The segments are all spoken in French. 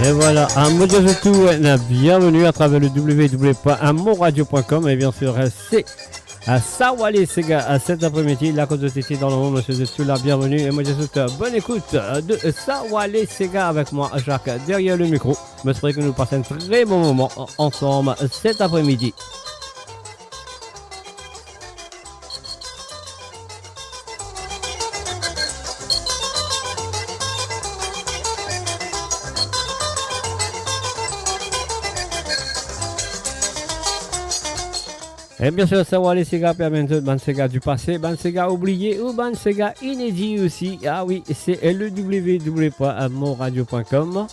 Et voilà, un mot de tout, bienvenue à travers le www.amonradio.com et bien sûr c'est à Sawale Sega à cet après-midi, la cause de Titi dans le monde, monsieur de tout la bienvenue et moi je souhaite bonne écoute de Sawale Sega avec moi Jacques derrière le micro. Je souhaite que nous passions un très bon moment ensemble cet après-midi. Et bien sûr, savoir les Sega permet de ban Sega du passé, ban Sega oublié ou ban Sega inédit aussi. Ah oui, c'est le www.monradio.com.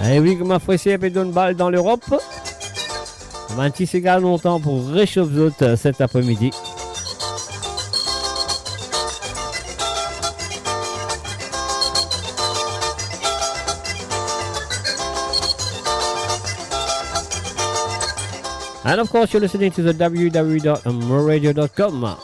Et oui, comme apprécié, un peu de balle dans l'Europe. Un petit Sega longtemps pour réchauffer cet après-midi. And of course, you're listening to the www.moradio.com.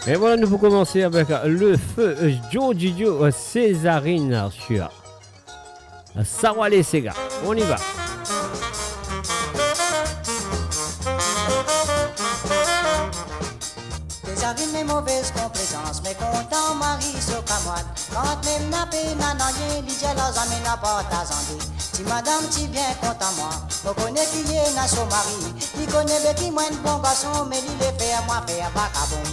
Et voilà, nous pouvons commencer avec le feu Joe Gidio Césarine sur Sawale Sega. On y va. Césarine mes mauvaises complaisance, mes contents Marie sur camoine. Quand même n'a pas n'a rien, l'idée la zame n'a pas t'azandé. Si madame ti bien content moi, on connaît qui est n'a son mari. Il connaît bien qui moi un bon garçon, mais il est fait à moi faire vagabond.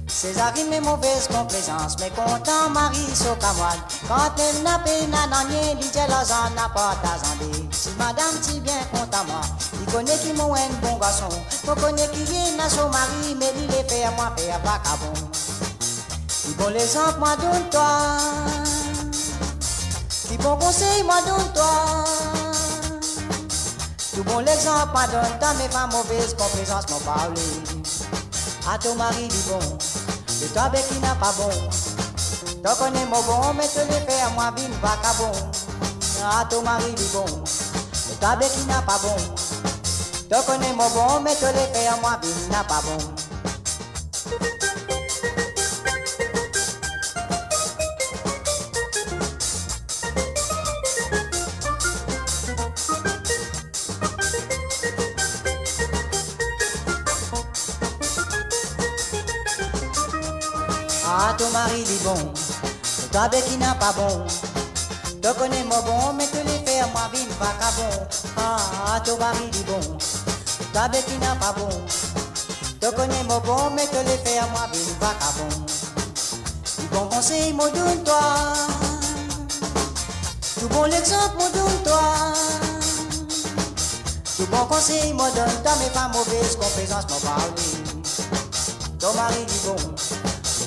Césarine mes mauvaises complaisances, mes contents Marie sur camoine. Quand elle n'a pas n'a rien, l'idée la zane n'a pas t'azandé. Si madame ti bien content moi, il connaît qui moi un bon garçon. On connaît qui est n'a son mari, mais il est fait à moi faire vagabond. Qui bon l'exemple, moi donne-toi. Qui bon conseil, moi donne-toi. Tout bon l'exemple, moi donne-toi. Mais pas mauvaise complaisance, m'en parler. À ton mari, dit bon. Et toi, ben qui n'a pas bon. Toi connais mon bon, mais te le fais à moi, bin vagabond. À ton mari, dit bon. Et toi, ben qui n'a pas bon. Toi connais mon bon, mais te le fais à moi, bin n'a pas bon. Ah, ton mari dit bon, et toi ben qui n'a pas bon. Toi connais mon bon, mais te les fais à moi, vine vagabond. Ah, ton mari dit bon, et toi ben qui n'a pas bon. Toi connais mon bon, mais te les fais à moi, vine vagabond. Du bon conseil, mon donne-toi. Tout bon l'exemple, mon donne-toi. Tout bon conseil, mon donne-toi, mais pas mauvaise complaisance, mon parler. Ton mari dit bon.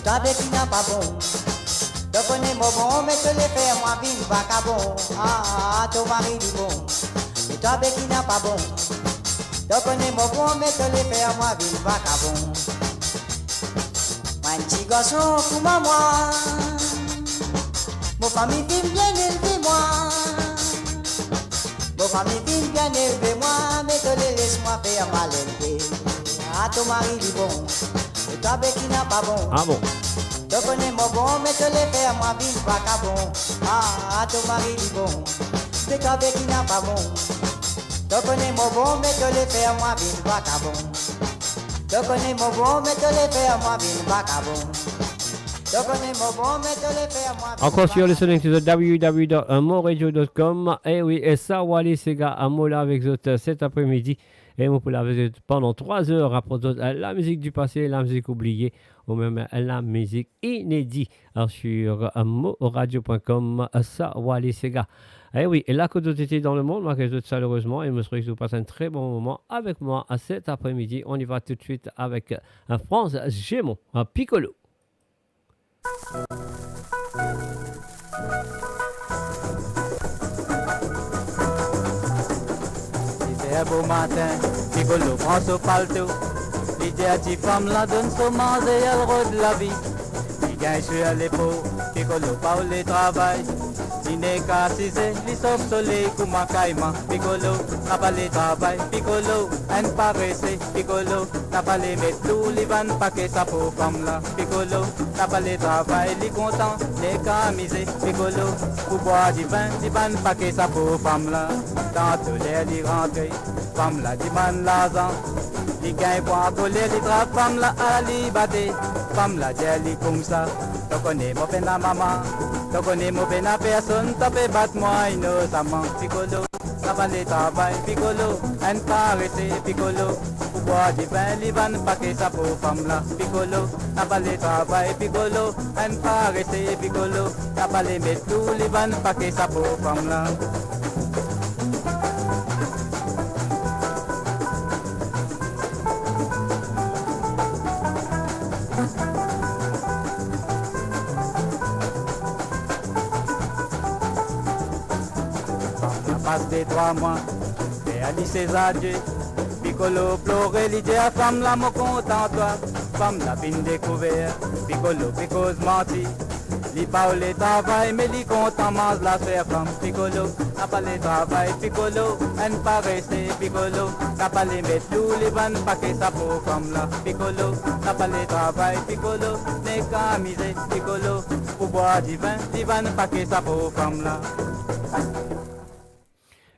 Toi ben qui n'a pas bon. Toi connais mon bon, mais te les fais à moi, vine vagabond. Ah, ton mari dit bon. Et toi ben qui n'a pas bon. Toi connais mon bon, mais te les fais à moi, vine vagabond. Mon petit garçon, pour moi. Mon famille vient bien élever moi. Mon famille vient bien élever moi, mais te les laisse-moi faire mal élevé. Ah, ton mari dit bon. Et toi ben qui n'a pas bon. Ah bon. Toi connais mon bon, mais te les fais à moi, vine vagabond. Ah, ton mari dit bon. Et toi ben qui n'a pas bon. Toi connais mon bon, mais te les fais à moi, vine vagabond. Toi connais mon bon, mais te les fais à moi, vine vagabond. Toi connais mon bon, mais te les fais à moi. Encore sur listening to the www.moradio.com. Et oui, et Sawale Sega à Mola avec vous cet après-midi. Et vous pouvez la visiter pendant 3 heures à propos de la musique du passé, la musique oubliée ou même la musique inédite sur moradio.com. Sawale Sega. Et oui, et la communauté dans le monde, moi, que je chaleureusement, et je me souhaite que vous passez un très bon moment avec moi cet après-midi. On y va tout de suite avec France Gémon, un Piccolo. un beau matin, Piccolo prend son palto. Il dit à petite femme, la donne son manger, elle rôde la vie. Il gagne sur l'épaule, Piccolo pas au travail. Il n'est qu'à 6 ans, il sauve soleil comme un caïman. Piccolo n'a pas le travail, Piccolo un paressé. Piccolo n'a pas les mettre tout, il va pas que ça pour femme là. Piccolo n'a pas le travail, il est content, il est qu'à miser. Piccolo pour boire du vin, il va pas que ça pour femme là. Dans tous les il rentre, femme là demande l'argent. Il gagne pour un collier, il trappe femme là à la liberté. Femme là dit comme ça, tu connais mon peine à maman. Tu connais mon peine à personne, tu peux battre moi innocemment. Piccolo, n'a pas le travail, Piccolo, un paressé, Piccolo. Pour boire du vin, il va pas que ça pour femme là. Piccolo, n'a pas le travail, Piccolo, un paressé, Piccolo. N'a pas les mettre tout, il va pas que ça pour femme là. Passe des 3 mois, et Ali ses adieux. Piccolo pleurait, il dit à femme là, mon content toi. Femme l'a bien découvert, Piccolo, Piccolo menti. Il parle le travail, mais il content mange la sphère femme. Piccolo n'a pas le travail, Piccolo, un paressé. Piccolo n'a pas les mettre tout, les vannes pas que ça pour femme là. Piccolo n'a pas le travail, Piccolo n'est qu'à miser. Piccolo pour boire du vin, les vannes pas que ça pour femme là.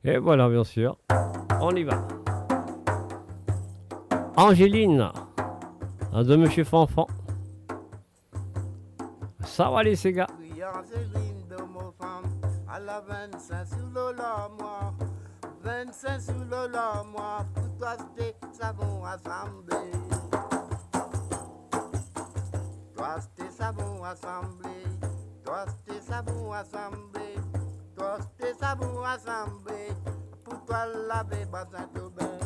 Et voilà, bien sûr. On y va. Angéline, de Monsieur Fanfan. Ça va les gars. Oui, Angéline de mon femme, à la 25 sous l'eau moi. 25 sous l'eau moi, pour toi c'était savon assemblé. Toi c'était savon assemblé. Toi c'était savon assemblé. Toi c'était savon assemblé. Pour toi laver bassin d'Aubin.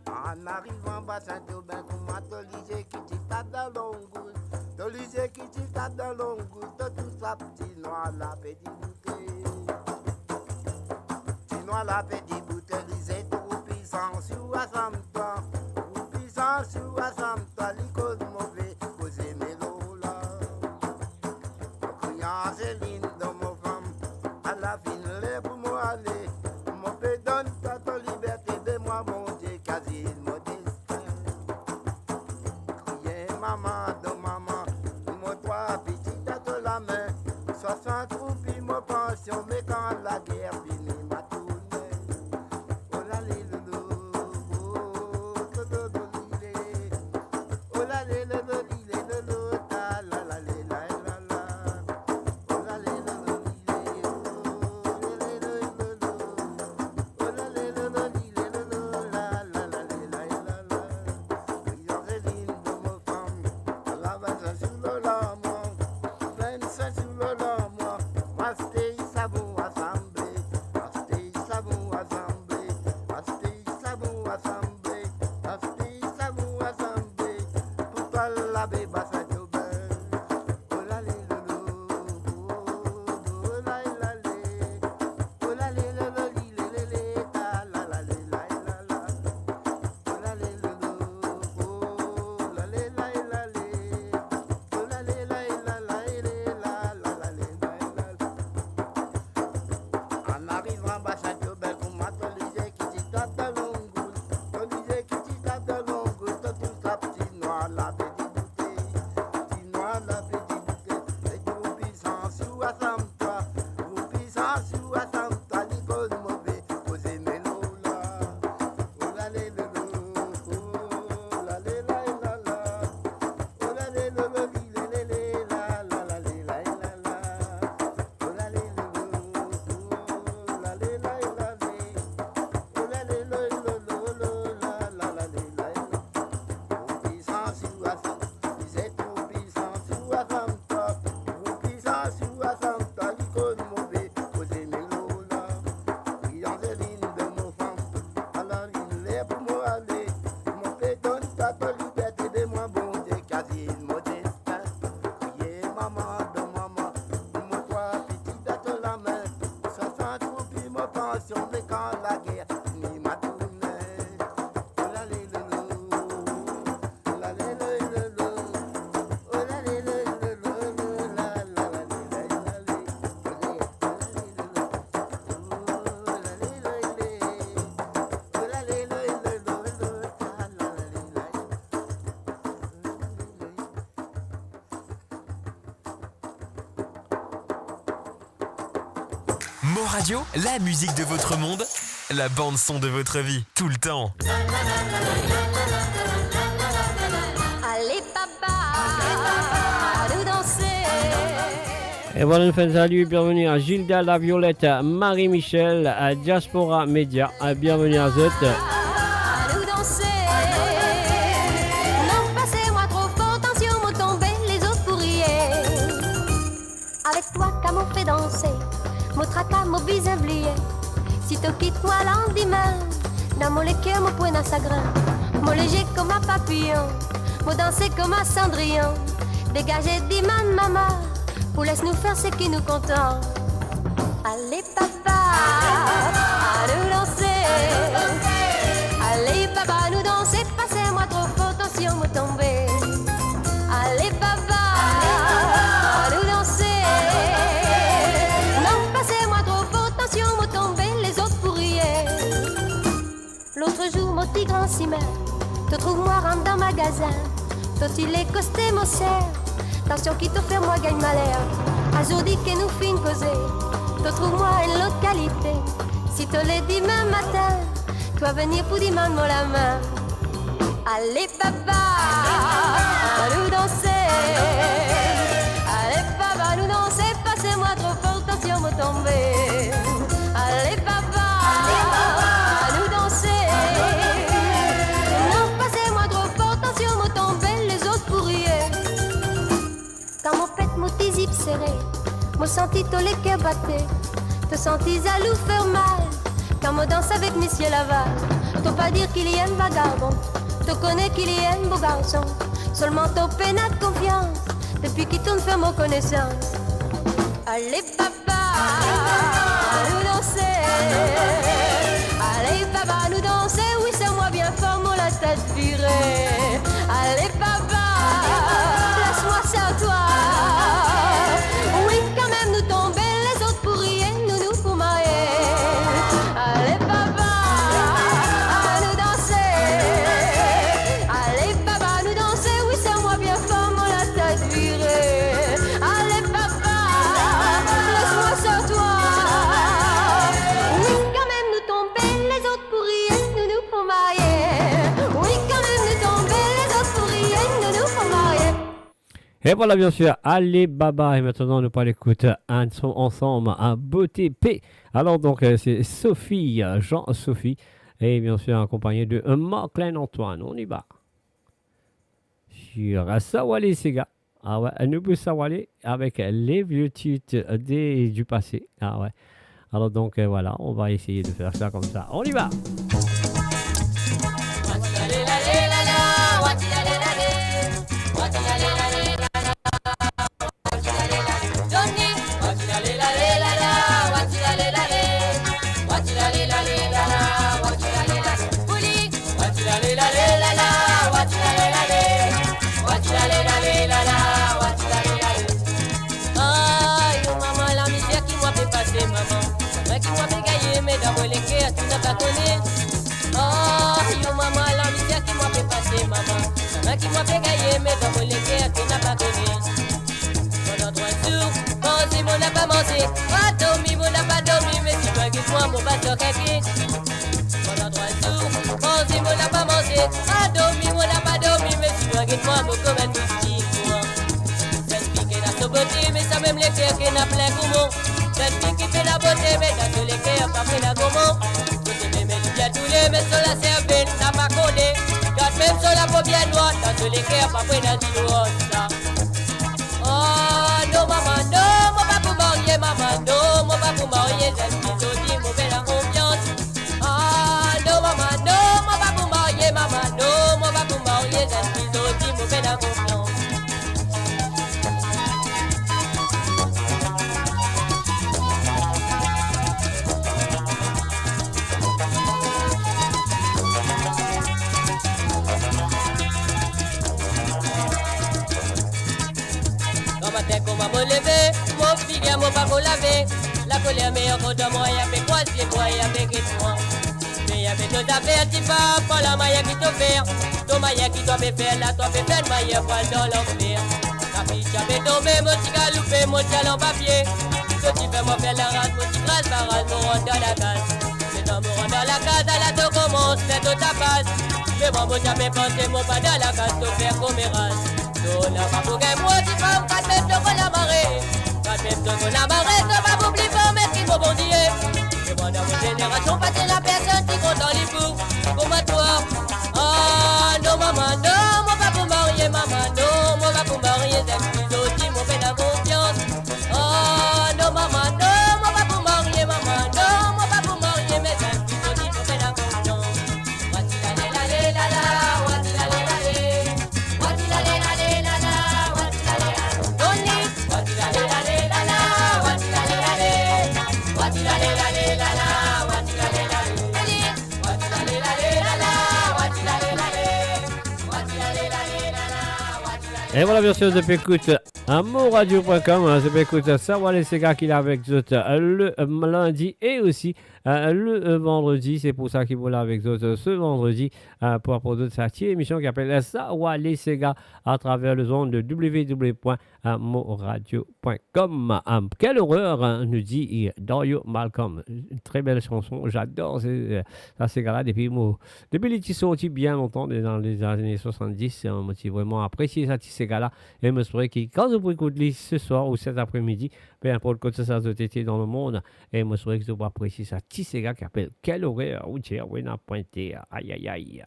En arrivant bassin d'Aubin, comment t'oliger qui t'y tape dans l'ongousse. T'oliger qui t'y tape dans l'ongousse. De tout ça petit noir la petite bouteille. Petit noir la petite bouteille. Lisez tout puissant sur assemble-toi. Tout puissant sur assemble-toi. Les causes mauvais, causer mélo là. Criant Céline dans mon femme. À la fin, les pour moi aller. Mon père donne ta liberté de moi, mon Dieu, quasi mon destin. Criez maman, de maman, mon toi, petit à la main. 60 roupies, mon pension, mais quand la guerre finit, m'a tourné. Oh là, les loulous, oh là, les guerre, ni ma tournée. Oh la lé le lo, oh la lé le lo, oh la lé le lo, la la la lé la lé, oh la lé le lo, oh la lé le lé, oh la lé le lo, la la la lé la. Mo Radio, la musique de votre monde, la bande son de votre vie, tout le temps. Allez papa, nous danser. Et voilà, une fin salut, bienvenue à Gilda La Violette, Marie-Michel, à Diaspora Média, bienvenue à Zut. Nous danser. Non, passez-moi trop fort, attention, me tomber, les autres pourriez. Avec toi, qu'à m'en fait danser, mon tracas, mon bise oublié. Si tu quittes moi lendemain, dans mon cœur, mon point dans chagrin. Mon léger comme un papillon, mon danser comme un cendrillon. Dégagez, dis maman, pour laisse-nous faire ce qui nous contente. Allez papa, à nous danser. Allez papa, nous danser, passez-moi trop fort, attention, me tomber. Allez papa, à nous danser. Non, passez-moi trop fort, attention, me tomber, les autres pourriez. L'autre jour, mon tigre en ciment, te trouve-moi rentre dans magasin. Toi, il est costé, mon cher. Attention, qui te fait, moi, gagne malheur. Aujourd'hui, que nous fin causer. Te trouve-moi une localité. Si te l'ai dit demain matin, toi venir pour demander moi la main. Allez papa, à nous danser. Allez papa, nous danser. Passez-moi trop fort, attention me tomber. Allez papa, à nous danser. Non, passez-moi trop fort, attention me tomber, les autres pourriez. Quand mon pète mon petit zip serré, me sentis tous les cœurs battés. Te sentis à loup faire mal. Quand me danse avec Monsieur Laval, t'as pas dire qu'il y a un vagabond. Tu connais qu'il y a un beau garçon. Seulement t'as peine de confiance. Depuis qu'il tourne faire mon connaissance. Allez papa, à nous danser. Allez papa, nous danser. Oui c'est moi bien fort, mon la tête virée. Allez papa, laisse-moi ça à toi. Oui quand même nous tomber, les autres pour rien, nous pour marier. Allez papa, à nous danser. Allez papa, nous danser. Oui c'est moi bien fort, mon la tête virée. Allez papa, laisse-moi ça à toi. Oui quand même nous tomber, les autres pour rien, nous pour marier. Oui quand même nous tomber, les autres pour rien, nous pour marier. Et voilà, bien sûr, allez baba. Et maintenant, nous parlons écoute ensemble à Beauté P. Alors, donc, c'est Sophie, Jean-Sophie, et bien sûr, accompagné de Marc-Klein Antoine. On y va. Sur Sawale Sega. Ah ouais, nous pouvons Sawale avec les vieux titres du passé. Ah ouais. Alors, donc, voilà, on va essayer de faire ça comme ça. On y va. Qui m'a fait gagner, mais dans mon légué, tu n'as pas connu. Pendant 3 jours, pensez, mon n'a pas mangé. Pas dormi, mon n'a pas dormi, mais si tu as moi, mon pasteur kaki. Pendant 3 jours, pensez, mon n'a pas mangé. Pas dormi, mon n'a pas dormi, mais si tu as moi, mon comme un moustique. Cette fille qui n'a sa beauté, mais ça même les cœurs qui n'a plein gourmand. Cette fille qui fait la beauté, mais dans tous les cœurs, pas pris la gourmand. Vous aimez, mais tu viens tous les, mais sur la cervelle, n'a pas collé. Même sur la paupière noire, dans tous les cœurs, pas près d'un dîner. Oh, non, maman, non, mon pas pour marier, maman, non, mon pas pour marier, j'ai le bisou, mon bel ambiance. Ah, non, maman, non, mon pas pour marier, maman, non, mon pas pour marier, j'ai le bisou, mon bel ambiance. maman me lever, mon fille, mon papa laver. La colère meilleure contre moi, y'a fait quoi, c'est moi, y'a fait que moi. Mais y'a fait tout à faire, tu vas pas la maille qui te fait. Ton maille qui doit me faire, là, toi, me faire, maille, poil dans l'enfer. La fille, j'avais tombé, mon petit galoupé, mon petit en papier. Ce qui fait moi faire la rate, mon petit grâce, ma rate, me rendre dans la case. Maintenant, me rendre dans la case, à la te commence, c'est tout ta passe. Mais moi, mon jamais pensé, mon pas dans la case, te faire comme mes races. Non, la pas pour gagner, moi, tu vas, pas même te la marée. Pas même te la marée, te va m'oublier, pas mettre qui m'ont bondier. Mais moi, dans mon génération, pas de la personne qui compte dans les bouts. Comme à toi. Ah, non, maman, non, moi, pas pour marier, maman, non, moi, pas pour marier, c'est plus aussi, mon fait la confiance. Ah, non, maman, non, moi, pas pour marier, maman, non, moi, pas pour marier, mais c'est plus aussi, mon fait la confiance. Wati la la la la, wati la la la, wati la la la la, wati la la la. Tony, wati la la la la, wati la la la, wati la la la, wati la la la. Ellie, wati la la la, wati la la la, wati la la la, wati la la. Et voilà, bien sûr, je écoute amourradio.com, je écoute Savoir les Sega qu'il a avec vous le lundi et aussi le vendredi. C'est pour ça qu'il vous l'a avec vous ce vendredi pour produire cette émission qui s'appelle Savoir les Sega à travers le zone de www.amourradio.com. Quelle horreur, nous dit Dario Malcolm. Une très belle chanson, j'adore ça Sega-là depuis les petits sortis bien longtemps, dans les années 70. Moi, j'ai vraiment apprécié cette Sega-là et me souhaite que quand vous écoutez ce soir ou cet après-midi, peu importe quand ça a été dans le monde, et me souhaite que vous appréciez cette Sega qui s'appelle Quelle horreur, où j'ai pointé, aïe aïe aïe.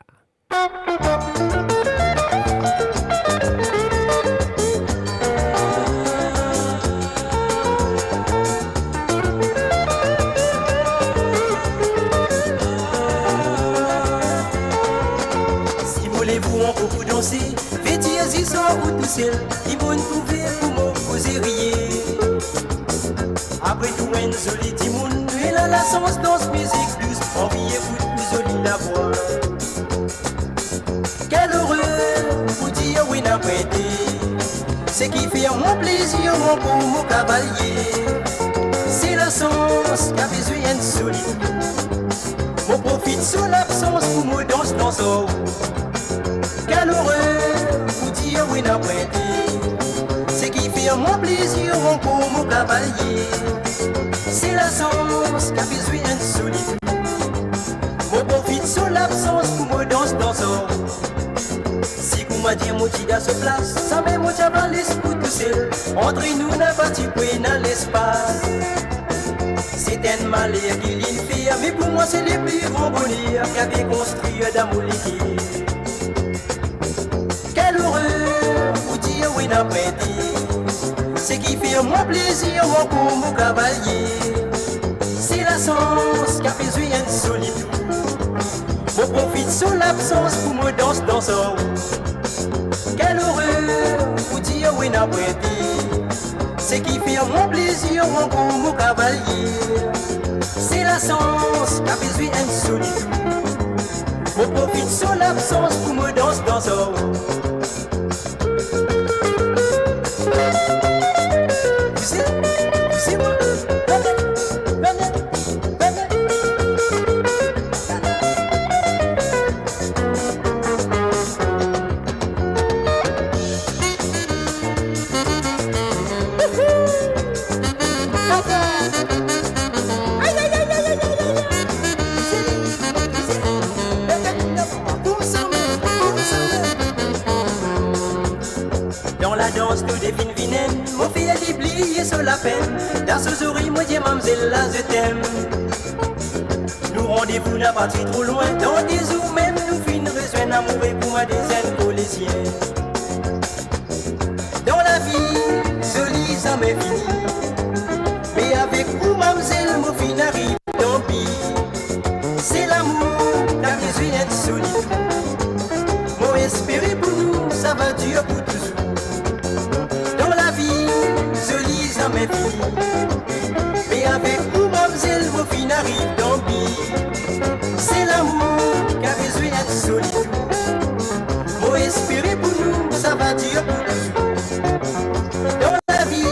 Si voulez-vous en beaucoup danser, vêtis y sort ou tout seul, ils vont trouver pour moi vous rire. Après tout, une jolie timoun, et là la sens danse musique douce, enviez-vous plus jolie la voix. Quelle horreur, vous dire oui n'a pas été, c'est qui fait mon plaisir, mon beau, mon cavalier. C'est le sens qu'a besoin de solide, on profite sous l'absence pour me danse dans son. Quelle horreur, vous dire oui n'a pas été, c'est qui fait mon plaisir, mon beau, mon cavalier. C'est la sens qu'a besoin de solide, on profite sous l'absence pour me danse dans son. Si vous m'a dit mon petit à ce place, ça met mon diable à l'esprit tout seul, entre nous n'a pas de bruit dans l'espace. C'est un malheur qui l'infire, mais pour moi c'est le plus grand bonheur qu'avait construit dans mon liquide. Quelle horreur, vous dire oui n'a pas été, c'est qui fait mon plaisir, mon beau, mon cavalier. C'est la sens qu'a besoin de solitude, on profite sous l'absence pour me danse dans son. Quelle horreur, vous dire oui n'a pas été, c'est qui fait mon plaisir, mon beau, mon cavalier. C'est la sens qu'a besoin de solitude, on profite sous l'absence pour me danse dans son. Dans la danse tout des fines vinaines, mon fille a déplié sur la peine. Dans ce oreilles, moi dis mamzelle là je t'aime. Nous rendez-vous n'a pas trop loin, dans des eaux même nous fines rejoindre amour et pour moi des ailes collégiens. Dans la vie, jolie ça m'est fini, mais avec vous mamzelle, mon fille n'arrive tant pis. C'est l'amour, t'as besoin d'être solide. Mon espérer pour nous, ça va durer pour toujours. Dans la vie, jolie ça m'est fini, mais avec vous mamzelle, mon fille n'arrive tant pis. C'est l'amour qui a besoin d'être solide. Mon espérer pour nous, ça va durer pour toujours. Dans la vie,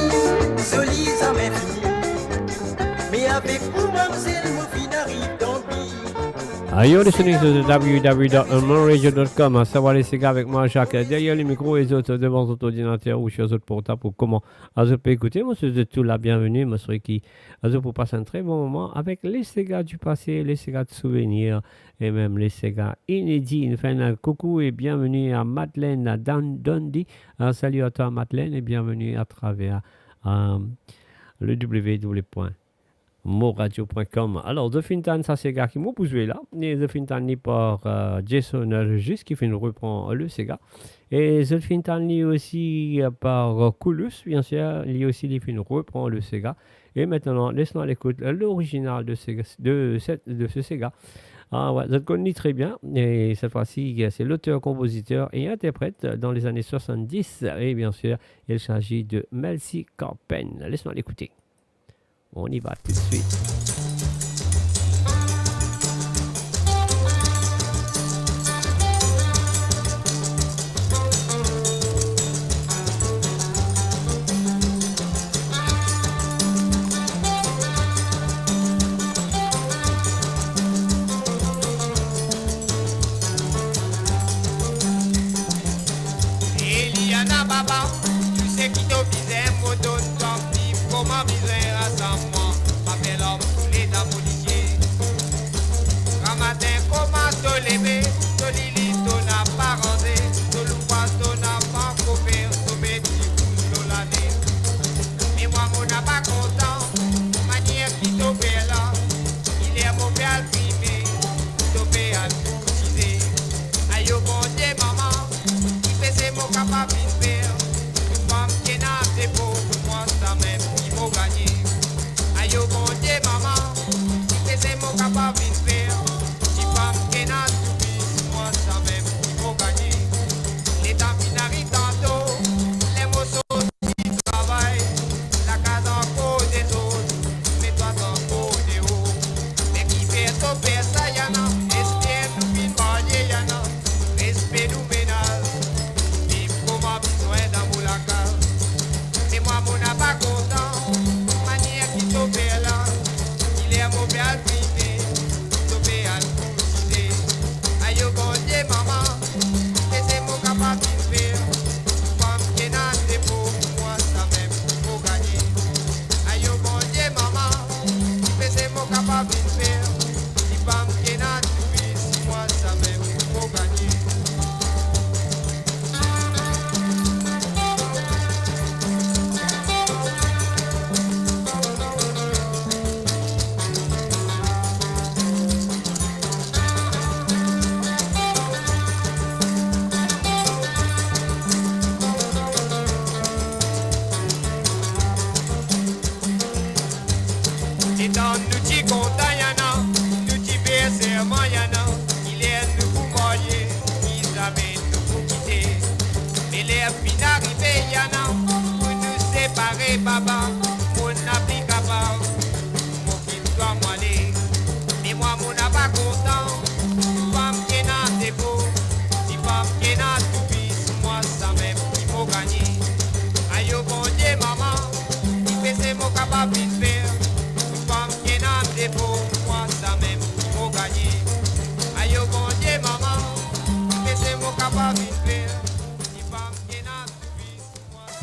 You're listening to the www.unmonradio.com. Savoir les Sega avec moi, Jacques. Derrière les micros et les autres, devant votre ordinateur ou sur votre portable pour comment vous pouvez écouter. Moi, c'est tout la bienvenue. Moi, c'est qui pour passer un très bon moment avec les Sega du passé, les Sega de souvenirs et même les Sega inédits. Une fin de coucou et bienvenue à Madeleine à Dundee. Salut à toi, Madeleine, et bienvenue à travers le www.moradio.com. Alors, The Fintan, ça c'est gars qui m'ont joué là. Et The Fintan par Jason Regis qui fait une reprend le Sega. Et The Fintan aussi par Coulus, bien sûr. Lui aussi, il fait une reprend le Sega. Et maintenant, laisse-nous à l'écoute l'original de ce Sega. Ah ouais, je le connais très bien. Et cette fois-ci, c'est l'auteur, compositeur et interprète dans les années 70. Et bien sûr, il s'agit de Melcy Carpen. Laisse-nous à l'écouter. On y va tout de suite. Eliana Baba, tu sais qui te disait, mon don, comment viser rassemblement, papel l'homme tous les policiers. Ramadan, comment te lever, te lili, te n'a pas rendé, te loupa, te n'a pas coupé, te métier, te l'année. Mais moi, mon n'a pas content, manière qui te fait là, il est mauvais à primé, te fait à cotiser. Aïe, bon Dieu, maman, qui fait c'est mon capable de faire, une femme qui n'a pas pour moi, ça même. Gagné. Aïe au bon Dieu maman, que c'est mon capable de faire. Si femme qui n'a tout moi ça même il faut gagner. Les temps finari tantôt, les mots sont qui travaillent. La case en cause des autres, mais toi en cause des hauts. Mais qui fait tomber ça y'en a, espère nous fin marier y'en a. Respect nous ménage, vive comme a besoin dans mon lacage. Mais moi mon n'a pas content. Il est mauvais à privé, mauvais à cotiser. Aïe au bon Dieu maman, que c'est mon capable de faire. Femme qui n'a pas pour moi ça même faut gagner. Aïe au bon Dieu maman, que c'est mon capable de faire. Femme qui n'a pas moi ça même faut gagner. Baba, mon appli capable, mon qui doit m'aller. Mais moi, mon n'a pas content, femme qui n'a des beaux, si femme qui n'a tout pis, moi ça même, il faut gagner. Aïe au bon Dieu, maman, il fait c'est mon capable de faire. Femme qui n'a des beaux, moi ça même, il faut gagner. Aïe au bon Dieu, maman, il fait c'est mon capable de faire.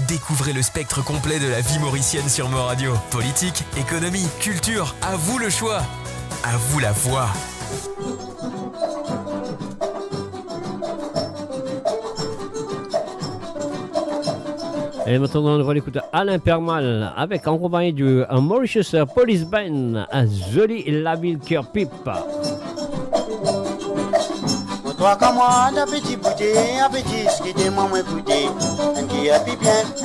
Découvrez le spectre complet de la vie mauricienne sur Mo Radio. Politique, économie, culture, à vous le choix. À vous la voix. Et maintenant, on va l'écouter Alain Permal avec en compagnie du Mauritius Police Band à Jolie la ville cœur pipe. Toi comme moi, d'un petit bouteille, un petit ski de moi moins bouteille. Un qui a bien,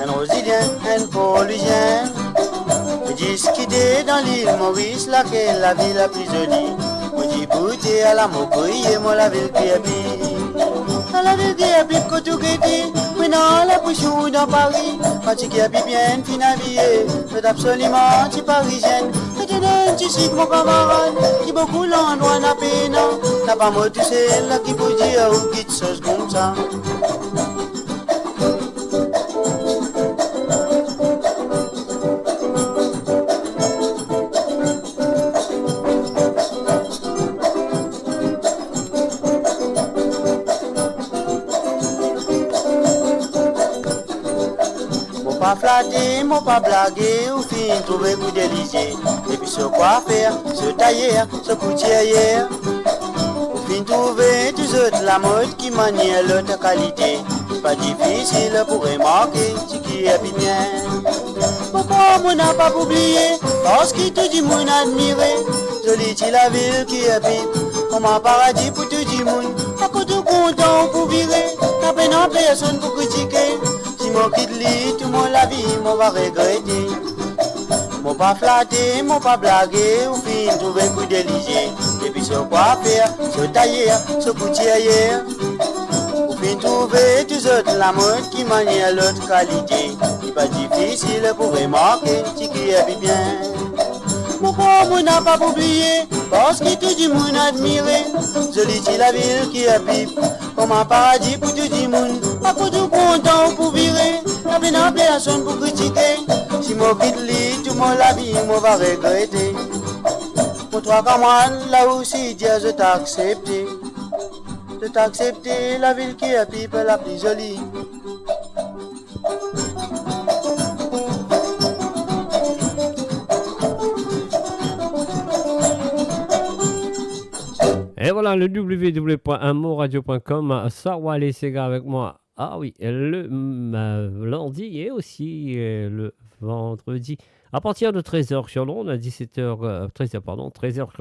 un rosilien, un polysien. Petit ski dans l'île Maurice, laquelle la ville la plus jolie. Petit bouteille à la mocouille, et moi la ville qui est à la ville qui est bien, quand tu guettes, mais non, la bouchon dans Paris. Quand tu es bien, fin habillé, c'est absolument, tu parisienne. Tu sais que mon camarade, qui beaucoup l'endroit n'a peine, n'a pas mot, tu sais, là qui peut dire ou qui te chose comme ça. pas flatter, mon pas blaguer, ou fin trouver coup d'Élysée. Et puis ce coiffeur, ce tailleur, ce couturier. Ou fin trouver tous autres la mode qui manie l'autre qualité. Pas difficile pour remarquer ce qui est bien. Pourquoi on n'a pas oublié? Parce que tout le monde admiré. Jolie la ville qui est pipe. Comme un paradis pour tout le monde. Pas que tout content pour virer. N'a peine en personne pour critiquer. Si mon quitte lit, tout mon la vie, m'en va regretter. Mon pas flatté, mon pas blagué, ou fin trouver coup d'Élysée. Et puis ce coiffeur, ce tailleur, ce couturier. Ou fin trouver tous autres la mode qui manie l'autre qualité. C'est pas difficile pour remarquer ce qui est bien. Pourquoi on n'a pas oublié? Parce que tout le monde admiré. Jolie la ville qui est pipe. Comme un paradis pour tout le monde. Pas pour tout content pour virer. N'a plus personne pour critiquer. Si mon quitte lit, tout mon la vie, moi va regretter. Pour toi comme moi, là aussi, Dieu, je t'ai accepté. Je t'ai accepté la ville qui est pipe la plus jolie. Et voilà le www.amoradio.com. Sarwa les Sega avec moi. Ah oui, le lundi et aussi le vendredi. À partir de 13h sur Londres, 13h sur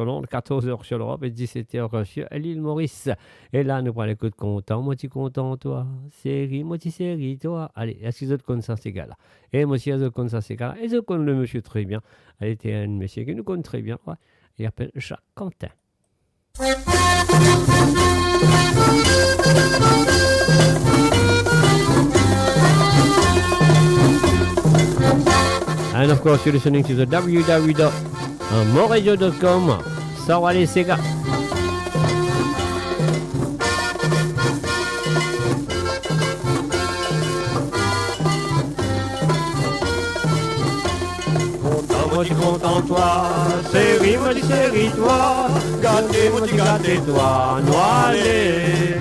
Londres, 14h sur l'Europe et 17h sur l'île Maurice. Et là, nous prenons l'écoute content. Moi, tu content, toi? Série, moi, tu série, toi? Allez, est-ce que vous êtes comme ça, ces gars-là? Et moi, si vous connaissez ces gars-là, et je connais le monsieur très bien. Elle était un monsieur qui nous connaît très bien. Ouais. Il s'appelle Jacques Quentin. And of course, you're listening to the www.moradio.com. Sarwa les Sega. Moi tu content toi, série moi tu série toi, gâté moi tu gâté toi, noilé.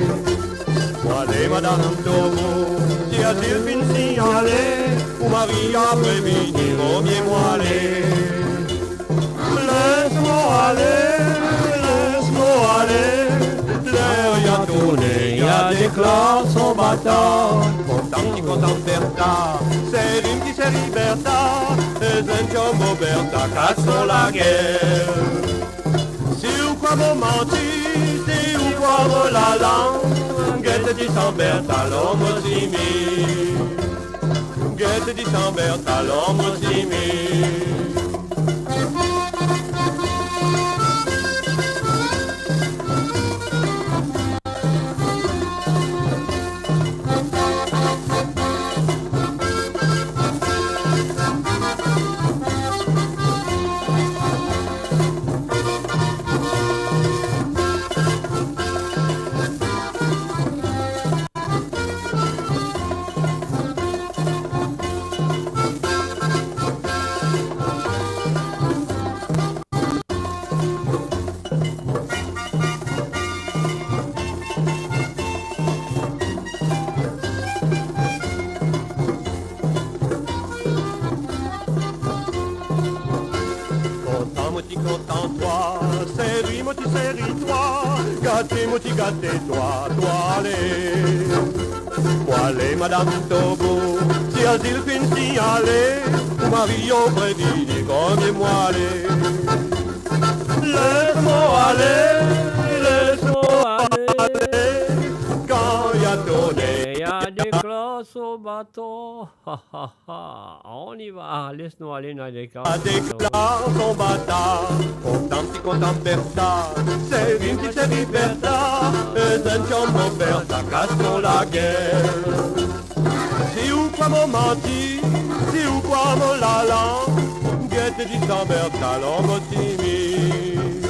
Noilé madame Togo, si a-t-il fin signalé, ou Marie après midi, oh bien moi aller. Laisse-moi aller, l'heure y a tourné, y a des classes en bâtard. Content Bertha, c'est une qui c'est Liberta, et un comme Bertha, cassons la guerre. Si ou quoi mon menti, si ou quoi mon la langue, guette dit sans Bertha, l'homme simi. Guette dit sans Bertha, l'homme simi. Gâtez-toi, toi allez, madame Togo, si asile fin si allez, ou Marie au prédit, comme moi aller. Laisse-moi aller, quand y a tourné, y a des classes au bateau. On y va, laisse-nous aller dans les classes. Y a des classes au bâtard, content Bertha, c'est une qui c'est Liberta, et un comme Bertha, cassons la guerre. Si ou quoi mon menti, si ou quoi mon lalan, guette dit sans Bertha, l'homme timide.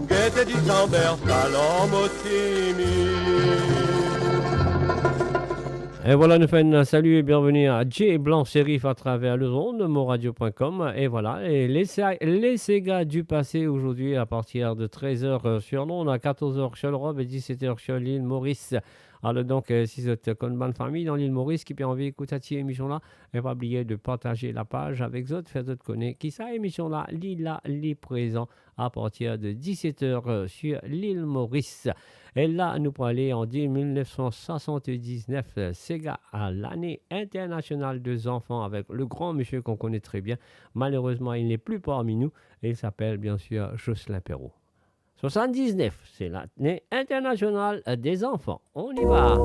Guette dit sans Bertha, l'homme timide. Et voilà, nous faisons un salut et bienvenue à J Blanc Shérif à travers le monde de moradio.com. Et voilà, et les Sega du passé aujourd'hui à partir de 13h sur Londres, à 14h sur l'Europe et 17h sur l'île Maurice. Alors donc, si vous êtes comme une bonne famille dans l'île Maurice qui peut envie d'écouter cette émission-là, et pas oublier de partager la page avec d'autres, faire d'autres connaître qui ça émission-là, l'île présent à partir de 17h sur l'île Maurice. Et là, nous pourrons aller en 1979, Sega à l'année internationale des enfants avec le grand monsieur qu'on connaît très bien. Malheureusement, il n'est plus parmi nous et il s'appelle bien sûr Jocelyn Perrault. 79, c'est l'année internationale des enfants. On y va.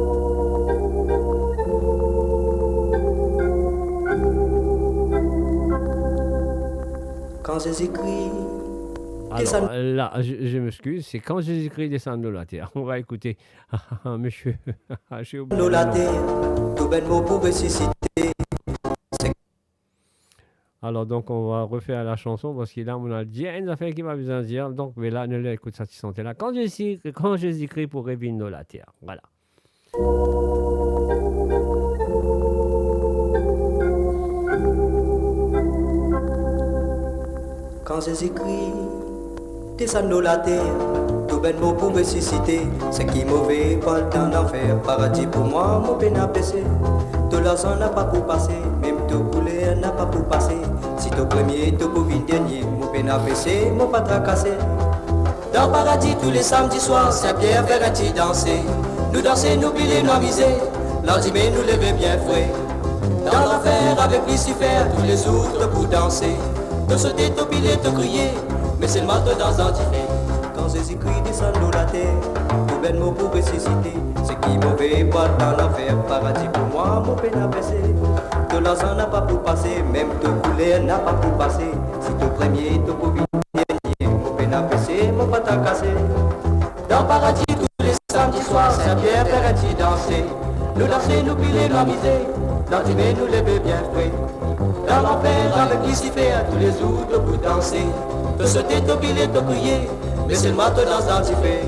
Quand j'écris, alors là, je m'excuse, c'est quand j'écris Descendre de la terre. On va écouter. Monsieur, j'ai oublié. de la terre, tout ben mot pour ressusciter. Alors donc on va refaire la chanson parce que là on a dit une affaire qui va besoin de dire. Donc mais là, ne l'écoute ça, tu sentais là. Quand j'écris pour Révine de la terre. Voilà. Quand j'écris, descendre de la terre, tout ben mot pour ressusciter. Ce qui est mauvais, pas le temps d'en faire. Paradis pour moi, mon peine à baisser. De l'argent n'a pas pour passer, même tout couler n'a pas pour passer. Si ton premier, ton pour le dernier, mon peine à baisser, mon pas tracasser. Dans paradis tous les samedis soirs, Saint-Pierre fait un petit danser. Nous danser, nous piler, nous amuser. L'endimé nous lever bien frais. Dans l'enfer avec Lucifer, tous les autres pour danser. Te sauter, te piler, te crier, mais c'est le mal de danse d'antifé. Quand Jésus-Christ descend de la terre, tout ben mot pour ressusciter. Ce qui est mauvais, pas dans l'enfer, paradis pour moi, mon peine à baisser. De l'argent n'a pas pour passer, même te couler n'a pas pour passer. Si ton premier, ton pour dernier, mon peine à baisser, mon pas à casser. Dans paradis tous les samedis soirs, Saint-Pierre fait un petit danser. Nous danser, nous piler, nous amuser, l'endimé nous lever bien frais. Dans l'enfer avec Lucifer, tous les autres pour danser. Te sauter, te piler, te crier, mais c'est le mat de danse d'antifé.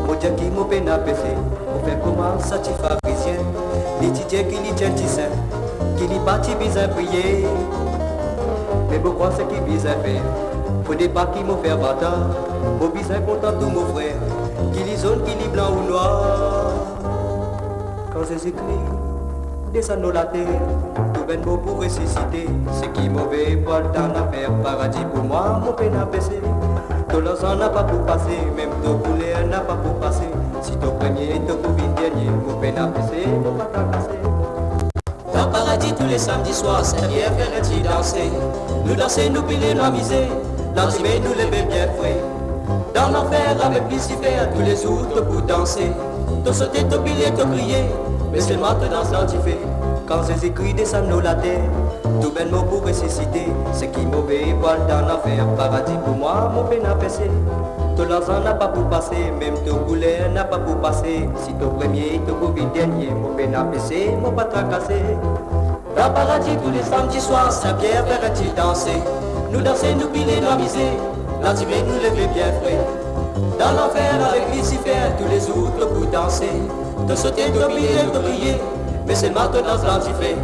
Mon Dieu qui m'a peine à baisser, on fait comment ça tu pharisien. Les tidiens qui les tiennent saint, qui les bâtit bizarre prier. Mais pourquoi c'est qui bizarre faire? Faut des pas qui m'ont fait bâtard, au bizarre content tous mon frère, qui les zones, qui les blancs ou noirs. Quand j'écris, descendre de la terre, tout ben beau pour ressusciter. Ce qui est mauvais, pas le temps à faire. Paradis pour moi, mon peine à baisser. De l'argent n'a pas pour passer, même ton poulet n'a pas pour passer. Si ton premier, ton copine dernier, mon peine à baisser, mon pas à casser. Dans le paradis tous les samedis soirs, Saint-Pierre fait un petit danser. Nous danser, nous piler, nous amuser, l'endimé nous lever bien frais. Dans l'enfer avec Lucifer, tous les autres pour danser. Te sauter, te piler, te crier, mais c'est le mat dans ce l'antifé. Quand Jésus-Christ descend de la terre, tout ben mot pour ressusciter. Ce qui est mauvais, pas le temps à faire. Paradis pour moi, mon peine à baisser. De l'argent n'a pas pour passer, même ton couler n'a pas pour passer. Si ton premier, ton copine dernier, mon peine à baisser, mon pas tracasser. Dans le paradis tous les samedis soirs, Saint-Pierre fait un petit danser. Nous danser, nous piler, nous amuser, l'antimé nous lever bien frais. Dans l'enfer avec Lucifer, tous les autres pour danser. Te sauter, te piler, te crier, mais c'est le mat de danse l'antifé.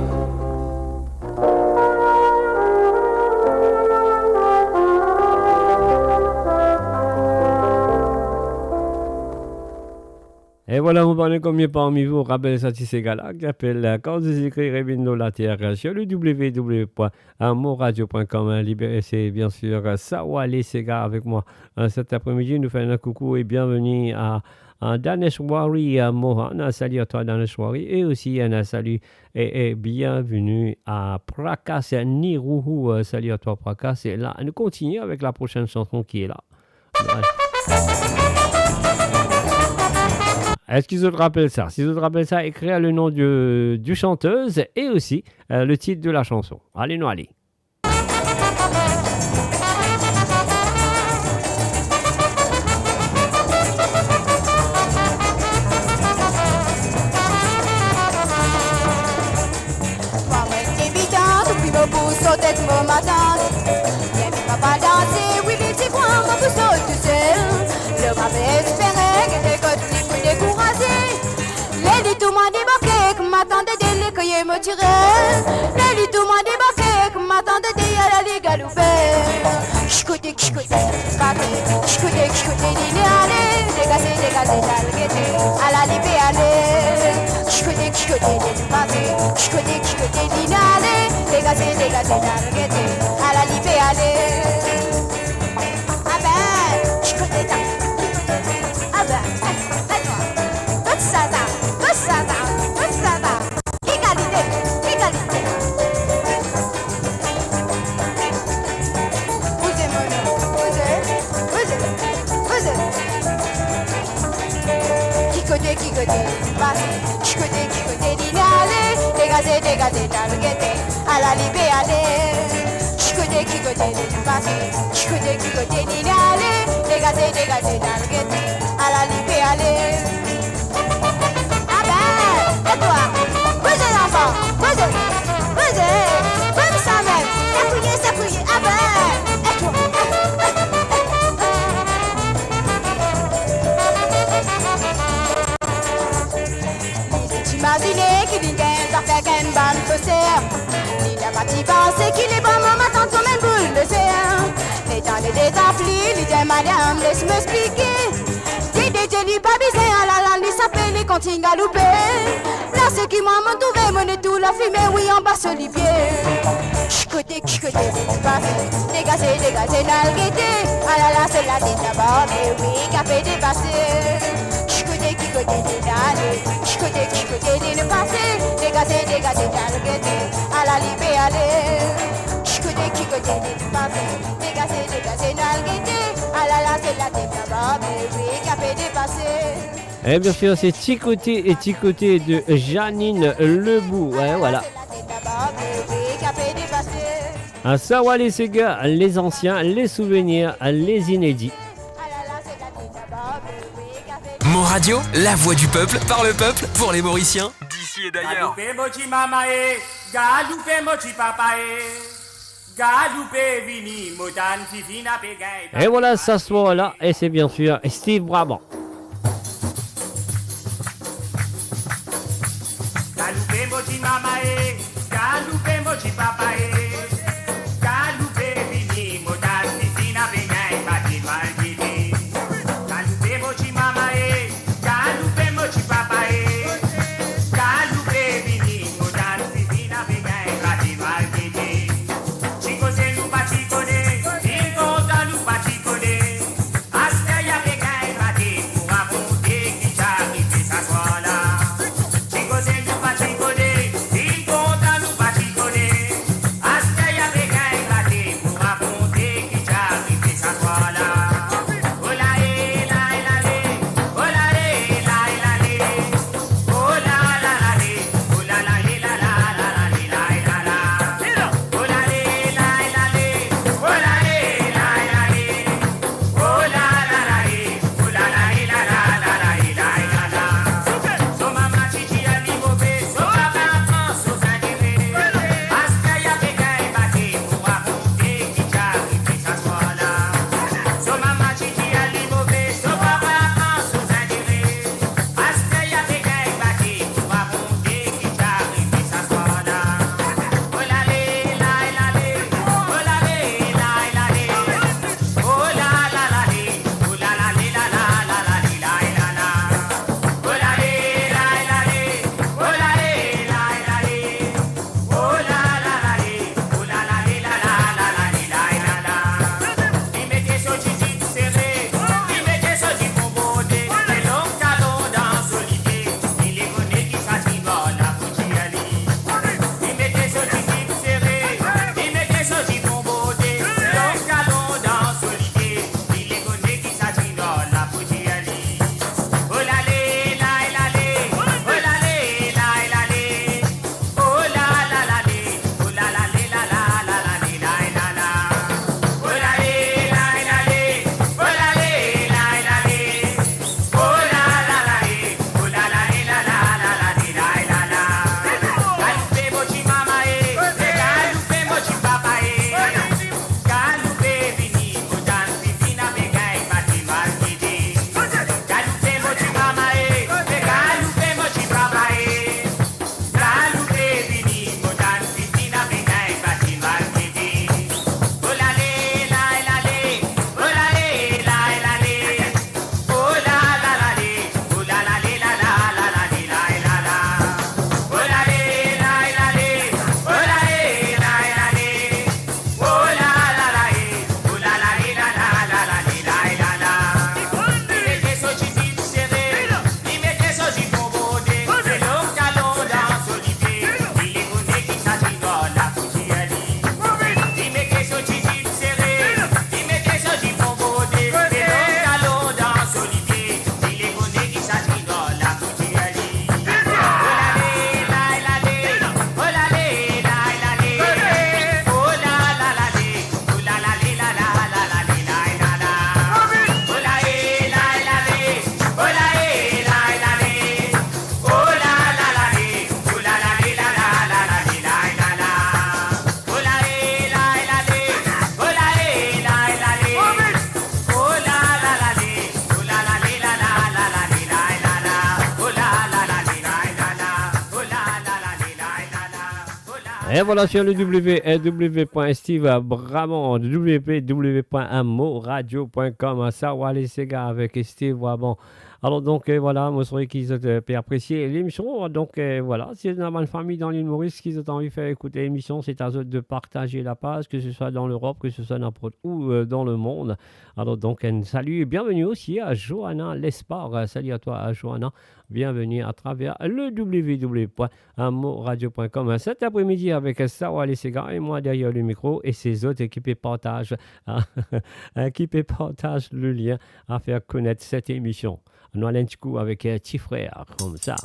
Et voilà, on va aller combien parmi vous rappelle ça, c'est gala qui appelle quand vous écrivez Révine la terre sur le www.moradio.com. C'est bien sûr Sawale Sega avec moi cet après-midi. Nous faisons un coucou et bienvenue à Daneshwari Mohan. Salut à toi Daneshwari et aussi un salut et bienvenue à Prakas Niruhu. Salut à toi Prakas. Et là, nous continuons avec la prochaine chanson qui est là. Ouais. Est-ce qu'ils vous rappellent ça? Si vous vous rappelez ça, écrivez le nom du chanteuse et aussi le titre de la chanson. Allez, nous allez. Tête mon matin, viens papa danser, oui mais tu crois moi vous saute tout seul. Le m'avait espéré que des côtes plus découragé. Les lits tout m'a débarqué, que m'attendait des lits que je me tirais. Les lits tout m'a débarqué, que m'attendait des à la ligue à l'ouvert. J'coutais, j'coutais, j'coutais, j'coutais, j'coutais, dégagé, dégagé, chicoté, chicoté, dinale, dégagé, dégagé, d'arrêté, à la libé, allez. Ah ben, chicoté, ah ben, et toi, tout ça, tout ça, tout ça, égalité, égalité. Posez, mon posez, posez, posez. Chicoté, passe, chicoté, dinale, dégagé, dégagé, d'arrêté, à la libé, allez. Chicoté, passe, chicoté, dinale, dégagé, dégagé, d'arrêté, à la libé, allez. Ah ben, et toi, posez l'enfant, posez, posez ça même, s'appuyer, ah ben, et toi. Imaginez qu'il y a un fait qu'une bande faussaire. Ni n'a pas d'y penser qu'il est vraiment m'attendre comme une boule de serre. Les temps de désamplis, les deux madame, laisse m'expliquer. J'ai des jolis pas bizarres, à la lande, il s'appelle les contines à louper. Là, ceux qui m'ont trouvé, mon tout la fumée, oui, en bas sur les pieds. Chicoté, passé, dégagé, dégagé, nalguété. Ah là là, c'est la tête d'abord, mais oui, café dépassé. Chicoté, dinale, chicoté, dine passé, dégagé, dégagé, nalguété. À la libé, allez. Chicoté, dine passé, dégagé, dégagé, nalguété. Ah là là, c'est la tête d'abord, mais oui, café dépassé. Et bien sûr, c'est Ticoté et Ticoté de Janine Lebou. Ouais, voilà. À Sawali Sega, les anciens, les souvenirs, les inédits. Mon radio, la voix du peuple, par le peuple, pour les Mauriciens, d'ici et d'ailleurs. Galoupé mochi mamae, galoupé mochi papae, galoupé vini, motan fifina pegay. Et voilà, ça se voit là, et c'est bien sûr Steve Brabant. Galoupé mochi mamae, galoupé mochi papae, galoupé vini, motan fifina pegay, bati malgiti. Galoupé mochi mamae, galoupé mochi papae, galoupé vini, motan fifina pegay, bati malgiti. Chico se lupa chicone, chico da lupa chicone, hasta ya pegay, bati Et voilà sur le www.steve.bramond, www.moradio.com, Sawale Sega avec Steve Brabant. Alors donc voilà, moi je souhaite qu'ils aient apprécié l'émission. Donc voilà, si vous avez une famille dans l'île Maurice qui ont envie de faire écouter l'émission, c'est à eux de partager la page, que ce soit dans l'Europe, que ce soit n'importe où dans le monde. Alors donc un salut et bienvenue aussi à Johanna Lespard. Salut à toi Johanna, bienvenue à travers le www.moradio.com. Cet après-midi avec Sawale Sega et moi derrière le micro et ses autres équipes partagent le lien à faire connaître cette émission. Nous allons un petit coup avec petit frère, comme ça.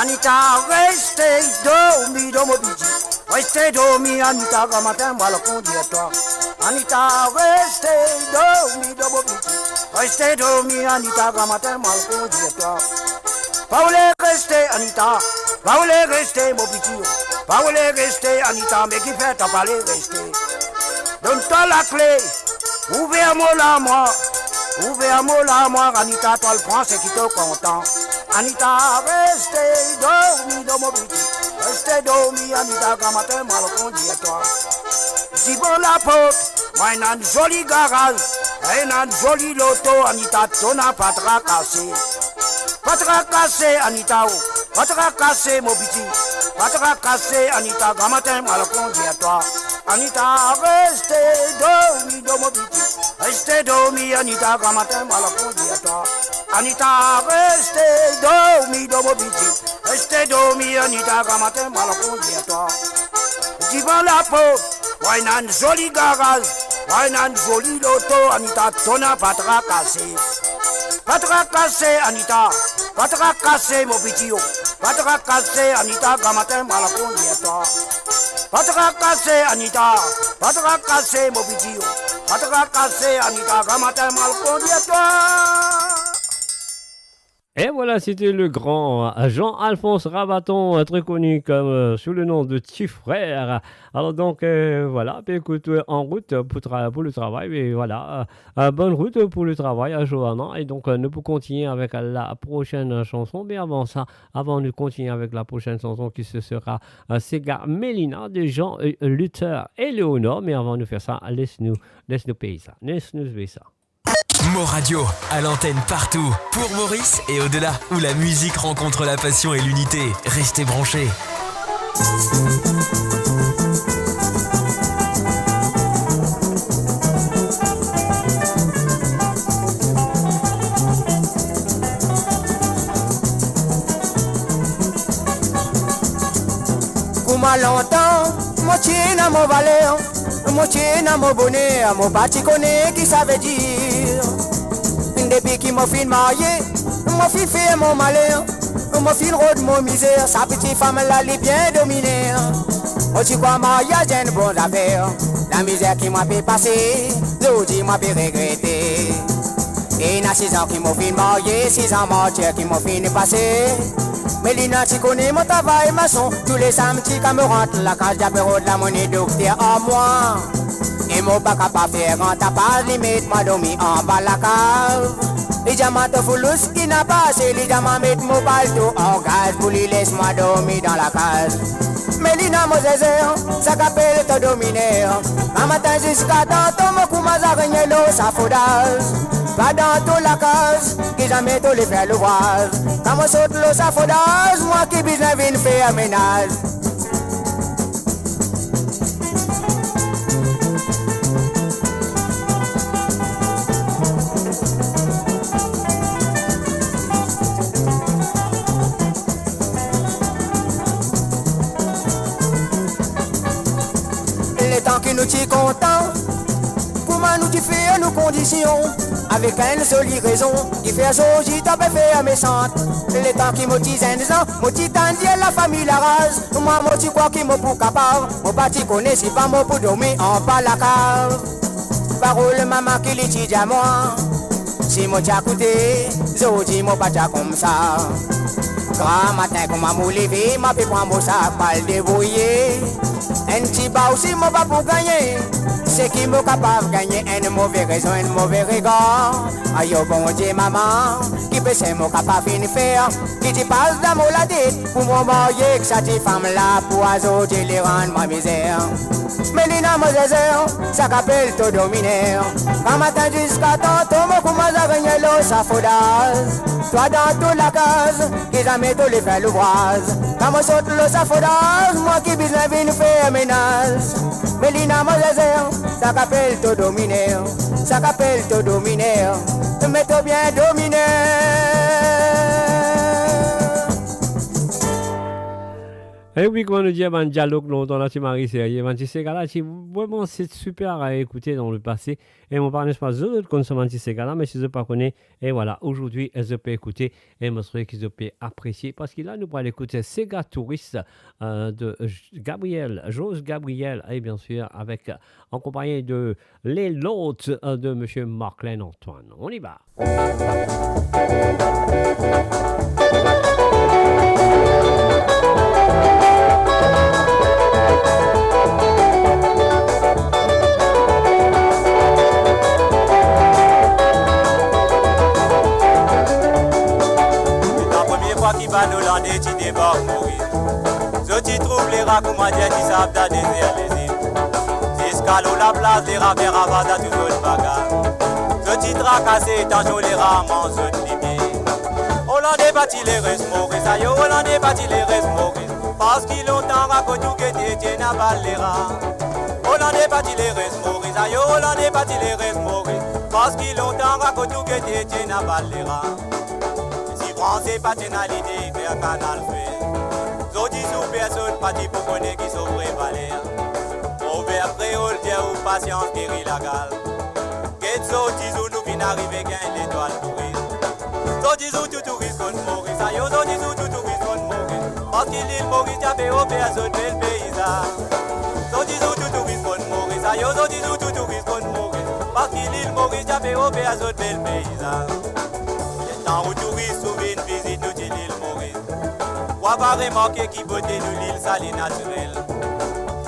Anita, restez dormi dans mon bidji. Restez dormi, Anita, comme matin, moi le conduire-toi. Anita, restez dormi dans mon bidji. Restez dormi, Anita, comme matin, moi le conduire-toi. Pas voulez rester, Anita. Pas voulez rester, mon bidji. Pas voulez rester, Anita, mais qui fait t'en parler, rester. Donne-toi la clé. Ouvre-moi la moi. Ouvre-moi la moi, Anita, toi le prends, c'est qui te content. Anita, restez dormi dans mon bidji. Restez dormi, Anita, quand matin, moi le conduire toi. Si bon la porte, moi il a une jolie garage, il a une jolie loto, Anita, ton n'a pas tracassé. Pas tracassé, Anita, pas tracassé, mon bidji. Pas tracassé, Anita, quand matin, moi le conduire toi. Anita, restez dormi dans mon bidji. Restez dormi, Anita, quand matin, moi le conduire toi. Anita, restez dormi dans mon bidji. Restez dormi, Anita, quand matin, moi le conduire toi. Devant la porte, ouais, il a une jolie garage, ouais, il a une jolie loto, Anita, ton n'a pas tracassé. Pas tracassé, Anita, pas tracassé, mon bidji. Pas tracassé, Anita, quand matin, moi le conduire toi. Pas tracassé, Anita, pas tracassé, mon bidji. Pas tracassé, Anita, quand matin, moi le conduire toi. Et voilà, c'était le grand Jean-Alphonse Rabaton, très connu comme sous le nom de Petit Frère. Alors donc, voilà, puis écoute, en route pour le travail, et voilà, bonne route pour le travail à Johanna. Et donc, nous pouvons continuer avec la prochaine chanson. Mais avant ça, avant de continuer avec la prochaine chanson qui se sera Sega Mélina de Jean Luther et Léonore. Mais avant de faire ça, laisse-nous payer ça, laisse-nous payer ça. Moradio, à l'antenne partout, pour Maurice et au-delà, où la musique rencontre la passion et l'unité. Restez branchés. Comment longtemps, moitié dans mon valet, moitié dans mon bonnet, mon bâti connaît qui ça veut dire. Depuis qu'il m'a fait marier, m'a fait faire mon malheur, m'a fait rôde mon misère, sa petite femme là, elle est bien dominée. Moi tu crois mariage est une bonne affaire, la misère qui m'a fait passer, l'aujourd'hui m'a fait regretter. Et il y a 6 ans qui m'a fait marier, 6 ans mortier qui m'a fait passer. Mais Lina, tu connais mon travail maçon, tous les samedis quand me rentre la cage d'apéro de la monnaie docteur en moi. Et mon bac à pas faire quand t'as pas limite, m'a dormi en bas la cave. Les diamants de foulous, il n'a pas assez, les diamants mettent mon balto en gaz pour lui laisse-moi dormir dans la case. Mais Lina, mon zézère, ça qu'appelle te dominer. Un matin jusqu'à tantôt, mon coup m'a araigné l'eau, ça faudage. Pas dans toute la case, qui jamais tout les faire l'ouvrage. Quand moi saute l'eau, ça faudage, moi qui business viens faire ménage. Les temps qui nous tient contents, comment nous fait nos conditions. Avec une jolie raison, qui fait aujourd'hui t'as pas fait à mes centres. Les temps qui me disent un ans, mon petit tandier la famille la rase. Moi, moi, tu crois qu'il m'a pour capable. Mon parti connaît si pas moi pour dormir en bas la cave. Parole maman qui l'étudie à moi. Si moi t'as coûté, aujourd'hui moi pas t'as comme ça. Grand matin, comme m'a levé, m'a fait prendre mon sac, pas le débrouiller. Un petit bas aussi, m'a pas pour gagner. C'est qui m'a capable de gagner une mauvaise raison, une mauvaise regard. Aïe, oh bon Dieu, maman, qui peut c'est mon capable de faire. Qui te passe d'amour la tête pour mon marier, que ça dit femme là, pour azoter les rendre ma misère. Mélina, mon zézère, ça qu'appelle tout dominaire. Quand matin jusqu'à tantôt, mon commence à gagner l'eau, ça faudaz. Toi dans toute la case, qui a mis tous les faits l'ouvrage. Quand moi saute l'eau, ça faudaz, moi qui bise la vie nous fait ménage. Mélina, mon zézère, ça qu'appelle tout dominaire. Ça qu'appelle tout dominaire. Mais tout bien dominé. Et oui, comme on nous dit, un dialogue longtemps là, tu m'arrives, c'est gars-là, vraiment c'est super à écouter dans le passé. Et mon partenaire, pas d'autres consommateurs ces gars-là, mais si je ne pas connais, et voilà, aujourd'hui, je peux écouter et montrer qu'ils peuvent apprécier. Parce que là, nous allons écouter Sega Touriste de Gabriel, Jose Gabriel, et bien sûr, avec, en compagnie de Les Lotes de M. Marclin Antoine. On y va. Qui va nous lander, tu débarques mourir. Je t'y trouve les rats, comment dire, qui savent d'un désert les îles. Escalo la place, les rats vers Avada, tout autre bagarre. Je t'y tracassé, tant chaud les rats, mange de pieds. Hollandais bâti les restes mourir, ça y est, Hollandais bâti les restes mourir. Parce qu'ils longtemps raconté que t'es tiens à balle les rats. Hollandais bâti les restes mourir, ça y est, Hollandais bâti les restes mourir. Parce qu'ils longtemps raconté que t'es tiens à balle les rats. Français paternalité vers Canal Suez. Zodi sous personne parti pour connaître qui sont vrais valeurs. Ouvert créole, dire ou patience guérit la gale. Qu'est-ce que nous vient arriver gain l'étoile touriste. Zodi sous tout touriste qu'on mourit. Ça y est, zodi sous tout touriste qu'on mourit. Parce qu'il l'île Maurice a fait au personne bel paysage. Zodi sous tout touriste qu'on mourit. Ça y est, zodi sous tout touriste qu'on mourit. Parce qu'il l'île Maurice a fait au personne bel paysage. Tant où touristes souviennent visite nous dit l'île Maurice. On va remarquer qui beauté nous l'île salée naturelle.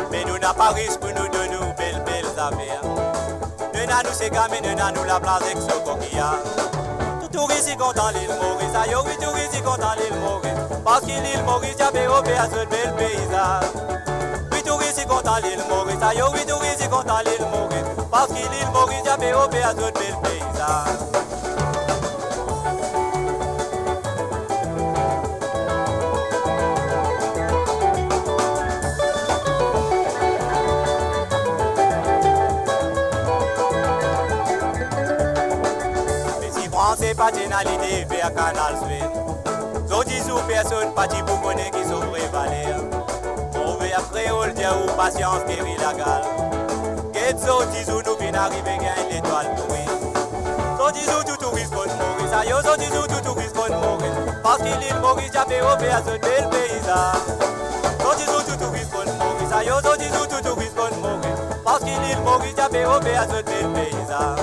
Mais nous n'a pas risque pour nous donner nous belles affaires. Nous n'a nous ces gamins, nous n'a nous la place avec ce coquillage. Tout touriste y content l'île Maurice. Aïe oui touriste y content l'île Maurice. Parce que l'île Maurice a fait au à ce bel paysage. Oui touriste y content l'île Maurice. Aïe oui touriste y content l'île Maurice. Parce que l'île Maurice a fait au à ce bel paysage. Français paternalité vers Canal Suez. Zodi sous personne parti pour connaître qui sont vrais valeurs. Ouvert créole, dire ou patience guérit la gale. Qu'est-ce zodi sous nous vient arriver gain l'étoile touriste. Zodi sous tout touriste qu'on mourit. Ça y est, zodi sous tout touriste qu'on mourit. Parce qu'il l'île Maurice a fait au à ce bel paysage. Zodi sous tout touriste qu'on mourit. Ça y est, zodi sous tout touriste qu'on mourit. Parce qu'il l'île Maurice a fait au à ce bel paysage.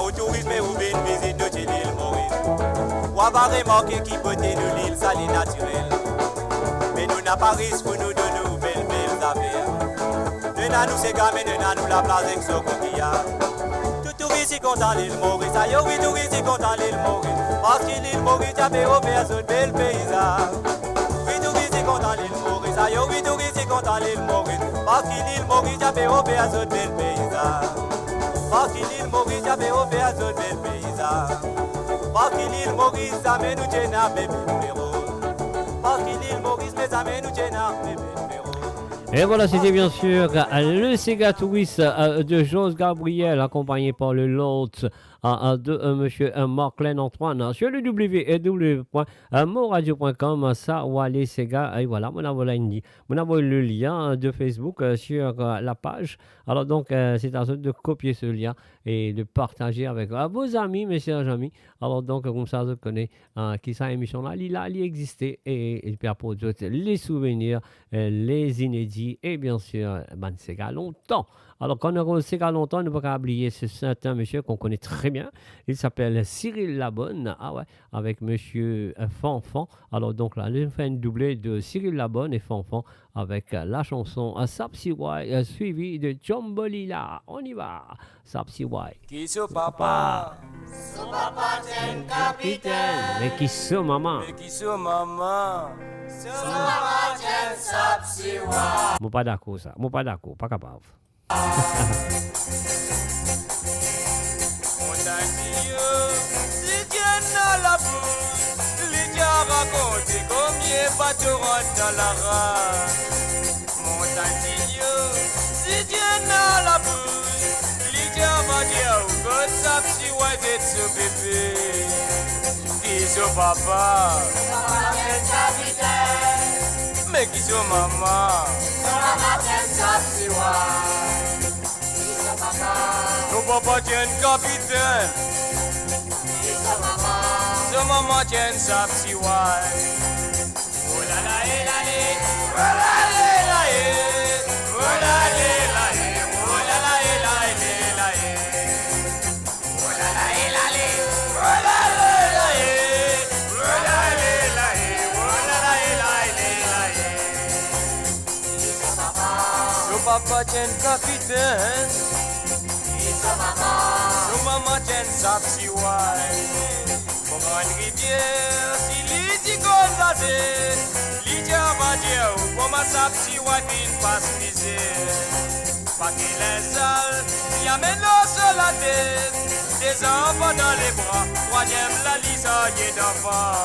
Au tourisme ou bien visite de l'île Maurice. On va remarquer qui peut nous l'île salée naturelle. Mais nous n'a pas risque pour nous donner nous belles affaires. Nous n'a nous ces gamins, nous n'a nous la place avec ce coquillage. Tout touriste y content l'île Maurice. Aïe oui touriste y content l'île Maurice. Parce que l'île Maurice a fait au à ce bel paysage. Oui touriste y content l'île Maurice. Aïe oui touriste y content l'île Maurice. Parce que l'île Maurice a fait au à ce bel paysage. Parce que l'île Maurice a fait au à ce bel paysage. Parce que l'île Maurice a fait nous tienne à bébé Péro. Parce que l'île Maurice mes amis nous tienne à bébé Péro. Et voilà, c'était bien sûr le Sega Touriste de Jose Gabriel, accompagné par le Lot de monsieur Marclin Antoine sur le www.moradio.com. Ça, Wally Sega. Et voilà, on a le lien de Facebook sur la page. Alors donc, c'est à vous de copier ce lien et de partager avec vos amis, mes chers amis. Alors donc, comme ça, vous connaissez qui cette émission-là, il existait et pour d'autres, les souvenirs, les inédits et bien sûr, Sega longtemps. Alors, quand on sait qu'à longtemps, on ne peut pas oublier ce certain monsieur qu'on connaît très bien. Il s'appelle Cyril Labonne, ah ouais, avec monsieur Fanfan. Alors, donc là, on fait une doublée de Cyril Labonne et Fanfan avec la chanson Sapsi Wai, suivie de Jombolila. On y va, Sapsi Wai. Qui so papa? Son papa c'est un capitaine. Mais qui so maman? Mais qui so maman? Son maman c'est Sapsi Wai. Moi pas d'accord ça, moi pas d'accord, pas capable. Mon Dieu, si Dieu n'a la bouche, il a raconté combien bateaux rentrent dans la rage. Mon Dieu, si Dieu n'a la bouche, il va dire où que ça si ouais d'être ce bébé. Qui sont papa? Papa c'est capitaine. Mais qui sont maman? Son maman c'est Sapsi Wai. Son papa tient capitaine. Son maman tient sa petite wife. Oh la la la la, oh la la la, oh la la la, oh la la la la, oh la la la la, oh la la la, oh la la la, oh la la la la. Son papa tient capitaine. Son maman tient sa petite wife. Pour une rivière, si l'idée qu'on va dire, l'idée va dire, comment sa petite wife il passe misère. Pas qu'il est sale, il amène l'eau sur la tête, des enfants dans les bras, troisième la lisaille d'enfant.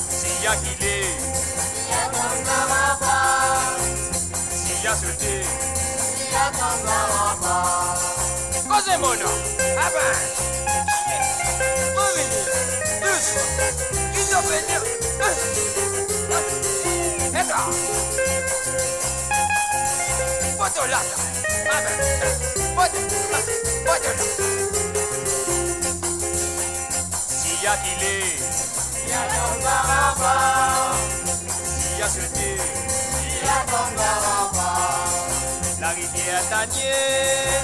S'il y a qu'il est, S'il y a ton papa. s'il y a sauté, S'il y a ton papa. causez mon nom, ah ben, revenez, doucement, qu'ils ont fait et là, poteau là, ah ben, poteau là. S'il y a qu'il est, S'il y a ton papa. s'il y a sauté, S'il y a ton papa. la rivière tanier,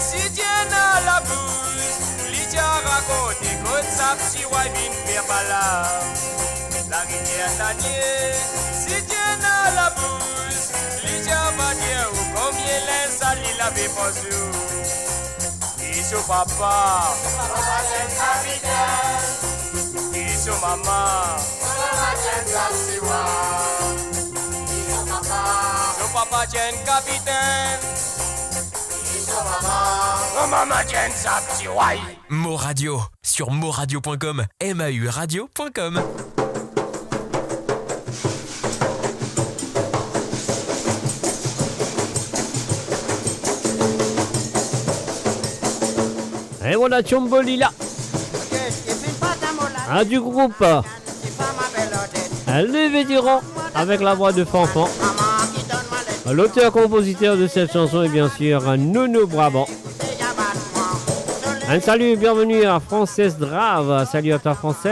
si Dieu n'a la bouche, l'idée raconte que sa petite wife vient faire pas. La rivière tanier, si Dieu n'a la bouche, l'idée va dire combien les sales il avait pensé. Et son papa, Papa c'est capitaine. et son maman, Son maman c'est Sapsi Wai. Son papa. son papa tient capitaine, Son maman. son maman tient sa petite wife. Mo Radio sur moradio.com, mauradio.com. Et voilà Tchombolila, un du groupe Les Vétérans, avec la voix de Fanfan. L'auteur-compositeur de cette chanson est bien sûr Nono Brabant. Un salut et bienvenue à Frances Drave. Salut à toi Frances.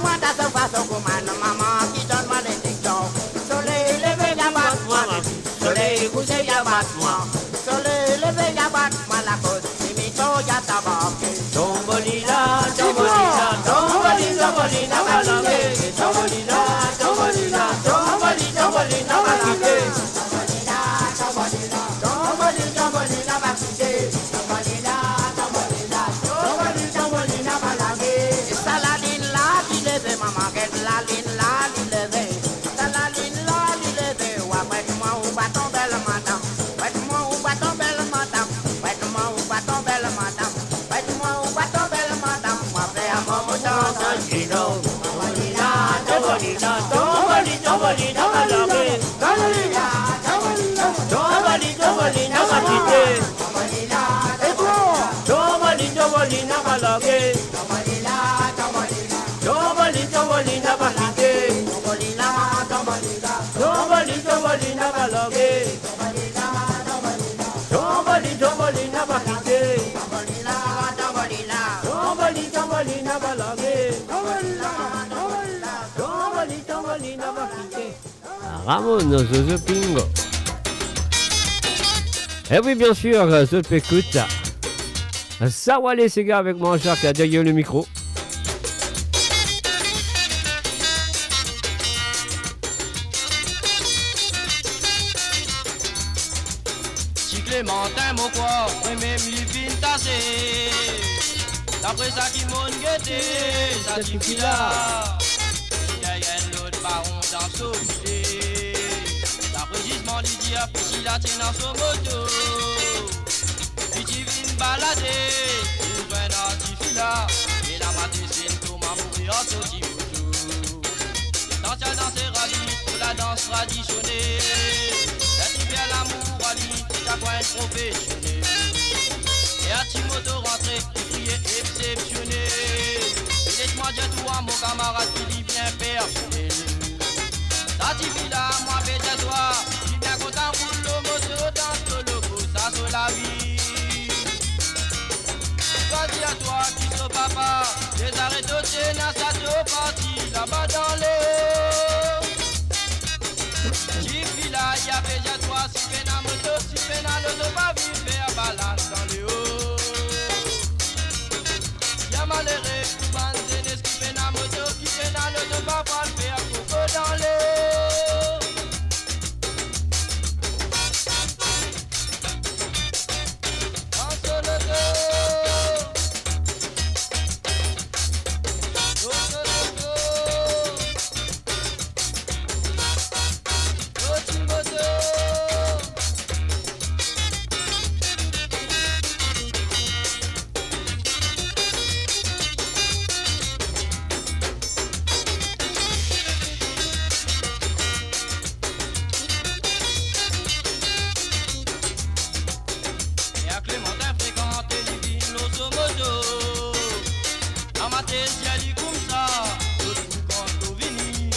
moi ta seule façon comme un maman qui donne ma l'indiction. Soleil levé, y'a bat moi, soleil couché, y'a bat moi. Soleil levé, y'a bat moi la côte, imito, y'a tabac. Tombolina, tombolina, tombolina, tombolina, balangé. Tombolina, tombolina, tombolina, tombolina, balangé. Tombolina, tombolina, tombolina, tombolina, balangé. Tombolina, tombolina, tombolina, tombolina, balangé. Saladine la, dileze, maman, get la line la, dileze. Saladine la, dileze, wa prête-moi au bâton belle madame. Prête-moi au bâton belle madame. Prête-moi au bâton belle madame. Prête-moi au bâton belle madame. Moi faire mon mouton sans chino. Tombolina, tombolina, tombolina, tombolina, balangé. Tombolina, tombolina, Tombolina, tombolina, matité. tombolina, et toi? Tombolina, tombolina, balangé. Tombolina, tombolina, Tombolina, tombolina, matité. tombolina, tombolina, Tombolina, tombolina, balangé. tombolina, tombolina, Tombolina, tombolina, matité. tombolina, tombolina, Tombolina, tombolina, balangé. tombolina, tombolina. Tombolina, tombolina, matité. Ramon Zozo Pingo. Et oui, bien sûr, je t'écoute. Sawa les gars avec mon chat qui a derrière le micro. Si Clémentin mon quoi, et même lui fin tassé. D'après ça qui m'ont guetté, ça suffit là. Il y a l'autre baron dans son filet. D'après gisement Lydia, puis si la tient dans son moto. Puis tu viens balader, il doit dans ce fil-là. Et la matinée c'est une tour à mourir en sauti moto. L'essentiel dans ses rallyes, pour la danse traditionnelle. La type à l'amour rallye, chaque fois un professionnel. Et à Timoto rentré, il criait exceptionnel. Et laisse-moi dire tout à mon camarade qui dit bien personnel. Ta type là, moi fais toi, il bien content roule le moto dans le logo, ça sur la vie. Vas-y à toi qui sont papa, les arrêts de Sénat, ça te parti là-bas dans l'eau. Jiffy là, y'a déjà toi, si fais la moto, si fais la l'auto, pas vite faire balade dans le haut. Y'a malheureux, bande de qui fait la moto, qui fait la l'auto, pas le faire coco dans l'eau. Dans le dos. Et à Clémentin fréquente les villes moto. En ma tête, y'a dit comme ça, tout quand on vini.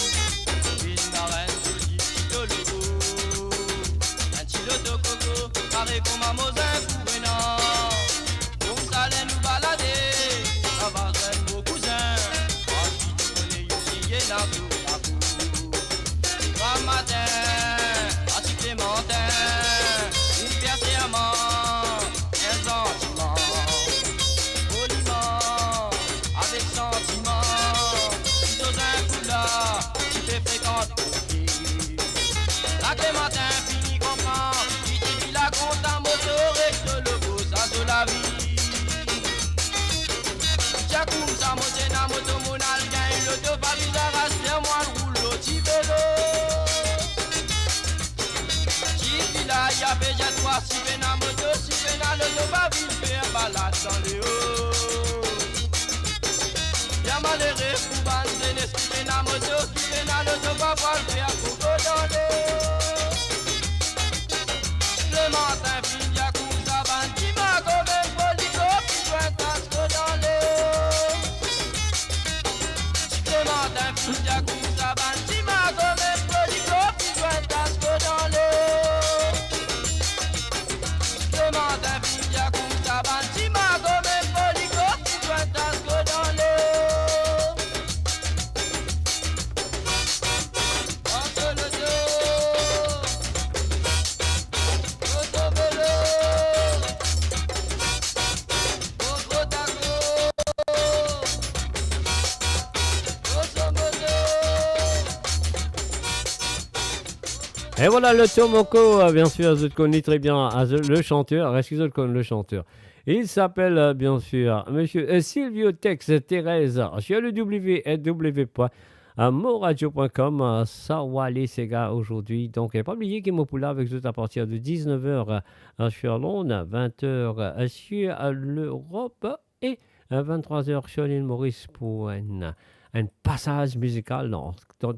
Une marraine, joli petit logo. Un petit loto coco, pareil comme un mosin courant. Comme ça, allait nous balader, avant un beau cousin. Ensuite, on est aussi là sur la cour. Grand matin, à Clémentin, une pierre serment, un sentiment. Poliment, avec sentiment, tout dans un coup là, tu fais fréquente. La Clémentin finit comprend, qui dit la compte en moto, reste le beau, ça de la vie. Jacoum, ça monte dans moto, mon algain, le dos pas bizarre, c'est moi le rouleau, petit vélo. Jiffy là, y'a déjà toi, si ven à moto, si ven à l'auto, pas vite faire balade dans le haut. Y'a malheureux pour bande de qui ven à moto, qui ven à l'auto, pas le faire coco dans le haut. Clémentin, fin y'a comme ça, bande qui m'a comme un polico, qui joue un casque dans le haut. Clémentin, fin y'a comme ça, bande qui m'a comme un polico, qui joue un casque dans le haut. Clémentin, fin y'a comme ça, bande qui m'a comme un polico, qui joue un casque dans le haut. Et voilà le Tomoko, bien sûr, vous connaissez très bien le chanteur. Est-ce que vous connaissez le chanteur? Il s'appelle bien sûr Monsieur Silvio Tex Thérèse sur le www.moradio.com. Sawale Sega aujourd'hui. Donc, pas oublier qu'il m'a là avec vous à partir de 19h sur l'onde, 20h sur l'Europe et 23h sur l'île Maurice pour un passage musical dans tous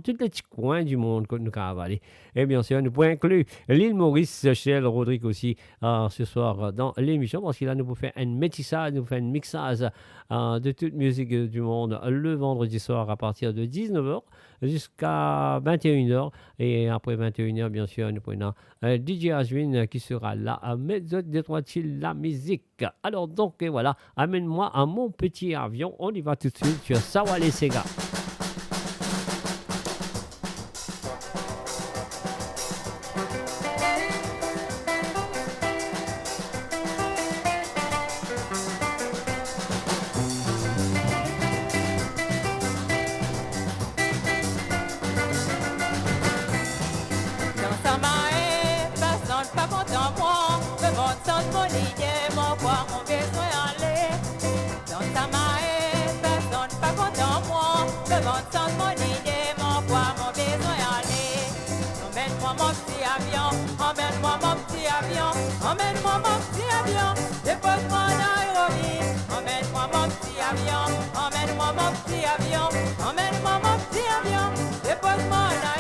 les petits coins du monde que nous avons allé. Et bien sûr, nous pouvons inclure l'île Maurice chez Rodrigue aussi ce soir dans l'émission, parce que là, nous pouvons faire un métissage, nous pouvons faire un mixage de toute musique du monde le vendredi soir à partir de 19h jusqu'à 21h. Et après 21h, bien sûr, nous prenons DJ Ashwin qui sera là à mettre la musique. Alors donc, et voilà, amène-moi à mon petit avion. On y va tout de suite sur Sawale Sega. Emmène-moi mon petit avion, dépose-moi à Nairobi. Emmène-moi mon petit avion, emmène-moi mon petit avion, emmène-moi mon petit avion, dépose-moi à Nairobi.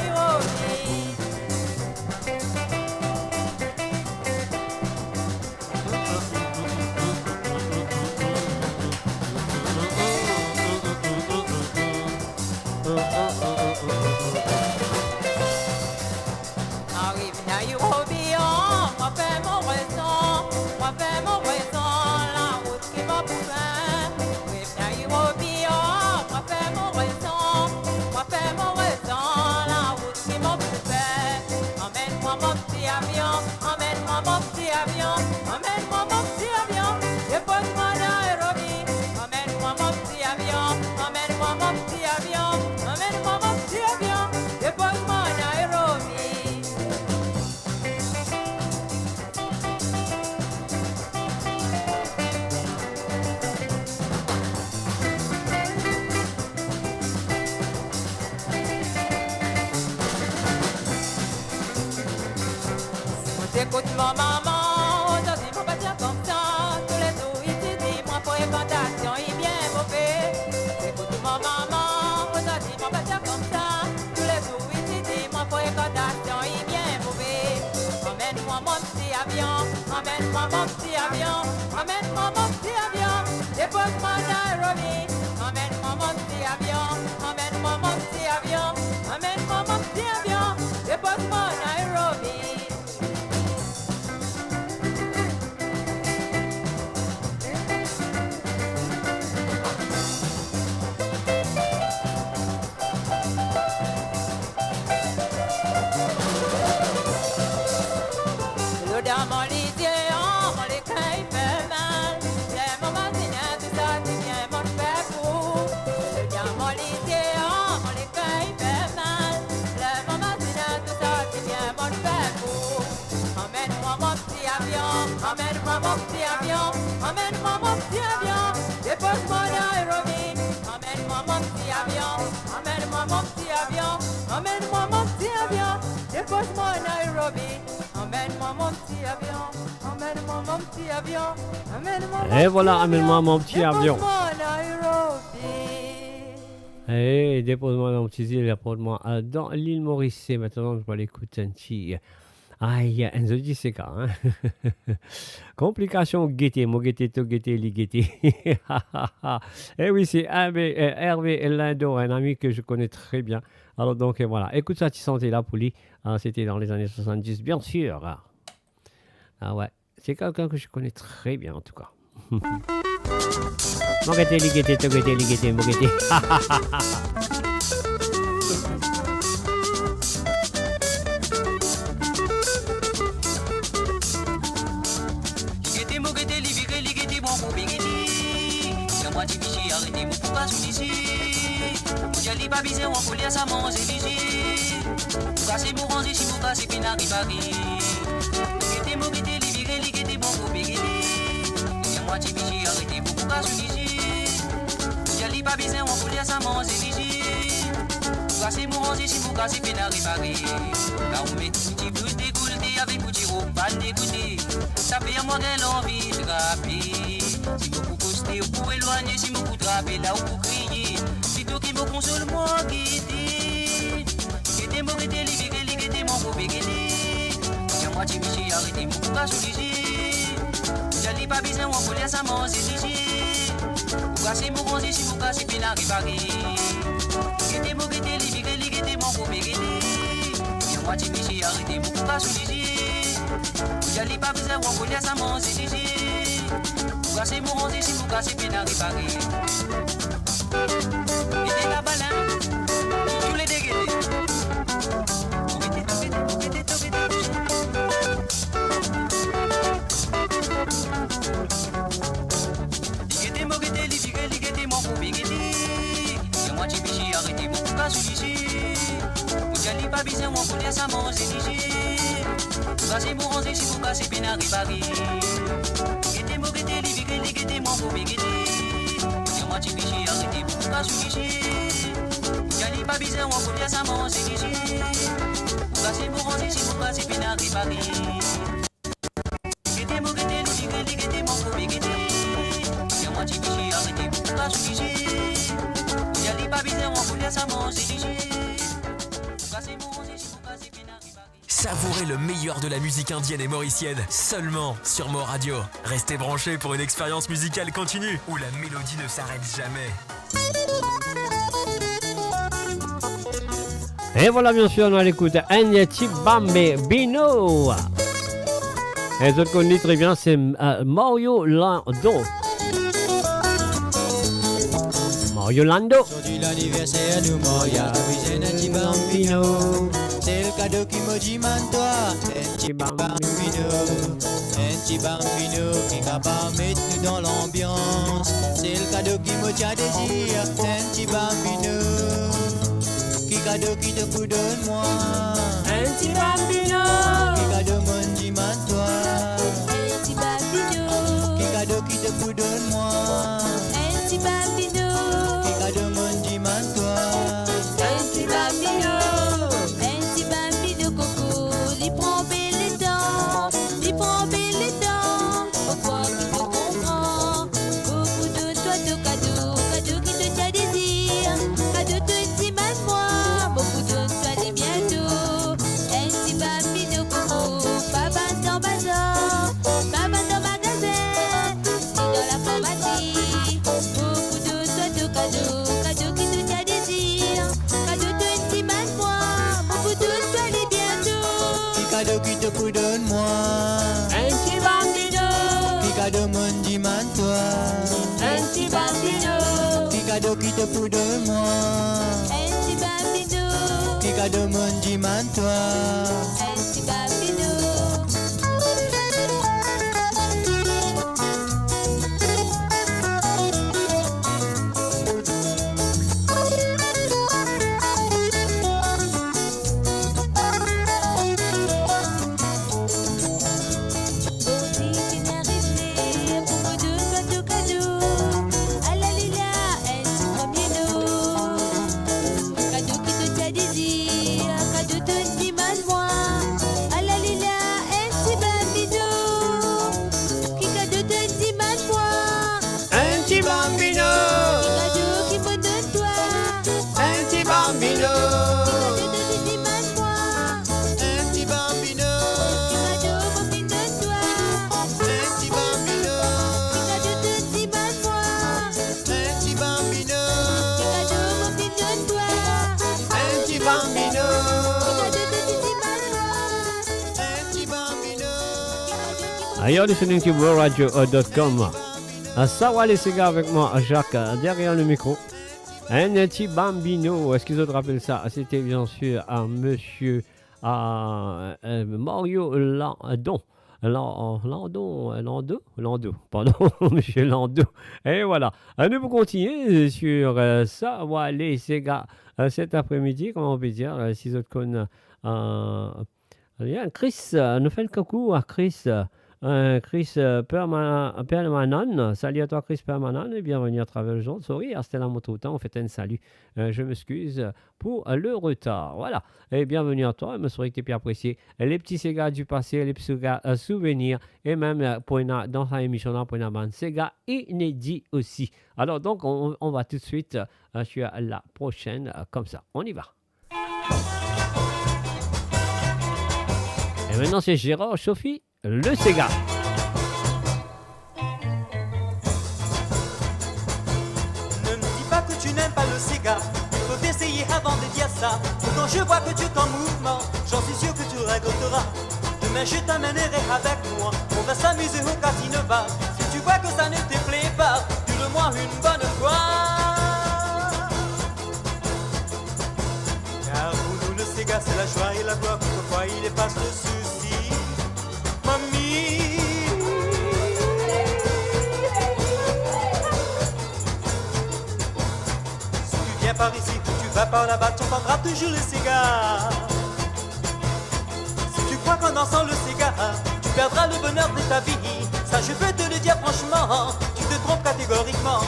Arrive Nairobi, moi fais mon raison, la route qui m'a poussé. Arrive Nairobi, moi fais mon raison, la route qui m'a poussé. Emmène-moi mon petit avion, emmène-moi mon petit avion, emmène-moi mon petit avion, dépose-moi à Nairobi. Emmène-moi mon petit avion, emmène-moi mon petit avion, emmène-moi mon petit avion, dépose-moi à Nairobi. Écoute mon maman, aujourd'hui mon bâtiment comme ça. Tous les jours ici dis-moi fréquentation est bien mauvais. Écoute mon maman, aujourd'hui mon bâtiment comme ça. Tous les jours ici dis-moi fréquentation est bien mauvais. Emmène-moi mon petit avion, emmène-moi mon petit avion, emmène-moi mon petit avion, dépose-moi à Nairobi. Emmène-moi mon petit avion, emmène-moi mon petit avion, emmène-moi mon petit avion, dépose-moi à Nairobi. Dans mon lisier, mon écrin fait mal. Les moments signés, tout ça, tu viens m'en faire fou. Dans mon lisier, mon écrin fait mal. Les moments signés, tout ça, tu viens m'en faire fou. Emmène-moi mon petit avion, emmène-moi mon petit avion, emmène-moi mon petit avion, dépose-moi à Nairobi. Emmène-moi mon petit avion, emmène-moi mon petit avion, emmène-moi mon petit avion, dépose-moi à Nairobi. Emmène-moi mon petit avion, emmène-moi mon petit avion, emmène-moi mon Et voilà, amène-moi mon petit avion. dépose-moi à Nairobi. Et dépose-moi dans mon petit île, dépose-moi dans l'île Maurice. Et maintenant, je vais aller écouter un petit. Aïe, un dit c'est quand, hein? Complication guetter, mon guetter, tout guetter, li guetter. Et oui, c'est Hervé Lindo, un ami que je connais très bien. Alors donc, voilà, écoute ça, tu sentais là pour lui. C'était dans les années 70, bien sûr. Ah ouais, c'est quelqu'un que je connais très bien en tout cas. Mon guetter, li guetter, tout guetter, li guetter, mon guetter. Moi, tu arrêtez, mon pas sous ici. Jali pas besoin on faut lire ça mon zéligi. Casser mon ranger si mon casser pinari bari. Gete mo gete libéré ligete bon pour bégé. Y'a moi ti bichi arrêtez beaucoup casse ligi. Jali pas besoin on faut lire ça mon zéligi. Casser mon ranger si mon casser pinari bari. Là on met petit blues dégoûté avec petit robe pas dégoûté. Ça fait à moi de l'envie de rapper. Si beaucoup posté ou pour éloigner, si beaucoup drapé là ou pour crier. Si tout qui me console moi qui dit. Gete mo gete libéré ligete mon beau bégé. Y'a moi ti bichi arrêtez mon coup casse ligi. Jali pas besoin on faut laisser ça manger ligi. Pour casser mon ranger si vous cassez pinari bari. Gete mo gete libéré ligete mon beau bégé. Y'a moi ti bichi arrêtez mon coup casse ligi. Jali pas besoin on faut laisser ça manger ligi. Pour casser mon ranger si vous cassez pinari bari. Gete la balin. Tous les dégâts. Ligete mo gete libéré ligete mon beau bégé. Y'a moi ti bichi arrêtez mon coup casse ligi. Jali pas besoin on faut laisser ça manger ligi. Pour casser mon ranger si vous cassez pinari bari. Gete mo gete libéré ligete mon beau bégé. Y'a moi ti bichi arrêtez mon coup casse ligi. Jali pas besoin on faut laisser ça manger ligi. Pour casser mon ranger si vous cassez pinari bari. Gete mo gete libéré ligete mon beau bégé. Y'a moi ti bichi arrêtez mon coup casse ligi. Jali pas besoin on faut laisser ça manger ligi. Pour casser mon ranger si vous cassez pinari bari. Savourez le meilleur de la musique indienne et mauricienne seulement sur Mo Radio. Restez branchés pour une expérience musicale continue où la mélodie ne s'arrête jamais. Et voilà, bien sûr, on va l'écouter Agneti Bambino. Et les autres qu'on dit très bien, c'est Mario Lando. Mario Lando. Aujourd'hui l'anniversaire de Moria, oui, un petit bambino. C'est le cadeau qui me dit toi, un petit bambino. Un petit bambino qui va pas mettre nous dans l'ambiance. C'est le cadeau qui me tient désir, un petit bambino. Qui cadeau qui te fout donne-moi. Un petit bambino. Qui cadeau me dit toi. Un petit bambino. Qui cadeau qui te fout donne-moi. Un petit bambino. Qui cadeau me dit toi. Un petit bambino. Un petit bambino coco. Il prend belle les dents. Il prend belle les dents. Pourquoi tu te comprends? Beaucoup de toi de cadeaux. Cadeau qui te tient désir. Cadeau te dit moi. Beaucoup de toi les bientôt. Un petit bambino coco. Papa dans bazar. Papa dans magasin. Et dans la pharmacie. Beaucoup de toi de cadeaux. Cadeau qui te tient désir. Cadeau te dit moi. Beaucoup de toi les bientôt. Qui cadeau qui te fout donne-moi. Un petit bambino. Qui cadeau me dit toi. Un petit bambino. Qui cadeau qui te fout donne-moi. Un petit bambino. Qui cadeau me dit toi. Un petit bambino. You're listening to WorldRadio.com. Sawa les gars avec moi, Jacques, derrière le micro. Un petit bambino, est-ce qu'ils te rappellent ça? C'était bien sûr à monsieur Mario Landon. Landau, pardon, monsieur Landau. Et voilà, nous pouvons continuer sur ça. Voilà, Sega, cet après-midi, comment on peut dire, si autres connaissent. Chris, nous fait le coucou à Chris. Chris Permanan, salut à toi Chris Permanan et bienvenue à travers le jour. Sorry, c'était la moto temps, on fait un salut. Je m'excuse pour le retard. Voilà, et bienvenue à toi, je me souviens que tu es bien apprécié. Les petits Sega du passé, les petits Sega souvenirs et même dans sa émission là, pour une bande Sega inédit aussi. Alors donc, on va tout de suite sur la prochaine, comme ça. On y va. Et maintenant, c'est Gérard Sophie. Le Sega. Ne me dis pas que tu n'aimes pas le Sega. Il faut essayer avant de dire ça. Quand je vois que tu es en mouvement, j'en suis sûr que tu récolteras. Demain je t'amènerai avec moi. On va s'amuser au Casinova. Si tu vois que ça ne te plaît pas, dis-le-moi une bonne fois. Car pour nous le Sega c'est la joie et la gloire. Pourquoi il efface le souci? Mamie, si tu viens par ici, tu vas par là-bas, tu entendras toujours le Sega. Si tu crois qu'en dansant le Sega, tu perdras le bonheur de ta vie, ça je peux te le dire franchement, tu te trompes catégoriquement.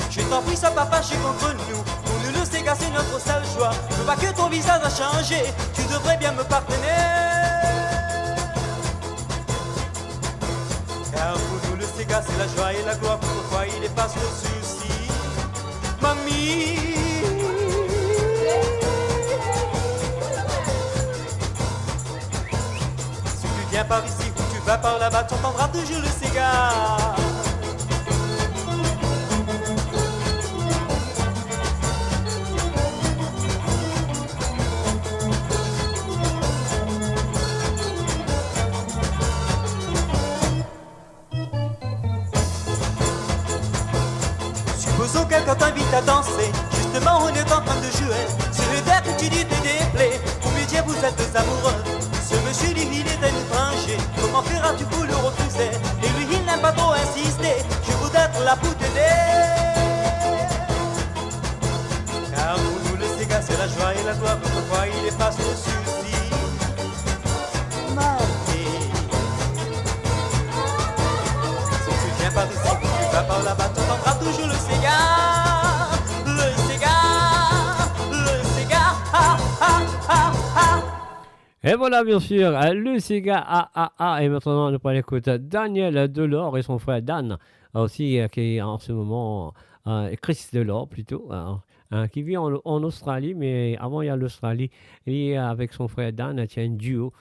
Je t'en prie, sois pas fâché contre nous. Pour nous le Sega c'est notre seule joie. Je veux pas que ton visage a changé, tu devrais bien me pardonner. Car pour nous le Sega c'est la joie et la gloire. Pourquoi il efface le souci? Mamie, si tu viens par ici ou tu vas par là-bas, tu entendras toujours le Sega. Supposons quelqu'un t'invite à danser, justement on est en train de jouer. Sur le terre que tu dis te déplaît, au métier vous êtes deux amoureux. Ce monsieur dit il est un étranger, comment feras-tu pour le refuser? Et lui il n'aime pas trop insister, je voudrais être là pour t'aider. Car pour nous le Sega c'est la joie et la gloire, pourquoi il efface le souci? Mamie, si tu viens par ici, tu vas par là-bas, tu entendras toujours le Sega. Le Sega, le Sega, ah ah ah ah. Et voilà, bien sûr, le Sega AAA. Et maintenant, nous allons écouter Daniel Delors et son frère Dan, aussi, qui est en ce moment, Chris Delors plutôt, qui vit en Australie, mais avant il y a l'Australie, et avec son frère Dan, tient un duo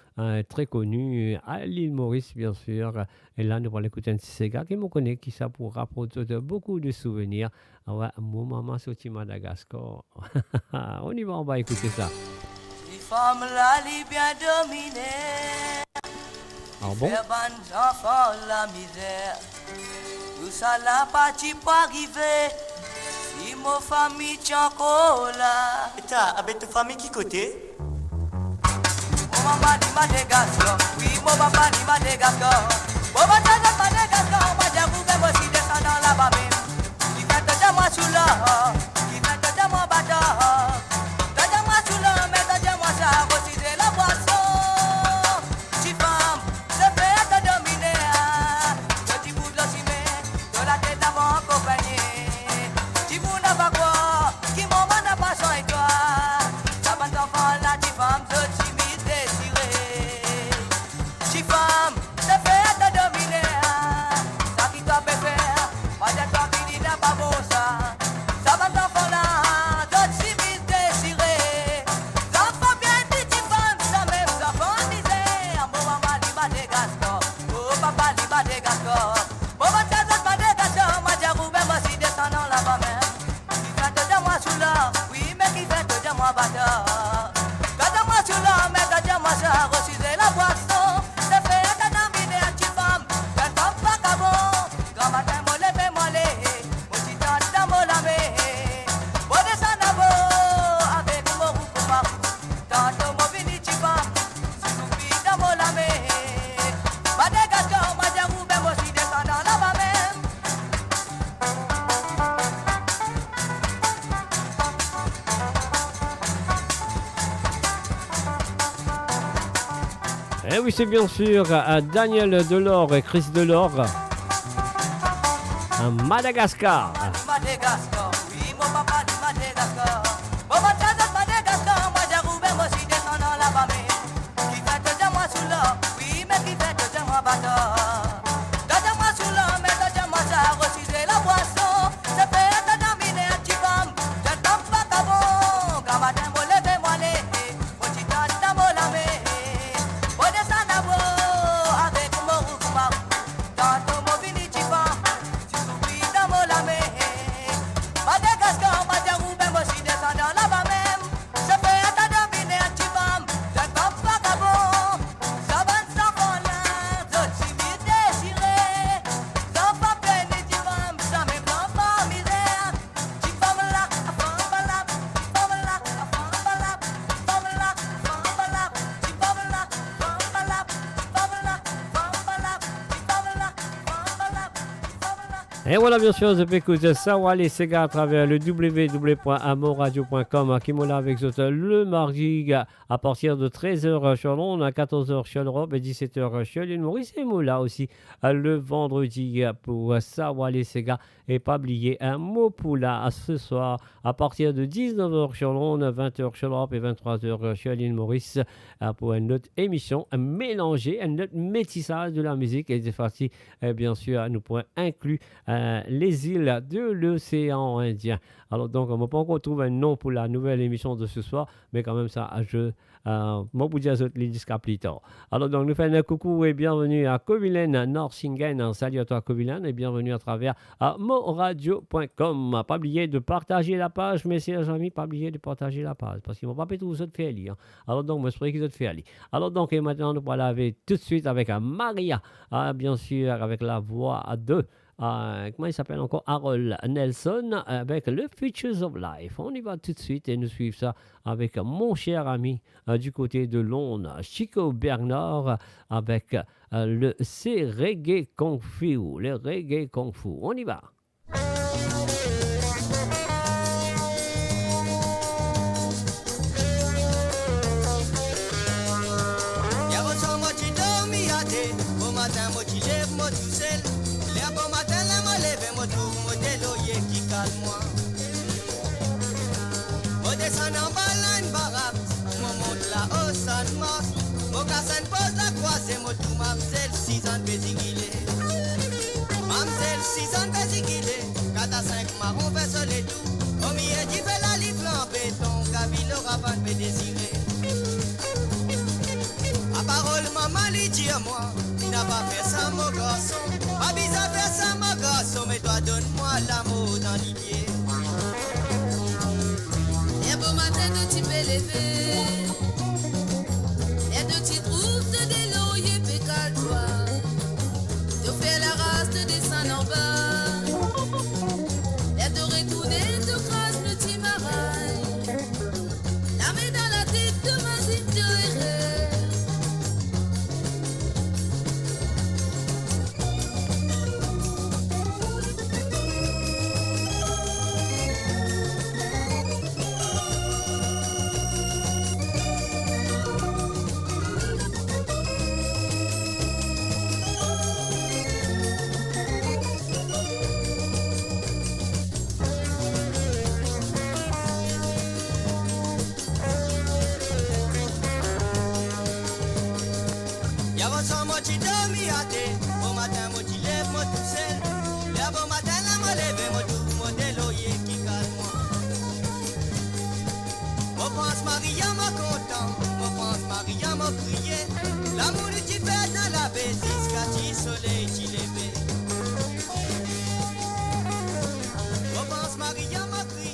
très connu à l'île Maurice, bien sûr. Et là, nous allons écouter un petit Sega qui me connaît, qui ça pour rapporter beaucoup de souvenirs. Ouais, mon maman sorti Madagascar. On y va, on va écouter ça. Les femmes là, les bien dominées. Ah bon? Faire ban enfants la misère. Tout ça là, parti pas arriver. Si mon famille tient encore là. Et t'as avec ta famille qui côté? Mon maman dit Madagascar. Oui, mon papa dit Madagascar. Mon maman dit Madagascar. Moi j'avoue que moi aussi descendant là-bas même. Qui fait de moi sous l'eau. Qui fait de moi bâtard. Moi sous l'eau, mais moi ça aussi de la boisson. Si femme, je fais te dominer. Je dis vous de l'osimé, de la tête avant accompagné. Si vous n'avez pas quoi, qui m'en n'a pas soin et toi. La bande d'enfants là, si femme, je suis mis désiré. Si femme, je fais te dominer. Ça qui doit faire, pas de toi qui dit n'a pas beau ça. Ça va Et oui, c'est bien sûr Daniel Delors et Chris Delors à Madagascar. Madagascar, oui, mon papa dit Madagascar. Bon, ma tante de Madagascar, moi j'ai rouvert, moi aussi descendant là-bas, mais qui fait te dire moi sous l'eau, oui, mais qui fait te dire moi bâtard. Te dire moi sous l'eau, mais te dire moi ça, refuser la boisson. C'est fait te dominer un petit pomme, je tombe pas ta bon. Quand matin, vous levez moi les, vous t'y tâche ta mon lamé. Vous descendez à vous, avec mon rouge, tantôt mon vini t'y pas. Madagascar, Madagascar, moi aussi descendant là-bas même. Ça fait un tas de biner, un petit femme, d'un camp vagabond. Ça va de s'enfant là, d'autres civils désirés. D'enfants pleins et petits femmes, ça même d'enfants misère. Petite femme là, femme là, petite femme là, femme là, femme là, femme là, petite femme là, femme là, femme là, femme là, petite femme là, femme là, femme là. Et voilà, bien sûr, vous pouvez écouter Sawa les Sega à travers le www.amoradio.com qui mola avec vous le mardi à partir de 13h sur Londres, à 14h sur l'Europe et 17h sur l'île Maurice et mola aussi le vendredi pour Sawa les Sega. Et pas oublier un mot pour là ce soir à partir de 19h sur Londres, 20h sur l'Europe et 23h sur l'île Maurice pour une autre émission mélangée, un autre métissage de la musique et c'est parti bien sûr à nous point inclus les îles de l'océan Indien. Alors donc on ne va pas encore trouver un nom pour la nouvelle émission de ce soir, mais quand même ça je m'en vous dire les disques plus tard. Alors donc nous faisons un coucou et bienvenue à Kovilen Norsingen. Salut à toi Kovilen et bienvenue à travers moradio.com. Pas oublier de partager la page, messieurs amis, pas oublier de partager la page parce qu'ils ne vont pas tout ça de faire lire. Alors donc moi je prie qu'ils te faire lire. Alors donc et maintenant nous allons aller tout de suite avec Maria, bien sûr avec la voix de comment il s'appelle encore, Harold Nelson avec le Features of Life. On y va tout de suite et nous suivons ça avec mon cher ami du côté de Londres, Chico Bernard avec le C'est Reggae Kung Fu, le Reggae Kung Fu. On y va. Descend en balane barab, mon monte là-haut, ça ne marche. Mon cassin pose la croisée, mon tout mamselle, 6 ans de béziguilé. Mamselle, 6 ans de béziguilé, 4 à 5 marrons, fait sol et tout. Au milieu, tu fais la livre en béton, Gabi le rabat me désirer. À parole, maman, lui dit à moi, il n'a pas fait ça, mon garçon. Pas bizarre faire ça, mon garçon, mais toi, donne-moi l'amour dans l'idée. Y'a beau matin de t'y lever, y'a de t'y trouves de déloyer pécal toi, de faire la race de descendre en bas, y'a de retourner de grâce le t'y maraille, la main dans la tête de ma zip de erreur.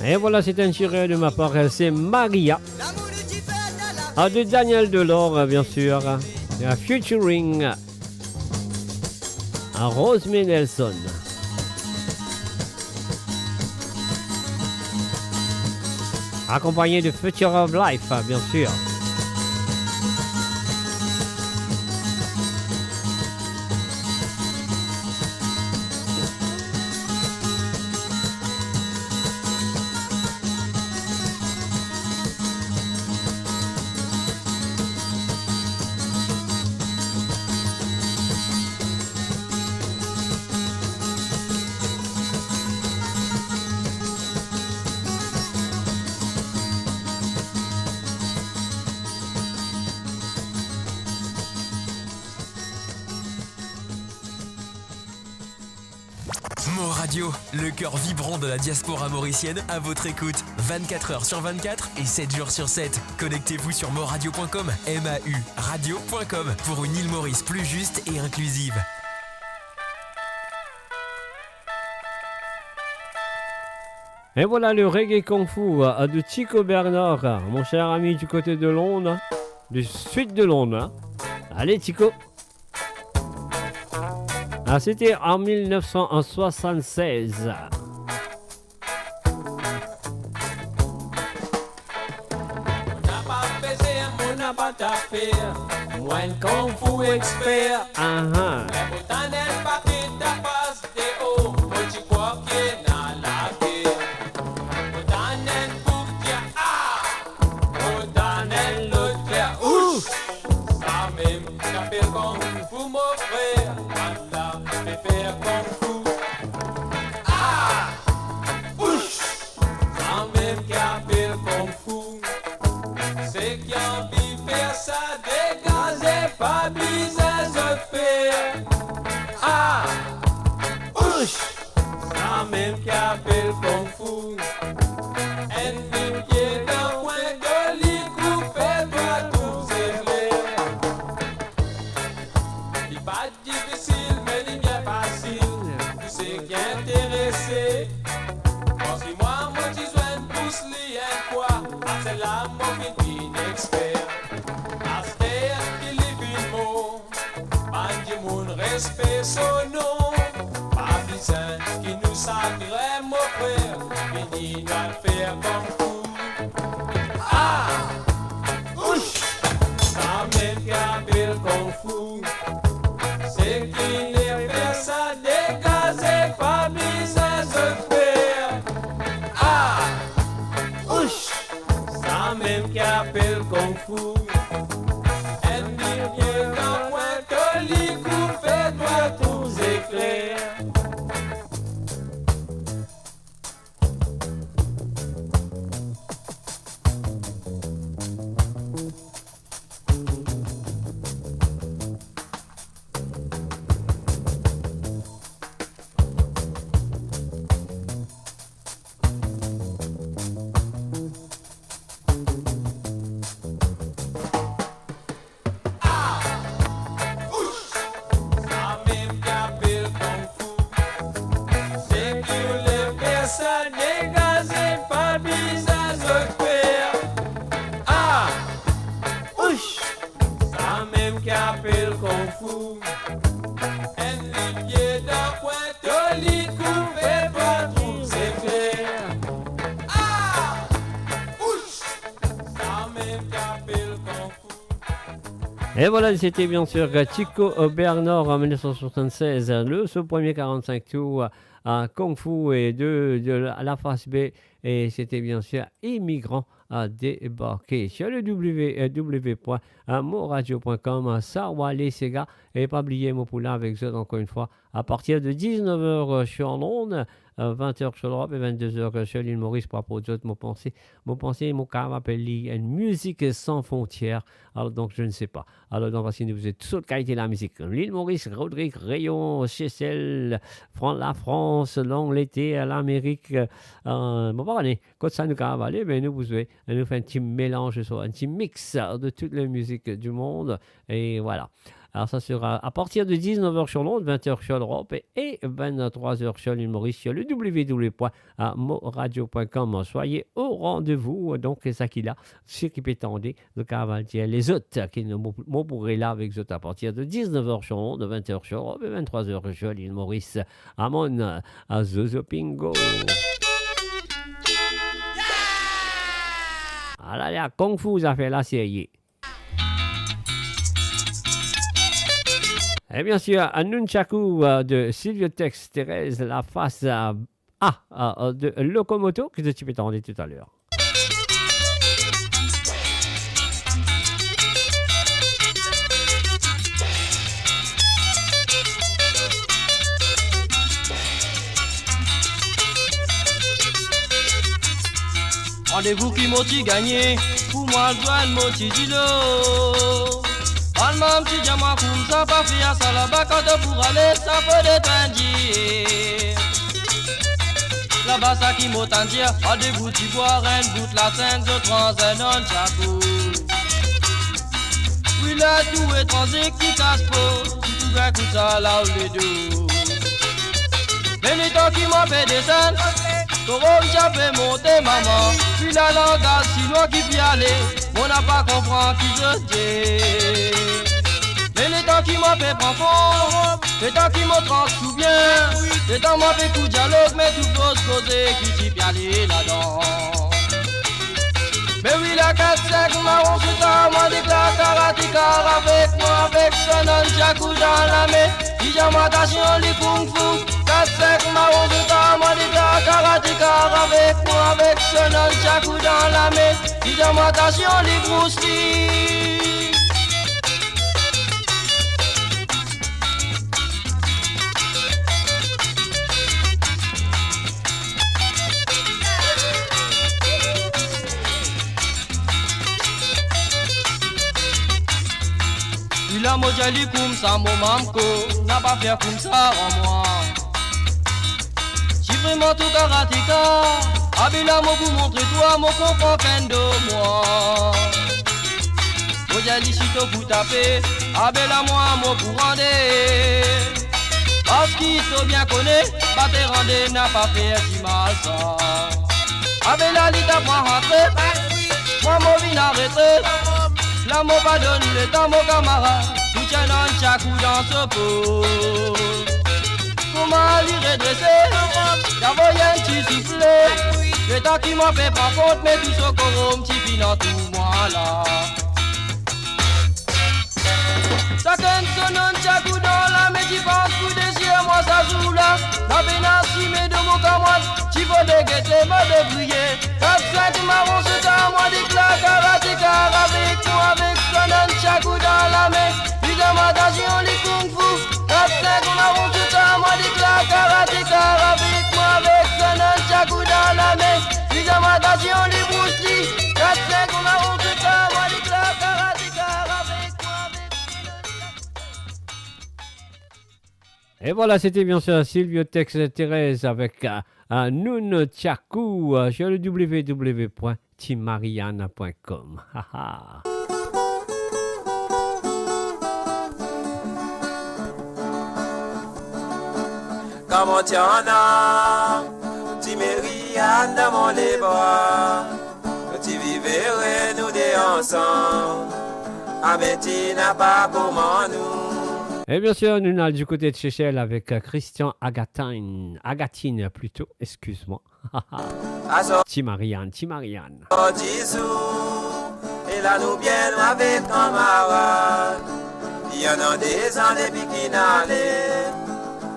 Et voilà, c'est un tiré de ma part, c'est Maria. De Daniel Delors, bien sûr. Featuring Rosemary Nelson. Accompagné de Future of Life, bien sûr. Radio, le cœur vibrant de la diaspora mauricienne à votre écoute. 24 heures sur 24 et 7 jours sur 7. Connectez-vous sur moradio.com, MAU radio.com pour une île Maurice plus juste et inclusive. Et voilà le reggae kung fu de Chico Bernard, mon cher ami du côté de Londres, du sud de Londres. Allez Chico. Ah, c'était en 1976. Mwen kung fu expert. Aha. Pourtant elle pas quitte à passe des hauts. Moi tu crois qu'il n'a la guerre. Pourtant elle pour dire ah. Pourtant elle l'autre faire ouh. Ça même qu'appelle kung fu mon frère. Allah fait faire kung fu. Ah. Ouch. Ça même qu'appelle kung fu. C'est qui a envie faire ça. Pas besoin de faire. Ah, ouch, ça même qui appelle kung fu. Un pied dans coin de lit coupé doit tout s'éclairer. Il pas difficile mais il bien facile. Tout ce qui est intéressé. Parce que moi tu sois une pousse li un quoi. C'est là mon petit expert. Respect son nom, pas besoin qui nous sacrait mon frère, fini doit le faire comme fou. Ah, ouch, ça même qui appelle comme fou, c'est qu'il les fait ça dégager, pas besoin de faire. Ah, ouch, ça même qui appelle comme fou. Et voilà, c'était bien sûr Chico Bernard en 1976, ce premier 45 tours à Kung Fu et de la face B. Et c'était bien sûr Immigrant à débarquer sur le www.moradio.com. Sarwale Sega. Et pas oublier mon poulain avec eux encore une fois à partir de 19h sur Londres. 20h sur l'Europe et 22h sur l'île Maurice pour apporter mon pensée, mon cas m'appelle une musique sans frontières. Alors donc je ne sais pas. Alors donc voici vous êtes toute qualité de la musique. L'île Maurice, Rodrigue, Rayon, Chessel, la France, l'Angleterre, l'Amérique. Bon pas année. Quand ça nous cavale, ben nous vous avez, nous fait un petit mélange, un petit mix de toutes les musiques du monde et voilà. Alors ça sera à partir de 19h sur Londres, 20h sur l'Europe et 23h sur l'île Maurice sur le www.moradio.com. Soyez au rendez-vous, donc c'est ça qu'il a, ce qui peut tendre, le cavalier, les autres qui ne m'ont pourré là avec eux à partir de 19h sur Londres, 20h sur l'Europe et 23h sur l'île Maurice. Amon à Zozo Pingo. Ah là là, Kung Fu, ça fait la série. Et bien sûr, un nunchaku de Sylviotex Thérèse, la face A de Locomoto, que tu peux t'entendre tout à l'heure. Rendez-vous qui m'ont-ils gagné, pour moi le doigt m'ont-ils dit l'eau. Alma petit diamant comme ça pas fait à ça là-bas quand pour aller ça faut des tendis. là-bas ça qui m'autant dire, à des bouts d'ivoire, un bout la 5 de 3 un non chakou. Oui là tout étranger qui casse pas, tout bien coup ça là où les deux. Mais les temps qui m'a fait descendre, Torom j'ai fait monter maman. Puis la langage chinois qui peut aller, on n'a pas compris qui je dis. Mais les temps qui m'a fait prendre fond, les temps qui m'ont transou bien, les temps m'a fait coup de dialogue, mais tout faut se poser qui t'y peut aller là-dedans. Mais oui la 4-5 marron ce temps, moi déclare karatéka avec moi, avec son nunchaku dans la main. Pyjamatation les kung fu, 4-5 marron ce temps, moi déclare karatéka avec moi, avec son nunchaku dans la main. Pyjamatation les Bruce Lee. Il a mojali comme ça mon mamko, n'a pas fait comme ça en moi. Si vraiment tout karatéka, abila mo pour montrer toi mon comprend qu'un de moi. Mojali si to pour taper, abela moi mo pour rendre. Parce qu'il te bien connaît, battre rendre n'a pas fait du mal ça. Abela li t'a pas rentré, moi mo vin arrêter. La mo pas donne le temps mon camarade, tout tient un chakou dans ce pot. Comment l'y redresser, y'a voyant un petit soufflet. Le temps qui m'a fait pas compte, mais tout ce qu'on petit filant tout moi là. Chacun son un chakou dans la mais tu penses coup des yeux, moi ça joue là. La bénassi mais de mon camarade, tu vas déguetter, me débrouiller. 4-5 marrons ce temps, moi déclare karatéka avec moi, avec son un chakou dans la main. Pyjamatation les kung fu, 4-5 marrons ce temps, moi déclare karatéka avec moi, avec son un chakou dans la main. Pyjamatation les Bruce Lee, 4-5 marrons ce temps, moi déclare karatéka avec moi, avec son un chakou. Et voilà, c'était bien sûr Sylviotex Thérèse avec Noun Chakou sur le www.timariana.com. Comment tu en as, tu Marianne dans mon les bras, tu vivrais nous deux ensemble, mais tu n'as pas comment nous. Et bien sûr, nous sommes du côté de Chechel avec Christian Agatine plutôt, excuse-moi. Timariane. Oh Jésus, et là nous bien avec camarades. Il y en a des ans depuis qu'il n'allait,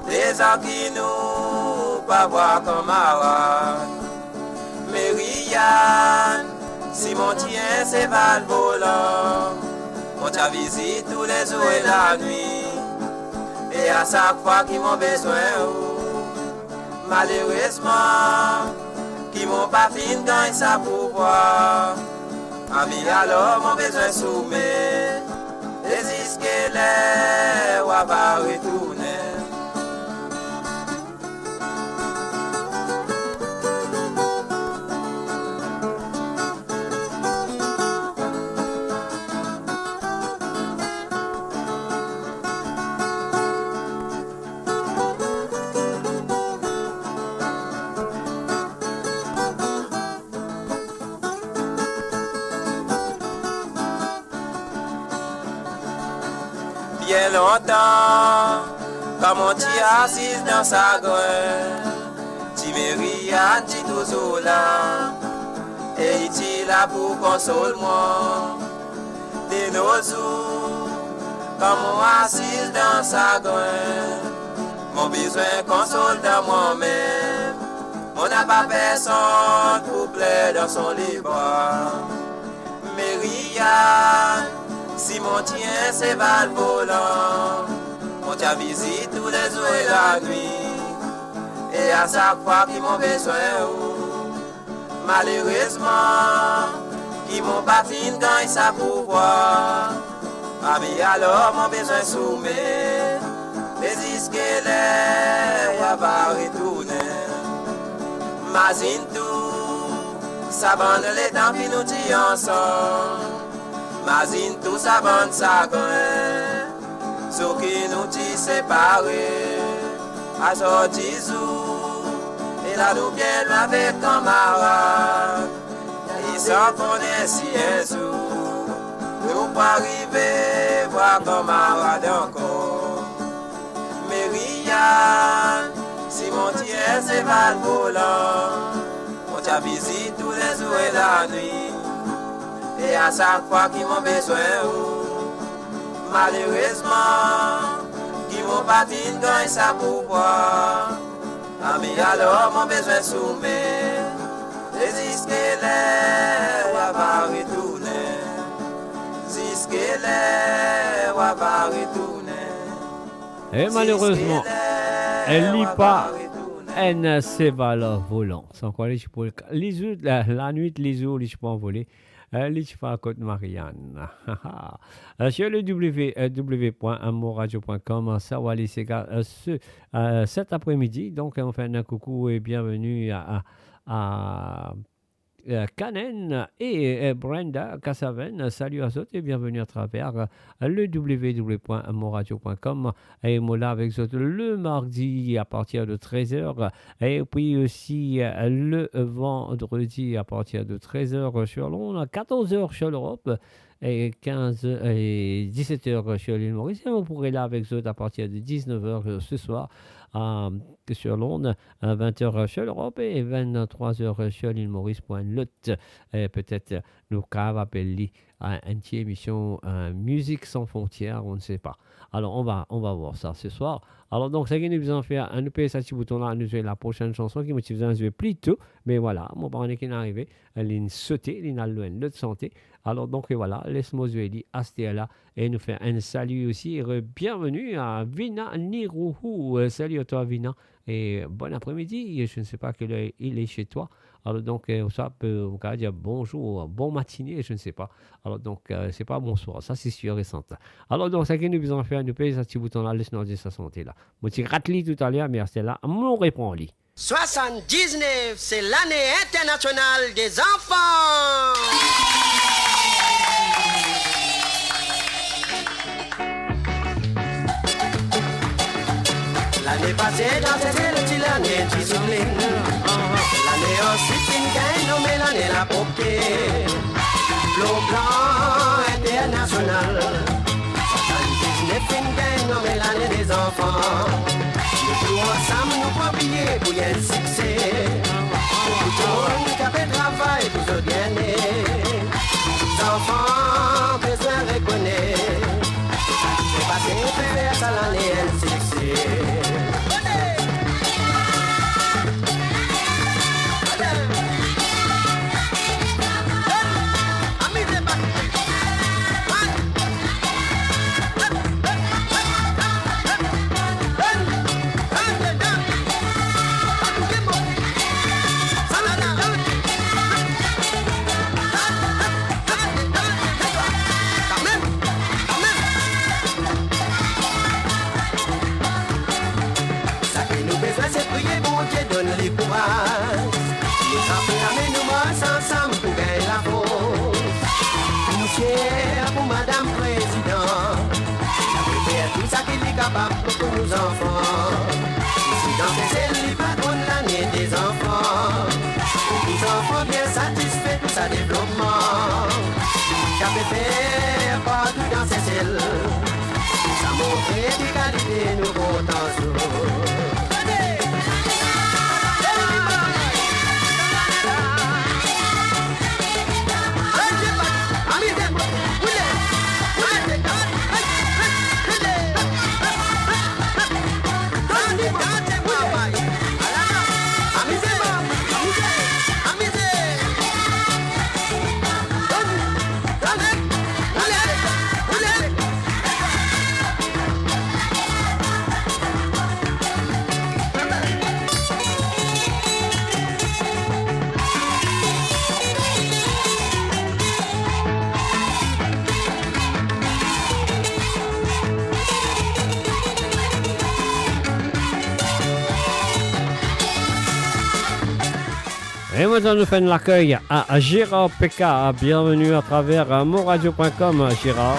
des ans qui nous pas voir camarades. Marianne, si mon tien c'est val volant, on t'a visite tous les jours et la nuit. Et à chaque fois qu'ils m'ont besoin, malheureusement, qu'ils m'ont pas fini quand ils savent pouvoir. Ami alors m'ont besoin soumettre, les esquelets, ou à pas retourner. Bien longtemps, comme on t'y assise dans sa graine, tu Marianne, tu toujours là, et tu là pour consoler-moi. De nos jours, comme on assise dans sa graine, mon besoin console dans moi-même, on n'a pas personne pour plaire dans son libre. Marianne, si mon tien c'est val volant, on t'a visite tous les jours et la nuit. Et à chaque fois qu'ils m'ont besoin, malheureusement, qu'ils m'ont pas fini quand ils savent pouvoir. Ami alors mon besoin soumettre, les esquelets, y'a pas retourner. Mazine tout, sa bande les temps qui nous tient ensemble. Mazine tout, sa bande sa grain, ce qui nous tient séparés. À sortir et là nous bien avec camarades. Ils s'en connaissent si un jour, nous pas arriver voir camarades encore. Myriam, Simon Thiers et Val Volant, on t'a visité tous les jours et la nuit. Et à chaque fois qu'ils m'ont besoin, malheureusement, qu'ils m'ont pas dit gagne ça pour boire. Ami alors mon besoin soumet, jusqu'à l'air, on va retourner. Jusqu'à l'air, on va retourner. Et malheureusement, elle lit pas NC Val Volant. Sans quoi, la nuit, les jours, les pas envolés. L'Ichfa Côte Marianne. Sur le www.amoradio.com, ça va aller cet après-midi. Donc, on fait un coucou et bienvenue à Canen et Brenda Cassaven. Salut à tous et bienvenue à travers le www.amoradio.com. Et moi là avec vous le mardi à partir de 13h et puis aussi le vendredi à partir de 13h sur Londres, 14h sur l'Europe et 15 et 17h sur l'île Maurice. Et vous pourrez là avec vous à partir de 19h ce soir sur Londres, 20h sur l'Europe et 23h sur l'île Maurice. Peut-être nous appeler à une émission Musique sans frontières, on ne sait pas. Alors on va voir ça ce soir. Alors donc ça qui nous besoin faire un peu ce petit bouton là, nous jouer la prochaine chanson qui motive un jouer plus tôt, mais voilà, mon parent qui est arrivé, elle est sautée, elle a le de santé. Alors donc voilà, laisse-moi jouer dit Astéala et nous faire un salut aussi et bienvenue à Vina Nirouhou. Salut à toi Vina et bon après-midi. Je ne sais pas quelle heure il est chez toi. Alors donc ça peut on peut dire bonjour, bon matinée, je ne sais pas. Alors donc c'est pas bonsoir, ça c'est sûr et certain. Alors donc ça qui nous besoin faire nous payer ce petit bouton là, laisse-nous dire sa santé là. Moi tu ratteli tout à l'heure mais c'est là, mon répond lui. 79, c'est l'année internationale des enfants. L'année passée, dans cette île, l'année qui souligne. L'année ensuite, une gagne nommée l'année la popée. Le plan international. 79, une gagne nommée l'année des enfants. Nous tous ensemble, nous pas oublier pour y être succès. Tout le monde qui a fait travail pour se gagner. Les enfants, besoin de reconnaître. C'est passé, faire ça l'année NCC. Pour Madame Président, j'avais fait tout ça qu'il est capable pour nos enfants. Ici dans ces ailes, les patrons de l'année des enfants. Les enfants bien satisfaits de sa développement. J'avais fait partout dans ces ailes. Ça montrait des qualités nouveaux temps. Et maintenant, nous faisons l'accueil à Gérard Peka. Bienvenue à travers monradio.com, Gérard.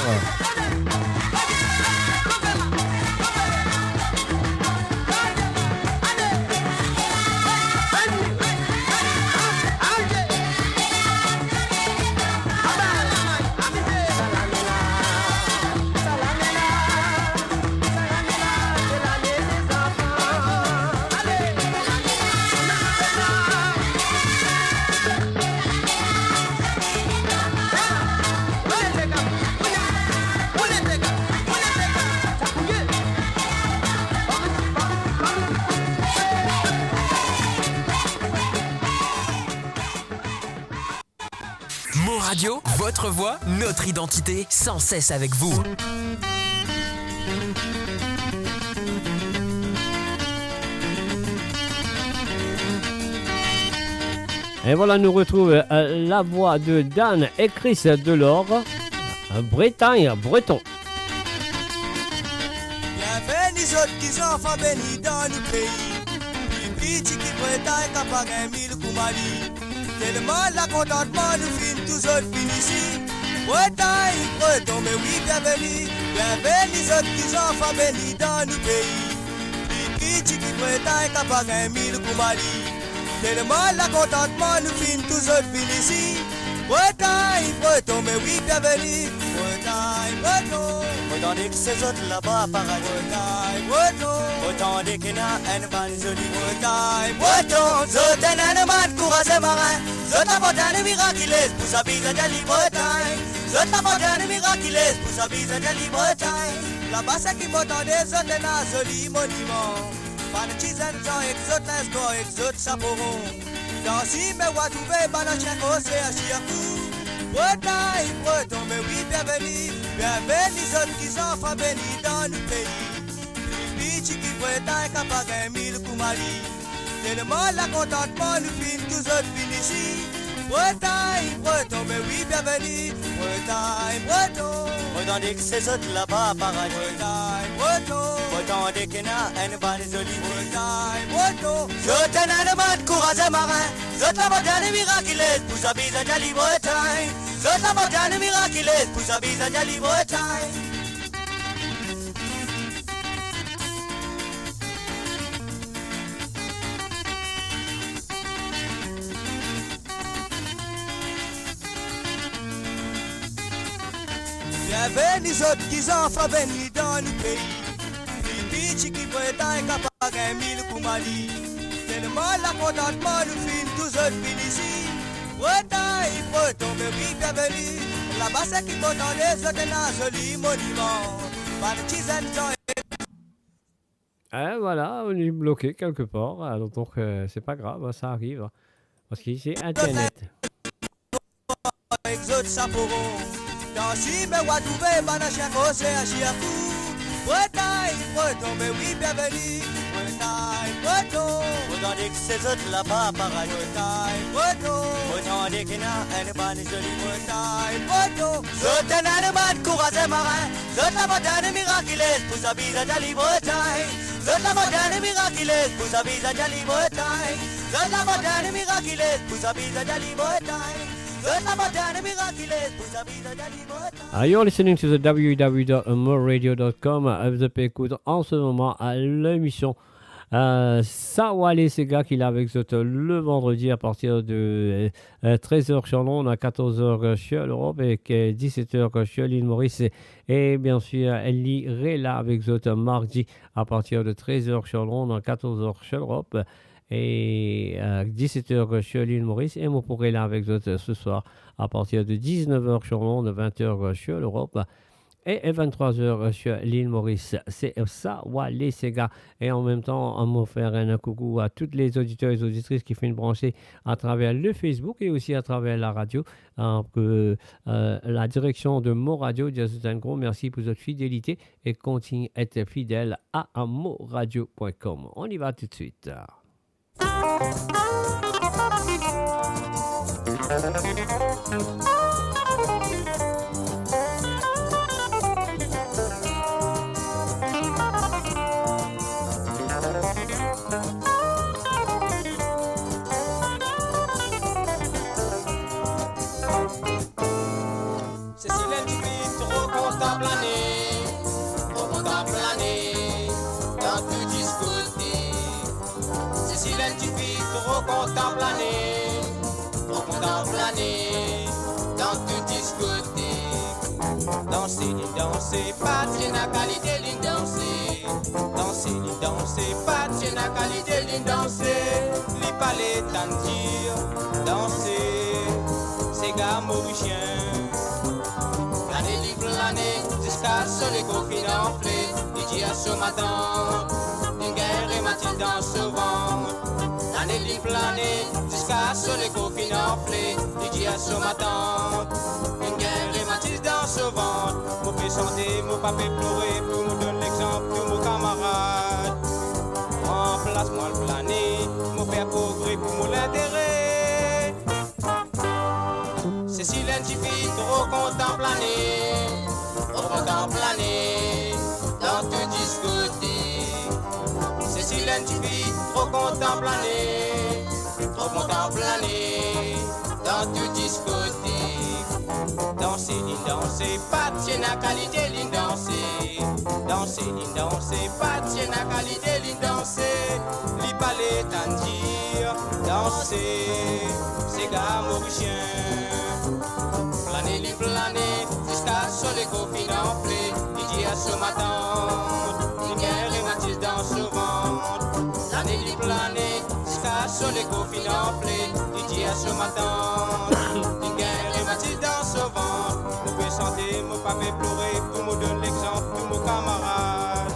Mon Radio, votre voix, notre identité, sans cesse avec vous. Et voilà, nous retrouvons la voix de Dan et Chris Delors, Bretagne, breton. Bienvenue les autres qui sont enfants bénis dans le pays. Plus petit qui Bretagne, qui pas gagné mille Koumali. Tellement la contentement nous filme tous autres finis ici. Bretagne, breton, mais oui, bienvenue. Bienvenue les autres qui sont enfants bénis dans le pays. Plus petit qui Bretagne, qui pas gagné mille Koumali. Tellement la contentement nous filme tous autres finis ici. Bretagne, breton, mais oui, bienvenue. Bretagne, breton. Autant que ces autres là-bas, paradis. Bretagne, breton. Autant qu'il y a une bande jolie. Bretagne, breton. Zot un animal courageux marin. Zot apporte un miraculeux pour sa bise à Dali, Bretagne. Zot apporte un miraculeux pour sa bise à Dali, Bretagne. Là-bas, c'est qui m'entendait, zot un joli monument. Pas de tisane, j'en exote, l'esco, exote, saporon. Dans si, mais what trouver, pas de chien, c'est à chiakou. Bretagne, breton, mais oui, bienvenue. Bienvenue, les autres qui sont femmes bénis dans le pays. Pichi qui Bretagne, qui pas gagné mille Koumali. Tellement la contentement, nous filme tous autres finis ici. Bretagne, breton, mais oui, bienvenue. Bretagne, breton. Autant que ces autres là-bas, paradis. Bretagne, breton. Autant qu'il y a une bande jolie. Bretagne, breton. Zot un animal courageux marin. Zot la montagne miraculeuse pour sa bise à Dali, Bretagne. Zot la montagne miraculeuse pour sa bise à Dali, Bretagne. Bienvenue les autres qui sont enfants bénis dans le pays. Pichi qui Bretagne, qui pas gagné mille Koumali. Tellement la contentement nous filme tous autres finis ici. Bretagne, breton, mais oui, bienvenue. Là-bas, c'est qui m'entendait, zot un joli monument. Pas de tisane, j'en Et voilà, on est bloqué quelque part, alors donc c'est pas grave, ça arrive. Parce qu'ici, c'est Internet. exote saporon. Dans si me wa trouver banachien c'est à chiakou. Bretagne, breton, mais oui, bienvenue. Bretagne, breton. Autant que ces autres là-bas, paradis. Bretagne, breton. Autant qu'il y a une bande jolie. Bretagne, breton. Zot un animal courageux marin. Zot la montagne miraculeuse pour sa bise à Dali, Bretagne. Zot la montagne miraculeuse pour sa bise à Dali, Bretagne. Zot la montagne miraculeuse pour sa bise à Dali, Bretagne. You're listening to the www.moradio.com. Vous écoutez en ce moment à l'émission Sawale Sega qu'il a avec vous le vendredi à partir de 13h sur Londres, à 14h sur l'Europe et 17h sur l'île Maurice. Et bien sûr, elle irait là avec vous mardi à partir de 13h sur Londres, à 14h sur l'Europe. Et à 17h sur l'île Maurice. Et vous pourrez là avec vous ce soir à partir de 19h sur Londres, 20h sur l'Europe et 23h sur l'île Maurice. C'est ça, Sawale Sega. Et en même temps, on va faire un coucou à toutes les auditeurs et auditrices qui font une branchée à travers le Facebook et aussi à travers la radio. La direction de Mo Radio, un gros merci pour votre fidélité et continuez à être fidèle à moradio.com. On y va tout de suite. C'est si l'individu trop content planer, trop content planer dans tout discothèque. C'est si l'individu trop content planer, trop content planer dans tout discothèque. Danser, danser, pas tiens la qualité d'une danser. Danser, danser, pas tiens la qualité d'une danser. Li palais tant dire, danser, c'est gars mauricien. Planer, li planer, jusqu'à ce les coquilles enflées. Il dit à ce matin, une guerre et Mathilde dans ce vent. Planer, li planer, jusqu'à ce les coquilles enflées. Il dit à ce matin, une guerre et Mathilde dans ce vent. Mon fait chanter, mon pas fait pleurer, pour me donner l'exemple, pour mon camarade. Remplace-moi le planer, mon père progrès pour mon l'intérêt. C'est si l'individu trop content planer, trop content planer dans tout discothèque. C'est si l'individu trop content planer, trop content planer dans tout discothèque. Danser, danser, pas tiens la qualité, l'in danser. Danser, danser, pas tiens la qualité, l'in danser. Li palais tant dire, danser, c'est gars mauricien. Planer, li planer, jusqu'à ce les copines enflées. Il dit à ce matin, une guerre et Mathilde dans ce ventre. Planer, li planer, jusqu'à ce les copines enflées. Il dit à ce matin, une guerre et Mathilde dans ce ventre. Nous pouvons chanter, mon pas fait pleurer, pour me donner l'exemple, pour mon camarade.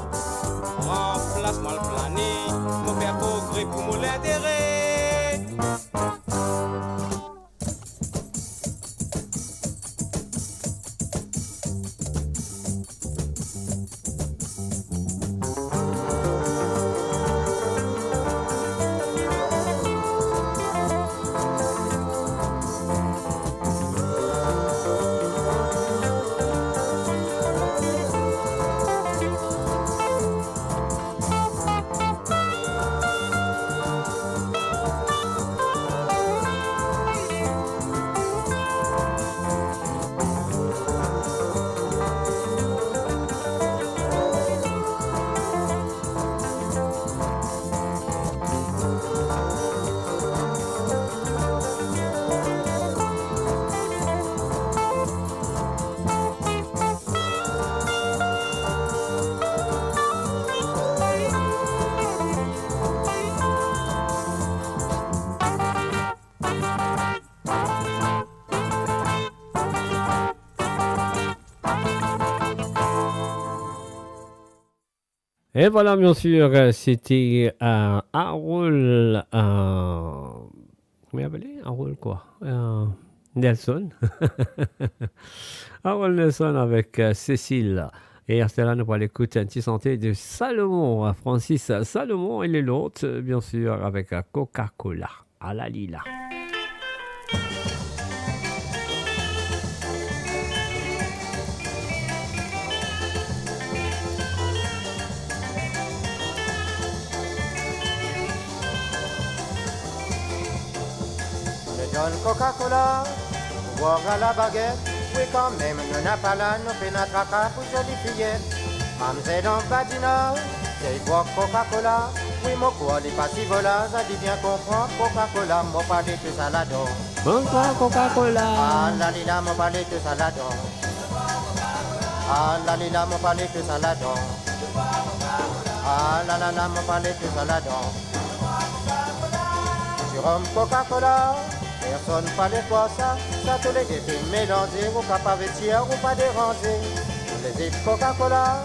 Remplace-moi le planer, mon père progrès pour mon l'intérêt. Et voilà, bien sûr, c'était Harold. Comment il appelait Harold quoi Nelson. Harold Nelson avec Cécile. Et à cela, nous allons écouter un petit santé de Salomon. Francis Salomon et les l'autre, bien sûr, avec Coca-Cola à la Lila. Donne Coca-Cola, boire à la baguette. Oui, quand même, nous n'a pas là, nous fait notre caca pour jolie fillette. Mamzelle en badina, c'est boire Coca-Cola. Oui, mon quoi, les pas si volants, ça dit bien comprendre Coca-Cola, mon palais de saladon. Bonsoir Coca-Cola. Ah la lila, mon palais de saladon. Ah la lila, mon palais de saladon. Ah la la la, mon palais de saladon. Jérôme Coca-Cola. Personne ne parlait pas ça tous les effets mélangés, ou pas vêtir ou pas déranger. Les effets Coca-Cola,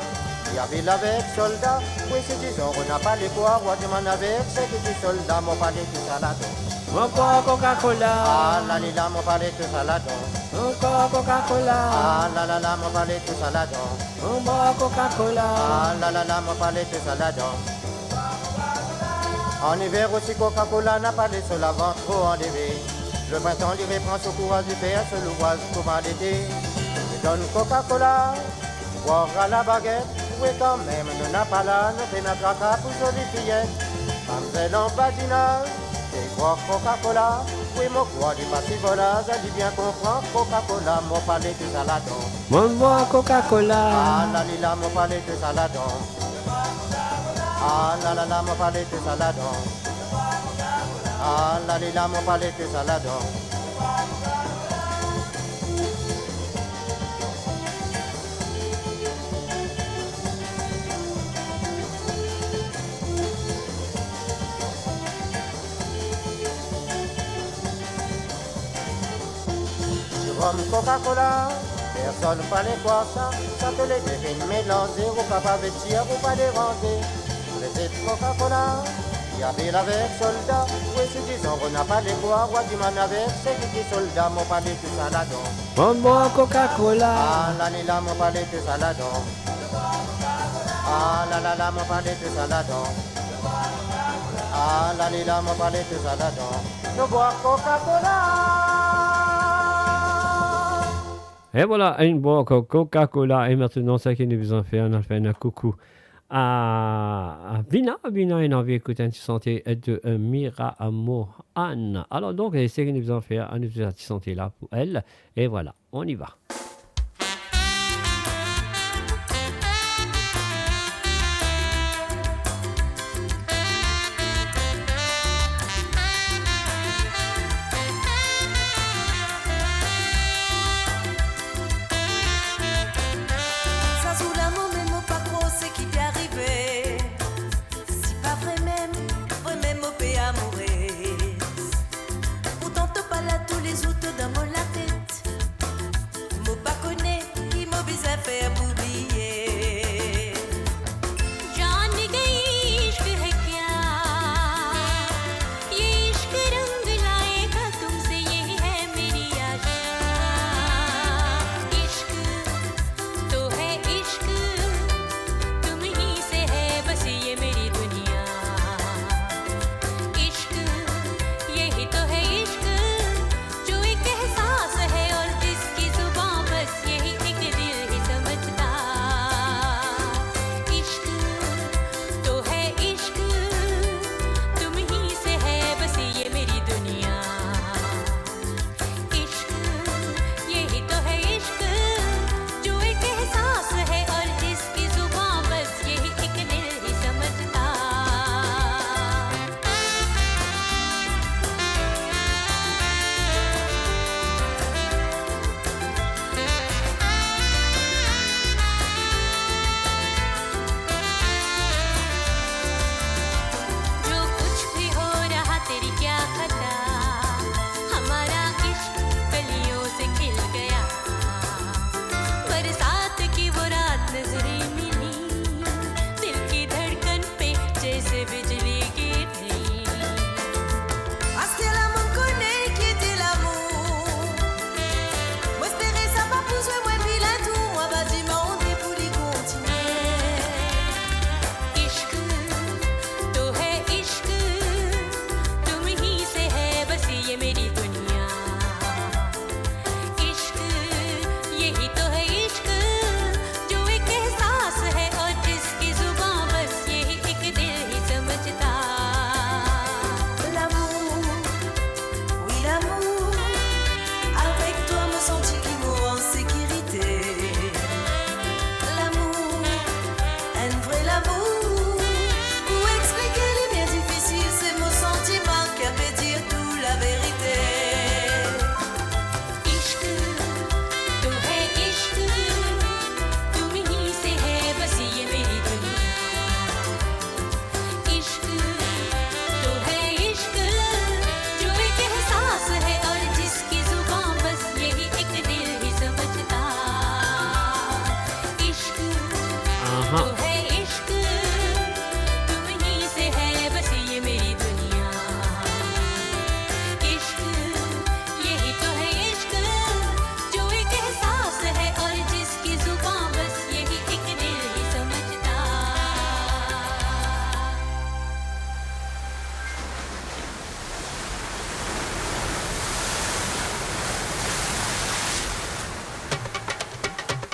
il y avait avec soldats, oui c'est disons, on n'a pas les quoi, roi du man avec, c'est que des soldats, mon palais tout saladon. Encore Coca-Cola. Ah la lila, mon palais tout saladon. Encore Coca-Cola. Ah la la la, mon palais tout saladon. Encore Coca-Cola. Ah la la la, mon palais tout saladon. En hiver aussi Coca-Cola n'a pas les sols avant trop enlevé. Le printemps lui reprend ce courage du père, se l'ouvroise pour l'été. Je donne Coca-Cola, boire à la baguette. Oui quand même, nous n'a pas là, nous fait notre caca pour jolie fillette. Mamzelle en badinage, et boire Coca-Cola. Oui, mon quoi, du parti voilà, ça dit bien comprendre. Coca-Cola, mon palais de saladon. Mon bois Coca-Cola. Ah la lila, mon palais de saladon. Ah la la la, mon palais de saladon. Ah la lila, mon palais de saladon. Comme Coca-Cola, personne ne parlait quoi ça. Ça te les devine mélanger, ou pas vêtir, ou pas déranger. Les Coca-Cola, il y avait avec soldat. Oui, si disons on n'a pas les bois, roi du man avec, c'est qui dit soldat, mon palais de saladon. Mon bois Coca-Cola. Ah la la, mon palais de saladon. Ah la la, mon palais de saladon. Ah la la, mon palais de saladon. Nous bois Coca-Cola. Et voilà, une boîte Coca-Cola. Et maintenant, ce que nous allons faire, on a fait un coucou à Bina. Bina, on a envie d'écouter un petit santé de Mira Mohan. Alors, donc, ce que nous allons faire, on a un petit santé là pour elle. Et voilà, on y va.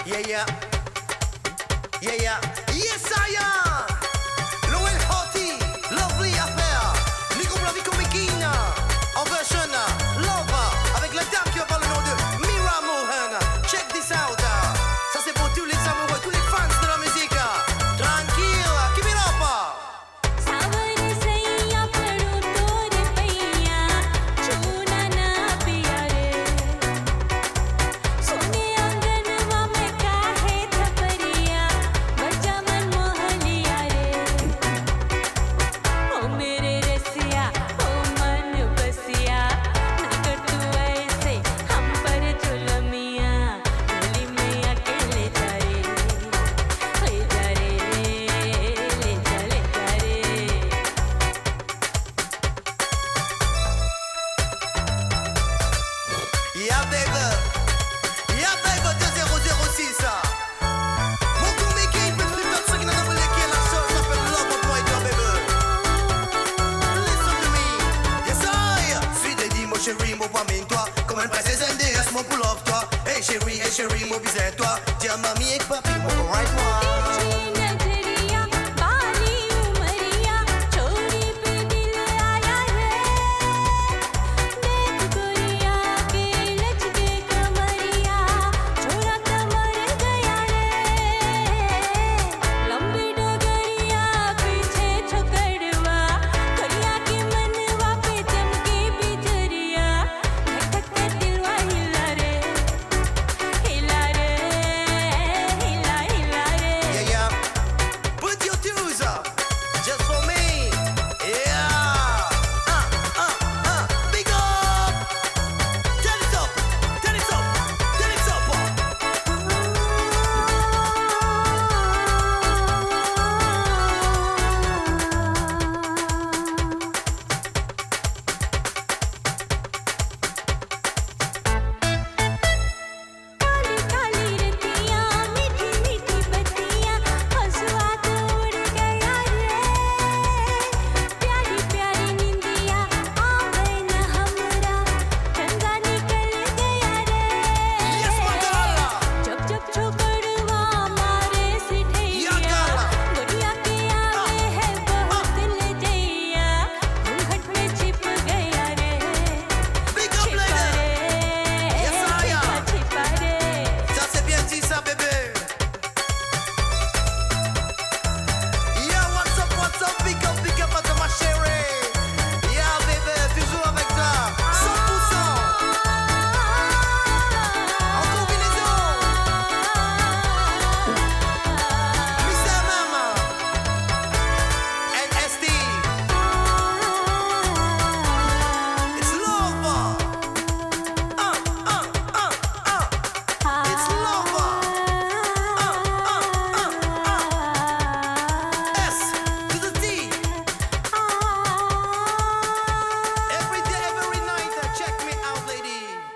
Yeah, yeah. Yeah, yeah. Yes, I am. Lowell Hottie, lovely affair. Nico Blavico Bikina. En version chérie, mon besoin toi. Dis à mamie et papi, mon right moi.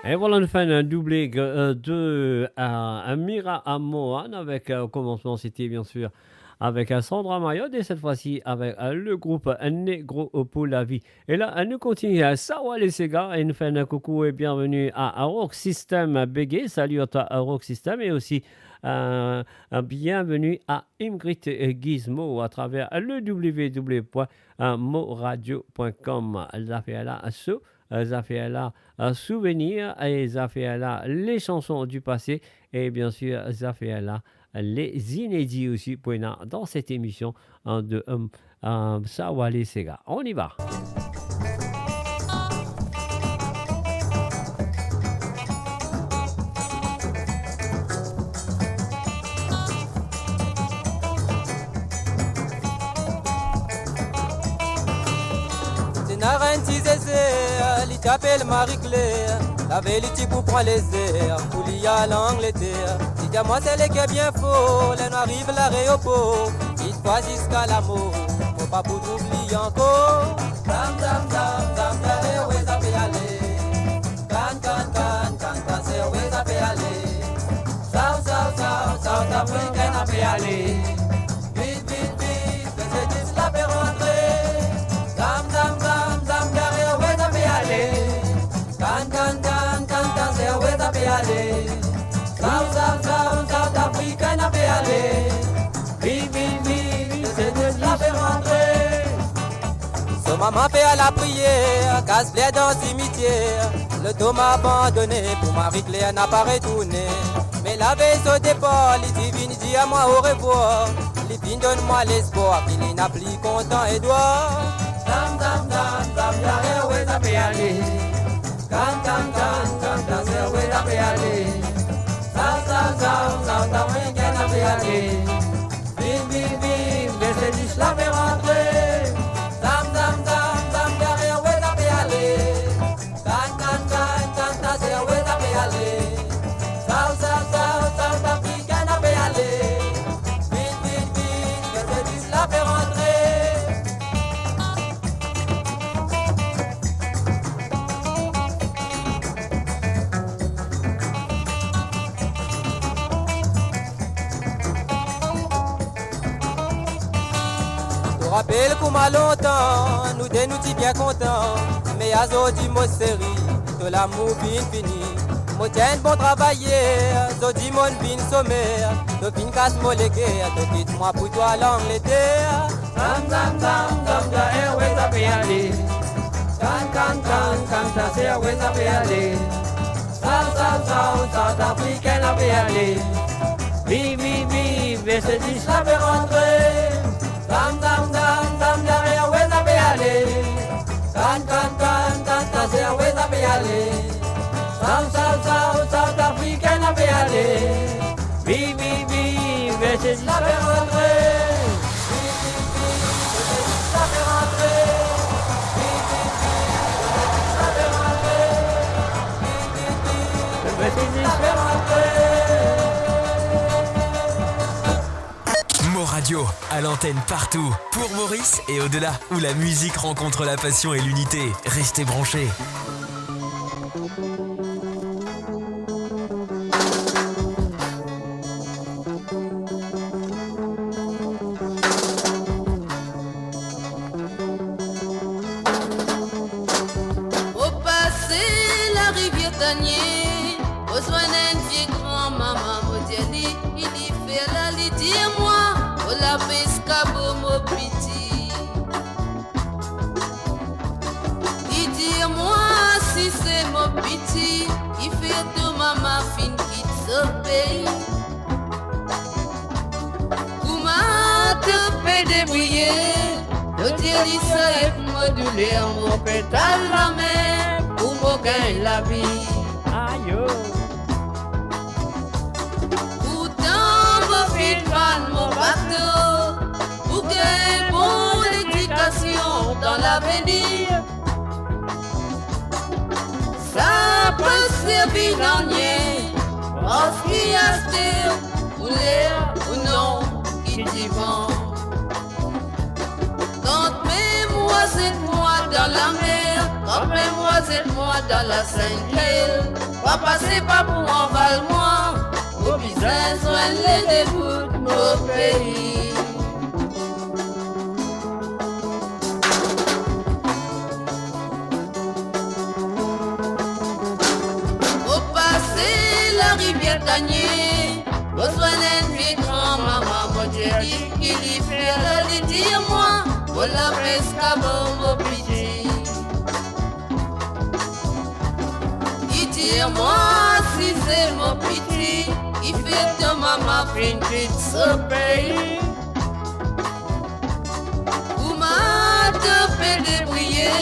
Et voilà, nous faisons un doublé de Mira Amoan avec au commencement, c'était bien sûr avec Sandra Mayod et cette fois-ci avec le groupe Negro pour la vie. Et là, nous continuons à Sawa les Sega et nous faisons un coucou et bienvenue à Rock System Bégué. Salut à Rock System et aussi bienvenue à Ingrid Gizmo à travers le www.moradio.com. Ça fait là souvenirs et ça fait là les chansons du passé et bien sûr ça fait là les inédits aussi dans cette émission de Sawale Sega. On y va. Il t'appelle Marie-Claire, la vérité pour prendre les airs, pour l'y aller à l'Angleterre. Dis-moi c'est le qui est bien faux, là nous arrive l'aéroport, il faut jusqu'à l'amour, faut pas pour t'oublier encore. Dam dam dam dam, dam, où ça peut aller? Can, c'est où ça peut aller? South Africa, ça peut aller. Vite, vite, vite, que c'est juste la paix rentrer. Dam dam dam dam, derrière où ça peut aller? Can, c'est où ça peut aller? South Africa, ça peut aller. Vite, vite, vite, que c'est juste la paix rentrer. So maman fait à la prière, casse-les dans le cimetière. Le dos m'a abandonné, pour Marie-Claire n'a pas retourné. Mais la veille au départ, les divines dit à moi au revoir. Les vignes donne-moi l'espoir, qu'il n'a plus content Edouard. Dam dam dam dam, derrière où ça peut aller? Can, c'est où ça peut aller? South Africa, ça peut aller. Bim, bim, bim, laissez juste la paix rentrer. Dam dam dam dam, derrière où ça peut aller? Can, c'est où ça peut aller? South Africa, ça peut aller. Bim, bim, bim, laissez juste la paix rentrer. Rappelle qu'on m'a longtemps, nous dit bien contents. Mais à zo dit mot série, de l'amour bien fini. Mo tiens bon travailler, to di mon bin sommer, to fin casse mo légué, to quitte moi pour toi l'Angleterre. Tam tam tam tam da airways up yali. Can ta se airways up yali. South Africaine up yali. Vive, c'est dit ça veut rentrer. Tam tam da airways up yali. Can ta se airways up yali. South Africaine up yali. Vive, c'est dit ça veut rentrer. Mo Radio, à l'antenne partout, pour Maurice et au-delà, où la musique rencontre la passion et l'unité. Restez branchés. Au passé, la rivière Tanier, au soin d'un vieux grand-maman, Modiali, il y fait la litier, moi, au la pescabo, mon petit. Il dit, moi, si c'est mon petit, il fait de maman fin quitte ce pays. Comment te fait débrouiller? Modiali, ça est modulé, mon pétale la mer, pour mon gain la vie. Aïe. Pourtant, mon fils fan mon bateau, pour gagner bon l'éducation dans l'avenir. Ça peut servir d'anier, parce qu'il y a still, ou l'air ou non, qui dit vent. Quand moi c'est moi dans la mer, quand moi c'est moi dans la Sainte-Ville, pas passer pas pour en val-moi, au business soigne les débuts de mon pays. Au passé la rivière Tanier, au soin d'un vieux grand-maman, mon Dieu dit qu'il y fait la litier, moi, pour la pescabo, mon petit. Il dit moi si c'est mon petit, il fait de maman fin de ce pays. Comment te fait débrouiller?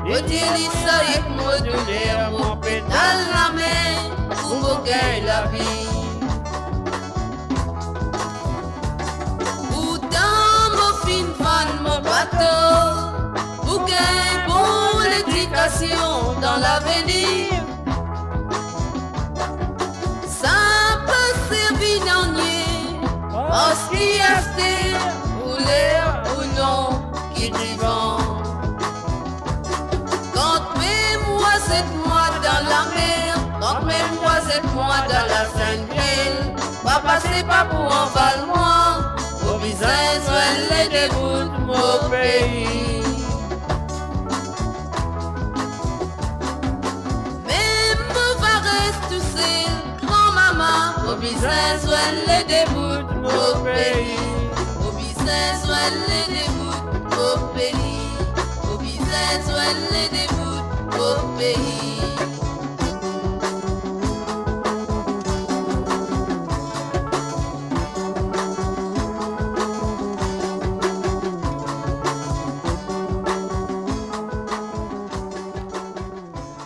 Je dis ça et moduler mon pétale la main pour me gagner la vie. Pourtant mon fin fan mon bateau, pour gagner bon l'éducation dans l'avenir. Ça peut servir d'anier, parce qu'il y a still, ou l'air ou non, qui dit vent. Quand même moi c'est moi dans la mer, quand même moi c'est moi dans la Sainte-Ville, pas passer pas pour en val-moi, au visage soigne les débuts de mon pays. Même va rester tout seul, grand-maman, au visage soigne les débuts de mon pays. Au visage soigne les débuts de mon pays. Au visage soigne les débuts de mon pays.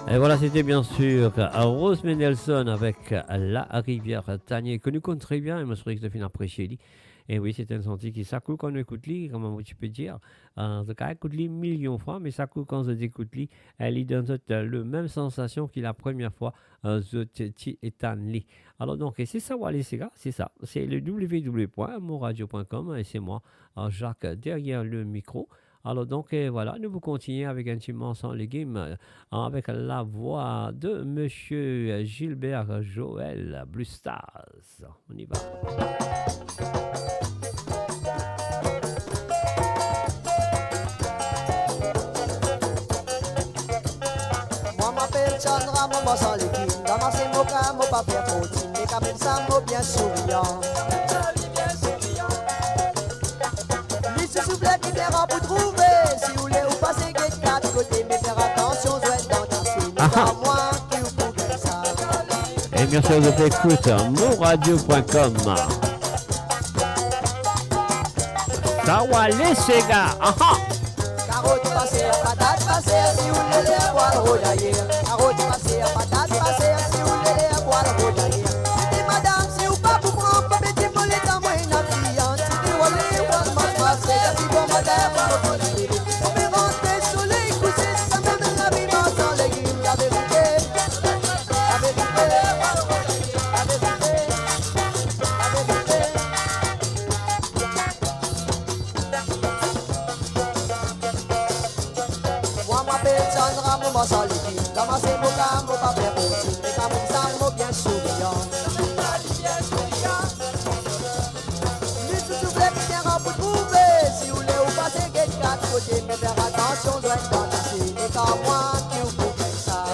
Et voilà, c'était bien sûr Rose Mendelssohn avec La Rivière Tanier, que nous connaissons très bien, et je suis tout à fait apprécié. Et oui, c'est un senti qui s'accoupe quand on écoute lui, comment tu peux dire. En tout cas, écoute lui millions de fois, mais ça coûte quand on écoute lui, elle donne la même sensation que la première fois, tu étais lui. Alors donc, c'est ça, Wally Sega, c'est ça. C'est le www.moradio.com et c'est moi, Jacques, derrière le micro. Alors donc voilà, nous vous continuons avec un petit morceau en légumes avec la voix de Monsieur Gilbert Joël Blue Stars. On y va. Moi m'appelle Chandra, mon boss en légumes. Dans ma pas faire faute, mais quand même ça m'a bien souriant. Lui se soufflait qui verra pour trouver, si vous voulez ou passer gate 4 côtés, mais faire attention, je vais d'entasser, mais pas moi qui vous pouvez ça. Et bien sûr, je t'écoute moradio.com. Sawa les Sega. Carotte passée, patate passée, si vous voulez les poils rodailler. Carotte passée, patate passée, si vous voulez les poils rodailler. Dites madame, si vous pas pour prendre, pas petit mollet dans moi une affiliante. Si vous voulez, poils mal passés, si bon madame, vous voulez. On peut rentrer soleil couché, ça même la vie dans sans légumes. La vérité, la vérité, la vérité, la vérité. Moi m'appelle Sandra, moi sans légumes. Ramasser mon gamme, mon pas faire aussi. Mais quand même ça, moi bien souriant. Lui se soufflait qui viendra pour trouver. Si vous voulez ou passer gate 4 côtés, mais faire attention, doit être entassé. Mais quand moi, qui vous pouvez ça.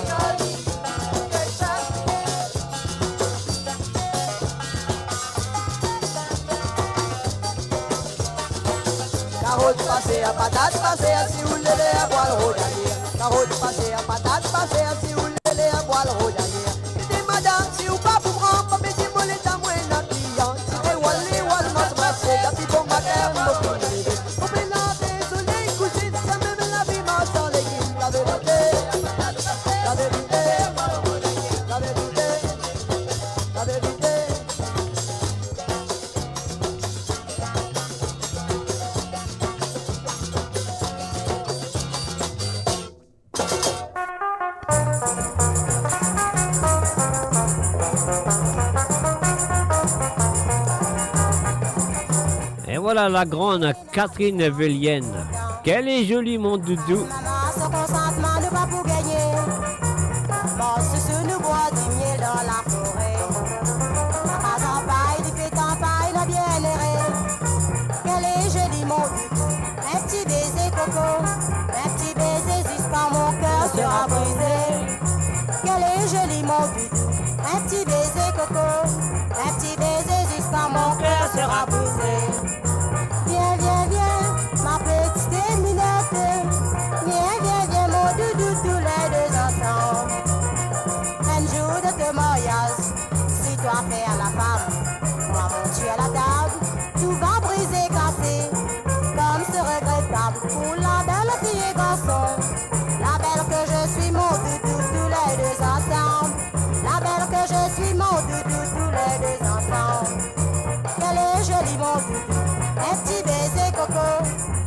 Carotte passée, à patate passée, si vous voulez les poils rodailler. Carotte passée, à patate passée, si vous voulez les poils rodailler. Dites madame, si vous pas pour prendre, pas petit mollet dans moi une client. Si vous voulez, wall m'a passé, depuis bon matin, vous pouvez. Vous pouvez lancer, soleil couché, ça même la vie m'a sans légumes. La vérité, la vérité, la vérité, la vérité. Et voilà la grande Catherine Vélienne. Quelle est jolie mon doudou. Son consentement ne va pour gagner. Bon, ce nous boit du miel dans la forêt. Pas en paille, du fait en paille, la bien erré. Quel est joli mon doudou. Un petit baiser coco. Un petit baiser jusqu'à mon cœur sera brisé. Quel est joli mon doudou. Un petit baiser coco. Un petit baiser jusqu'à mon cœur sera brisé. Viens, viens, viens, ma petite minette. Viens, viens, viens, mon doudou, tous les deux ensemble. Un jour de te mariage, si toi fais à la femme, moi mon Dieu à la table, tout va briser, casser, comme c'est regrettable pour la belle fille et garçon. La belle que je suis, mon doudou, tous les deux ensemble. La belle que je suis, mon doudou, tous les deux ensemble. Quel est joli mon doudou. Un petit baiser coco,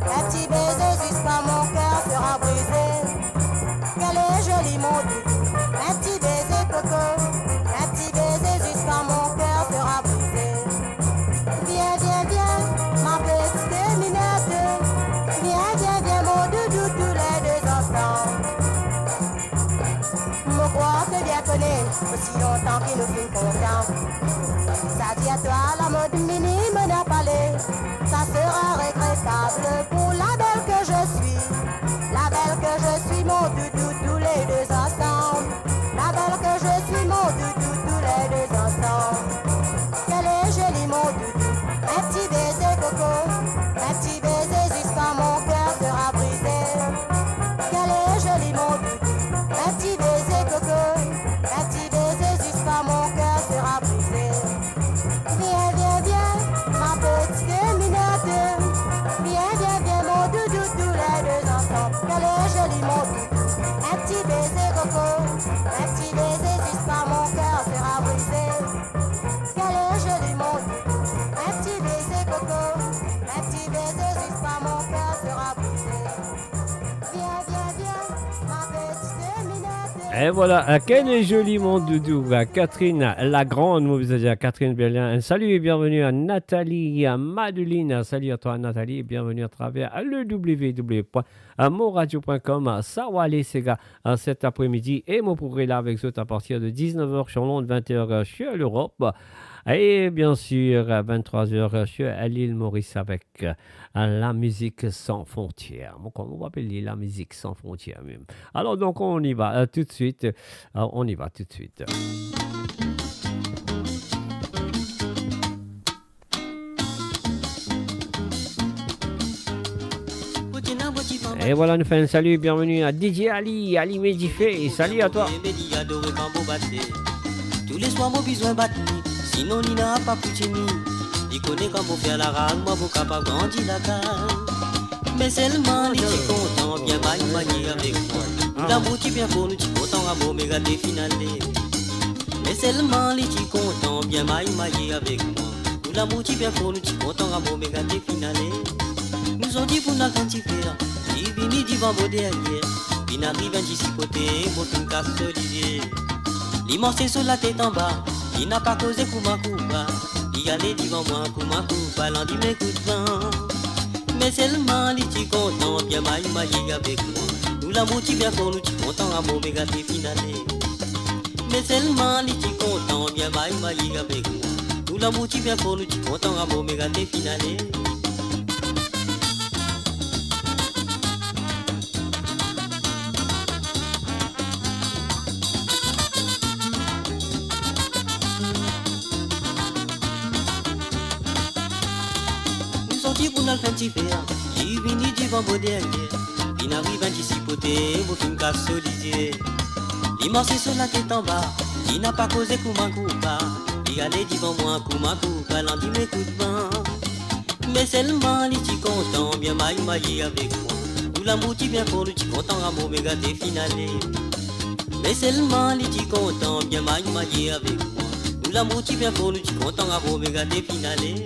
un petit baiser jusqu'à mon cœur sera brisé. Quel est joli mon doudou. Un petit baiser coco, un petit baiser jusqu'à mon cœur sera brisé. Viens, viens, viens, ma petite minette. Viens, viens, viens, mon doudou, tous les deux ensemble. Me crois que bien connaît, aussi longtemps qu'il nous fait confiance. Ça dit à toi la mode minime n'a pas l'air. Ça sera regrettable pour la belle que je suis. La belle que je suis, mon doudou, tous les deux ensemble. La belle que je suis, mon doudou, tous les deux ensemble. Quel est joli mon doudou. Un petit baiser coco, un petit baiser jusqu'à mon cœur sera brisé. Quel est joli mon doudou. Un petit baiser coco, un petit baiser jusqu'à mon cœur sera brisé. Viens, viens, viens, ma petite minette. Viens, viens, viens, mon doudou, tous les deux ensemble. Quel est joli mon doudou. Un petit baiser coco, un petit baiser jusqu'à mon cœur sera brisé. Quel est joli mon doudou. Un petit baiser coco, un petit baiser jusqu'à mon cœur sera brisé. Viens, viens, viens, ma petite minette. Et voilà, quel est joli mon doudou. Catherine la grande, vous dire Catherine Bélien. Salut et bienvenue à Nathalie, à Madeline. Salut à toi Nathalie et bienvenue à travers le www.moradio.com. Sawale Sega cet après-midi. Et mon pourrez là avec vous à partir de 19h sur l'onde, 20h sur l'Europe. Et bien sûr, à 23h sur l'île Maurice avec la musique sans frontières. On va appeler la musique sans frontières même. Alors donc on y va tout de suite. On y va tout de suite. Et voilà, nous faisons un salut, bienvenue à DJ Ali, Ali Medifé, salut à toi. Tous les soirs, mon besoin battu, sinon il n'a pas pu tenir. Il connaît comment faire la râle, moi, pour capable grandir la cale. Mais seulement, il est content, bien manier avec moi. L'amour qui vient pour nous, tu content, amour, méga définalé. Mais seulement, il est content, bien manier avec moi. L'amour qui vient pour nous, tu content, amour, méga définalé. Nous ont dit pour nous faire, il vient du vent derrière. Il arrive un dissipoté, mon film casse solidier. L'immense sur la tête en bas, il n'a pas causé Kouma Kouba. Il allait devant moi, Kouma Kouba, l'en dit mes coups de vent. Mais seulement, il est content, bien maïmaï avec moi. Nous l'amour qui vient pour nous, tu content, amour, méga t'es finalé. Mais seulement, il est content, bien maïmaï avec moi. Nous l'amour qui vient pour nous, tu content, amour, méga t'es finalé. Pour nous faire faire, il vient du vent derrière. Il arrive un dissipoté, mon film casse solidier. L'immense sur la tête en bas, il n'a pas causé Kouma Kouba. Il allait devant moi, Kouma Kouba, l'en dit mes coups de vent. Mais seulement, il est content, bien maïmaï avec moi. Nous l'amour qui vient pour nous, tu content, amour, méga t'es finalé. Mais seulement, il est content, bien maïmaï avec moi. Nous l'amour qui vient pour nous, tu content, amour, méga t'es finalé.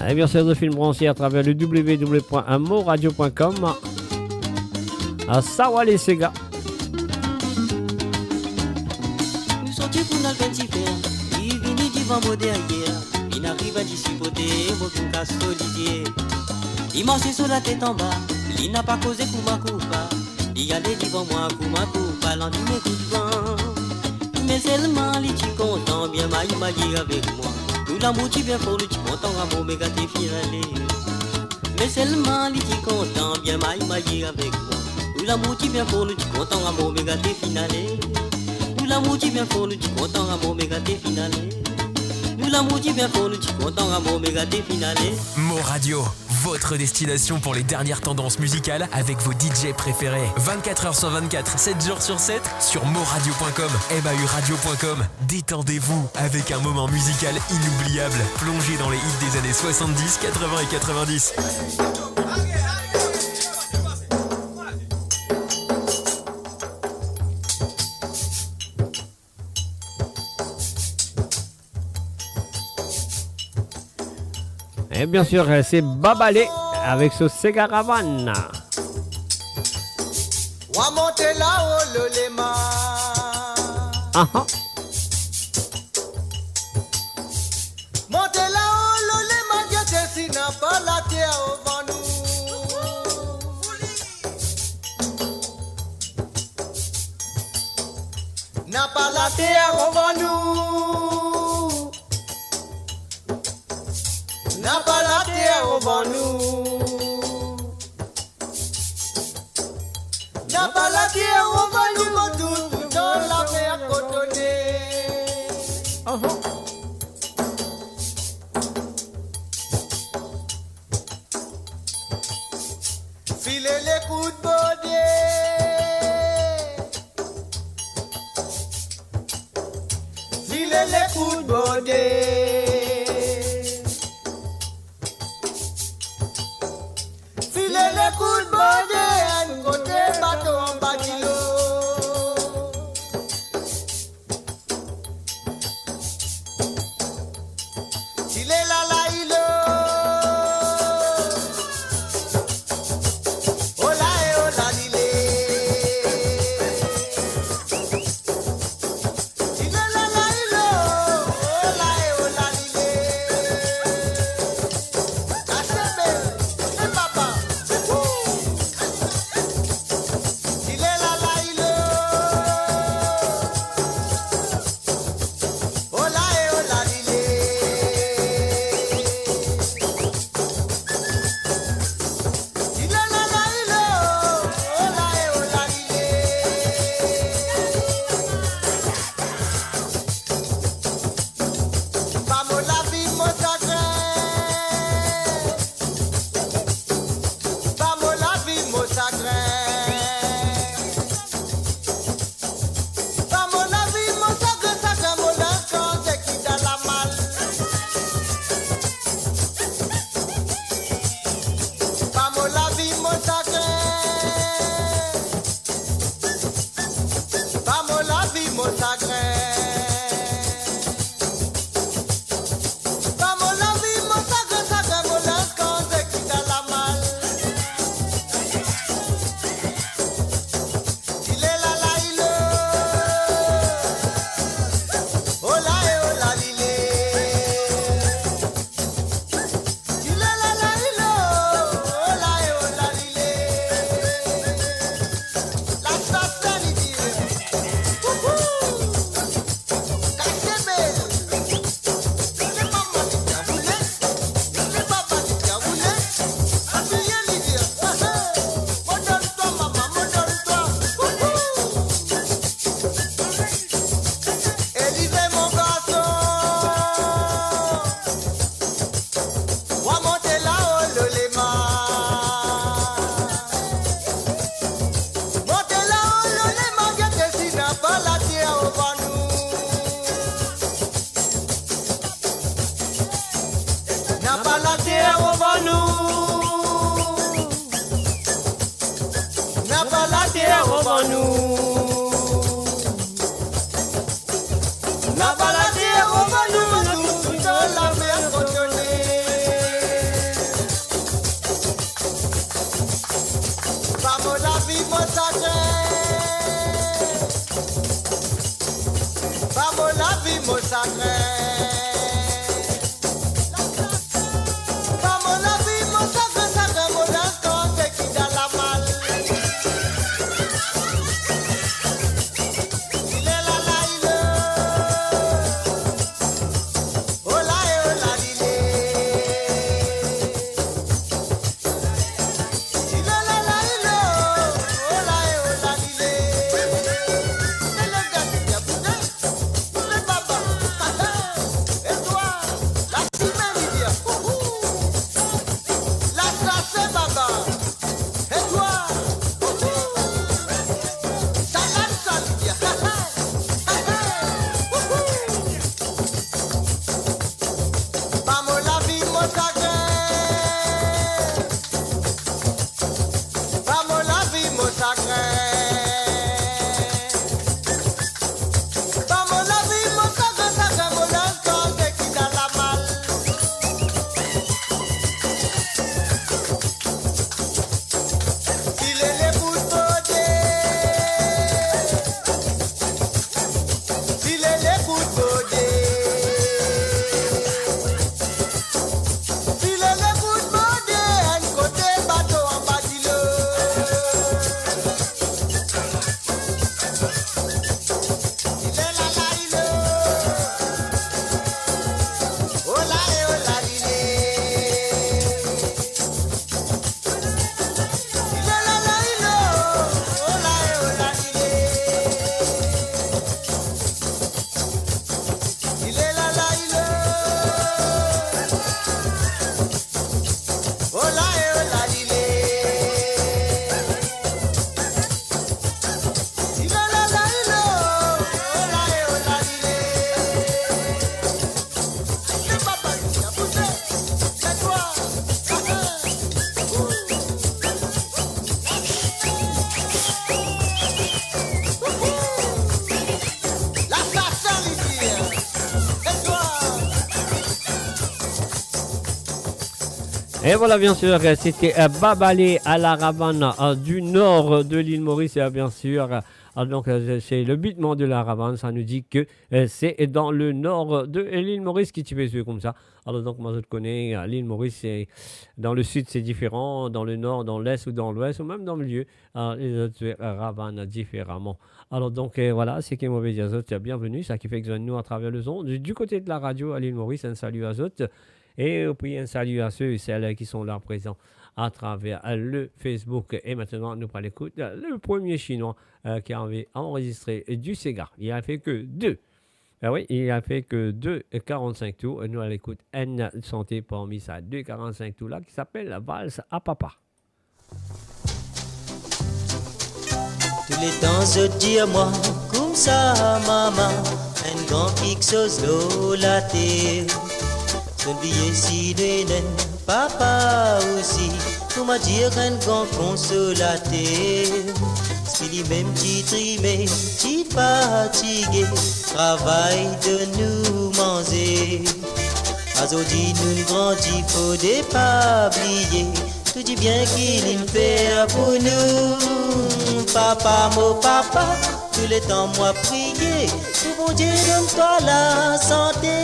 Et bien sûr, de film branché à travers le www.moradio.com à Sawale Sega. Nous sortis pour nous faire il vient du vent derrière. Il arrive à dissipoter, mon film casse solidier. Il marchait sur la tête en bas, il n'a pas causé Kouma Kouba. Il allait devant moi, Kouma Kouba, l'en dit mes coups de vent. Mais seulement, il est content, bien maïmaï avec moi. Nous l'amour qui vient pour nous, tu content, amour, méga t'es finalé. Mais seulement, il est content, bien maïmaï avec moi. Nous l'amour qui vient pour nous, tu content, amour, méga t'es finalé. Nous l'amour qui vient pour nous, tu content, amour, méga t'es finalé. Nous l'amour qui vient pour nous, tu content, amour, méga t'es finalé. Mo Radio, votre destination pour les dernières tendances musicales avec vos DJ préférés. 24h sur 24, 7 jours sur 7 sur moradio.com, mauradio.com. Détendez-vous avec un moment musical inoubliable, plongé dans les hits des années 70, 80 et 90. Et bien sûr, c'est Babalé avec ce Segaravan. Wa monte là-haut le lema. Monte là-haut le lema, Dieu te n'a pas la terre au vent nous. N'a pas la terre au vent nous. N'a pas la terre au vent nous. N'a pas la terre au vent nous, tout dans la mer cotonnée. Filez les coups de baudet. Filez les coups de baudet. Filez les coups de baudet, un côté bateau en bas de l'eau. S'il est là, là, il est. Oh là, et oh là, il est. S'il est là, là, il est. Oh là, et oh là, chagrin. Pas mon envie, mon chagrin, chagrin, mon lance quand c'est qui dans la malle. Il est là, là, il est. Oh là, et oh là, il est. Il est là, là, il est. Oh là, et oh là, il est. La chasse, il dit. Élisée mon garçon, moi monter là-haut le léma. Monter là-haut le léma, bien que si n'a pas la terre au bas nous. N'a pas la terre au bas nous. N'a pas la terre au bas nous. La baladie au Banou, nous dans la mer cotonnée. Vamos la vie, mon sacré. Vamos la vie, mon sacré. Vamos la vie, mon sacré, sacré, mon instant, c'est qui dans la malle. Il est là, là, il est. Oh là, et oh là, il est. Il est là, là, il est. Oh là, et oh là, il est. C'est le gars qui a boudé. Le papa. Et toi, la fille, il dit. La chasse, baba. Et toi, ça l'a sali, il dit. Vamos la vie, mon sacré. Vamos la vie, mon sacré. Vamos la vie, mon sacré, sacré, mon instant, c'est qui dans la malle. Il est les bouts bodés. Il est les bouts bodés. Il est les bouts bodés. Un côté bateau en bas du lot. Il est là, là, il est. Oh là, et oh là, il est. Il est là, là, il est. Oh là, et oh là, il est. Il est là, là, il est. Oh là, et oh là, il est. Il est là, là, il est. Oh là, et oh là, il est. Le papa qui a poussé. C'est toi. La chasse, il dit. C'est toi. Et voilà, bien sûr, c'était Babalé à la Ravane du nord de l'île Maurice, bien sûr. Donc, c'est le bitement de la Ravane. Ça nous dit que c'est dans le nord de l'île Maurice qui tu fais comme ça. Alors, donc, moi, je connais l'île Maurice. Dans le sud, c'est différent. Dans le nord, dans l'est ou dans l'ouest, ou même dans le milieu, les autres Ravane différemment. Alors, donc, voilà, c'est qui est mauvais Azot. Bienvenue. Ça qui fait que nous, à travers le son. Du côté de la radio à l'île Maurice, un salut à Azot. Et puis un salut à ceux et celles qui sont là présents à travers le Facebook. Et maintenant, nous allons écouter le premier Chinois qui a enregistré du Sega. Il a fait que deux. Ah oui, il a fait que 2,45 tours. Nous allons écouter N Santé parmi ça, 2,45 tours là, qui s'appelle Valse à Papa. Tous les temps, je dis à moi, comme ça, maman, un grand kick chose l'eau la terre. Son billet si de papa aussi, pour m'a dire un grand consolateur. il est même petit trimé, petit fatigué, travail de nous manger. Azodi nous grandit, faut des pas oublier, tout dit bien qu'il fait pour nous. Papa, mon papa, tous les temps moi prier, tout bon Dieu donne-toi la santé,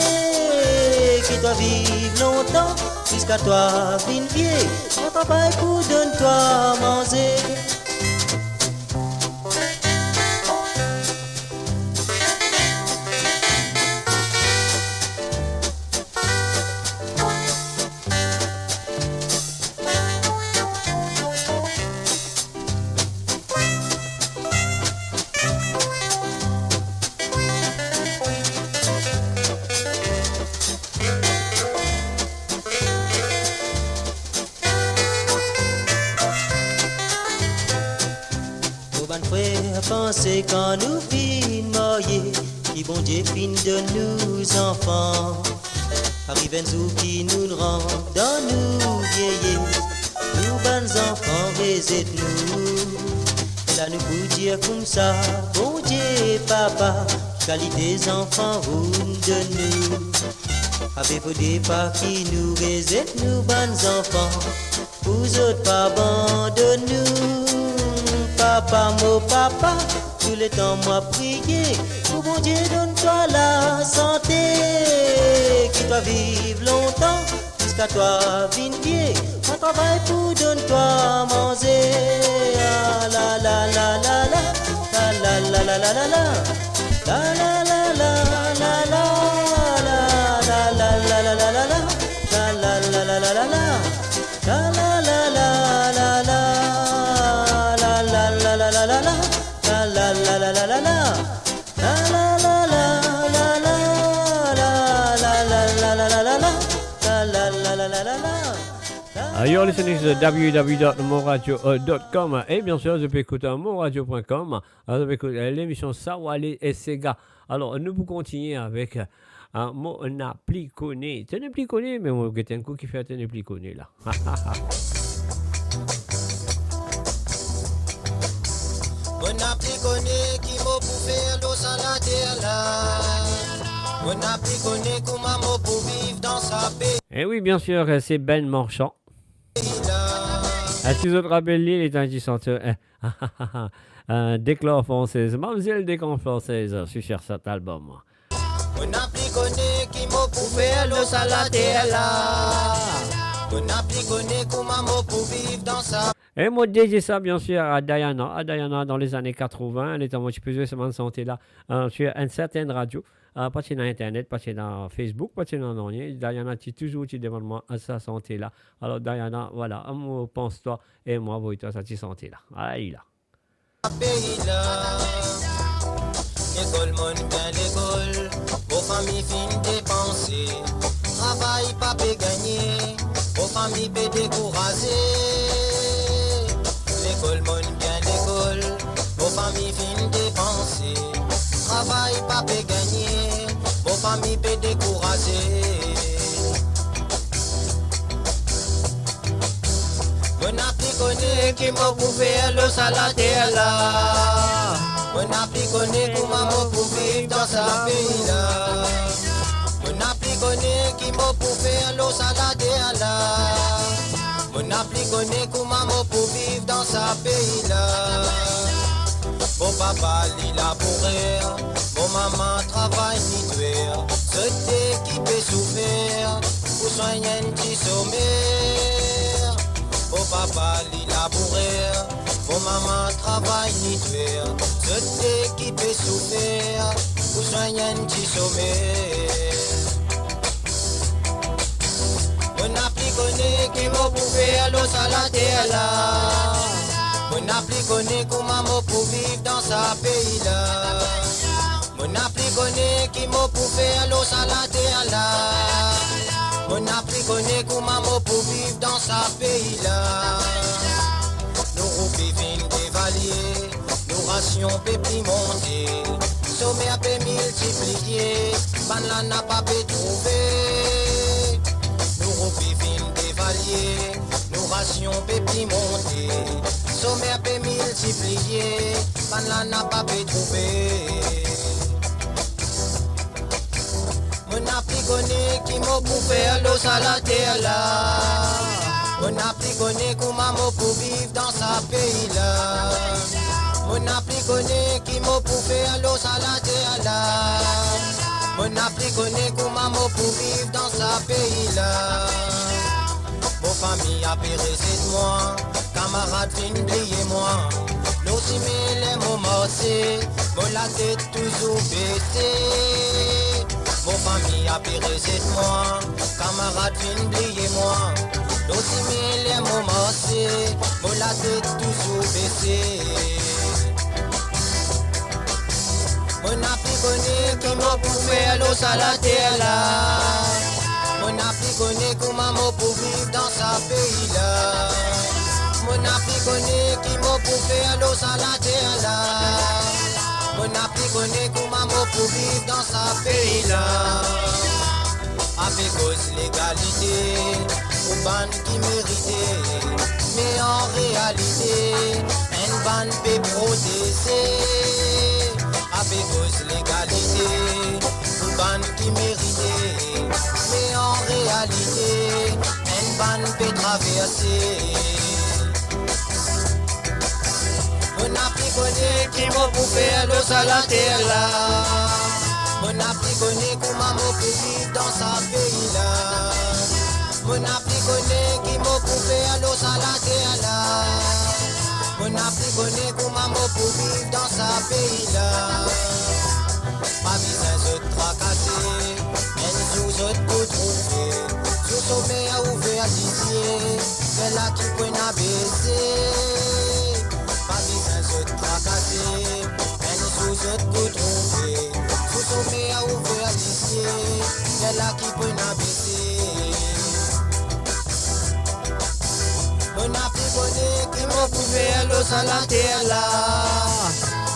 qu'il doit vivre longtemps, jusqu'à toi vine vieux, on travaille pour donne-toi manger. Pensez quand nous fin mariés, qui bon Dieu fin de nous enfants. Arrive un jour qui nous rend dans nous vieillir, nous bons enfants réserve-nous. Là nous pour dire comme ça, bon Dieu papa, qualité des enfants roule de nous. Avez-vous des pas qui nous réserve, nous bons enfants, vous autres pas abandonnez-nous. Papa, mon papa, tous les temps moi prier, pour bon Dieu donne-toi la santé, qu'il doit vivre longtemps, jusqu'à toi vine pied, on travaille pour donne-toi manger. Ah, la la la la la, la la la la la la, la la la la la la, la la la la la la la, la la la la la la la, la la la la la la. You're listening to www.moradio.com et bien sûr, je peux écouter moradio.com. Alors, je peux écouter l'émission Sawale et Sega. Alors, nous pouvons continuer avec mon appli connu. Tu n'es plus connu, mais mon un coup qui fait tu n'es plus connu là. Mon appli connu qui m'a pour faire l'eau salade là. Mon appli connu comment m'a pour vivre dans sa paix. Et oui, bien sûr, c'est Ben Marchand. Si vous rappelez, il est un petit chanteur. Déclare française, mademoiselle Déclare française, sur cet album. On a pris connu qui m'a pour faire l'eau salade là. On a pris connu comment m'a pour vivre dans sa. Et moi, dédié ça, bien sûr, à Diana. À Diana, dans les années 80, elle était en plus de semaine santé là, sur une certaine radio. Pas sur Internet, pas sur Facebook, pas sur rien. Diana, tu toujours tu demandes à sa santé là. Alors, Diana, voilà, pense-toi et moi, vois-toi sa santé là. Allez là. L'école, mon bien l'école, vos familles fin dépenser. Travail, pas peut gagner, vos familles peut décourager. L'école, mon bien l'école, vos familles fin dépenser. Travail, pas peut gagner, vos familles peut décourager. Mon appli connaît qui m'a prouvé le salade là. Mon appli connaît comment m'a prouvé dans sa pays là. Mon appli connaît qui m'a prouvé le salade là. Mon appli connaît comment m'a prouvé dans sa pays là. Mon papa il labouré, mon maman travaille ni tuer. C'était qui peut souffrir pour soigner un petit sommeil. Mon papa il labouré, mon maman travaille ni tuer. C'était qui peut souffrir pour soigner un petit sommeil. Mon appli connaît qui m'a prouvé à l'eau salade là. Mon appli connaît comment m'a pour vivre dans sa pays là. Mon appli connaît qui m'a pour faire l'eau salade là. Mon appli connaît comment m'a pour vivre dans sa pays là. Nos roupies viennent dévalier, nos rations pépi monter. Sommet a peu multiplié, ban la n'a pas pu trouver. Nos roupies viennent dévalier, nos rations pépi monter. Sommet a peu multiplié. multiplié, pan là n'a pas pu trouver. Mon appli connaît qui m'a pour faire l'eau à la terre là. Mon appli connaît comment m'a pour vivre dans sa pays là. Mon appli connaît qui m'a pour faire l'eau à la terre là. Mon appli connaît comment m'a pour vivre dans sa pays là. Mon famille a périssé de moi, camarades viennent oublier moi. L'eau si les mots morcés, mon la tête toujours baissée. Mon famille a périssé de moi, camarades viennent oublier moi. L'eau si les mots morcés, mon la tête toujours baissée. Mon appli connaît qui m'a pour faire l'eau à la terre là. Mon appli connaît comment m'a pour vivre dans sa pays là. Mon appli connaît qui m'a pour faire l'eau à la terre là. Mon appli connaît comment m'a pour vivre dans sa pays là. Avec cause légalité, une bande qui méritait. Mais en réalité, une bande peut protéger. Avec cause légalité, une bande qui méritait. Mais en réalité, une bande peut traverser. Mon appli connaît qui m'a pour faire l'eau à la terre là. Mon appli connaît comment m'a pour vivre dans sa pays là. Mon appli connaît qui m'a pour faire l'eau à la terre là. Mon appli connaît comment m'a pour vivre dans sa pays là. Pas besoin de tracasser, mais nous autres pour trouver. Sous sommet à ouvert à dizier, c'est là qui peut n'a baisser. Pas besoin de tracasser, mais nous autres pour trouver. Sous sommet à ouvert à dizier, c'est là qui peut n'a baisser. Mon appli connaît qui m'a pour faire l'eau à la terre là.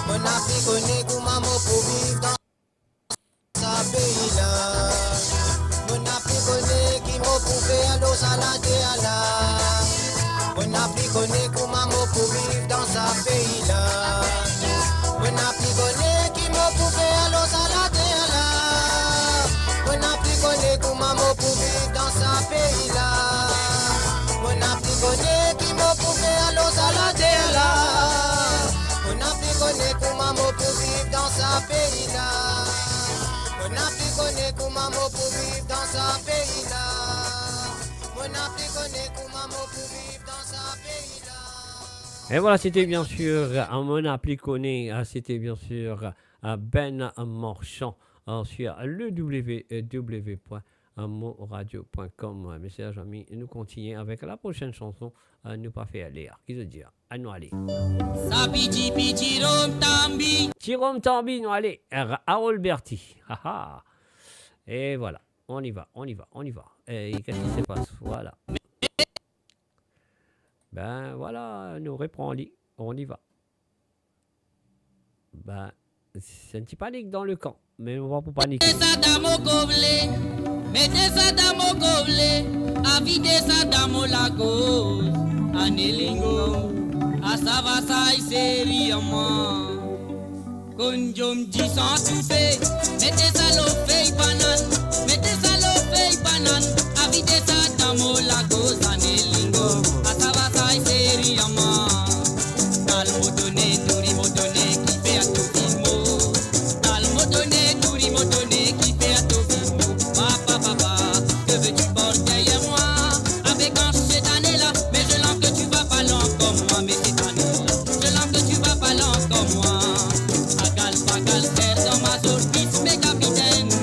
Mon appli connaît comment m'a pour vivre dans sa pays là. Mon appli connaît qui m'a pour faire l'eau à la terre là. Mon appli connaît comment m'a pour vivre dans sa pays là. Mon appli connaît qui m'a pour faire l'eau à la terre là. Mon appli connaît comment m'a pour vivre dans sa pays là. Mon appli connaît qui m'a pour faire l'eau à la terre là. Mon appli connaît comment m'a pour vivre dans sa pays là. Mon appli connaît comment m'a pour vivre dans sa pays là. Mon appli connaît comment m'a pour vivre dans sa pays là. Et voilà, c'était bien sûr mon appli connaît, c'était bien sûr Ben Marchand sur le www.moradio.com. Mes chers amis, nous continuons avec la prochaine chanson, nous pas faire l'air. Qui se dit à nous aller. Tirom Tambi, nous aller. Harold Berti. Et voilà, on y va. Et qu'est-ce qui se passe? Voilà. Ben voilà, nous reprend lit. On y va. Ben, c'est un petit panique dans le camp. Mais on va pas paniquer. Mettez ça dans mon gobelet, mettez ça dans mon gobelet, à vider ça dans mon lago, à Nelingo, à Savasa et sérieusement. Conjom dit sans tout fait, mettez ça l'eau fait banane, mettez ça l'eau fait banane, à vider ça dans mon lago, à Nelingo, à Savasa et sérieusement. Calme donné, nourri mon donné, qui fait à tout filmo. Calme donné, nourri mon donné, qui fait à tout filmo. Papa, que veux-tu porter derrière moi? Avec un cette année-là, mais je l'en que tu vas pas loin comme moi, mais cette année-là, je l'en que tu vas pas loin comme moi. Agal, faire dans ma zone, mes capitaines.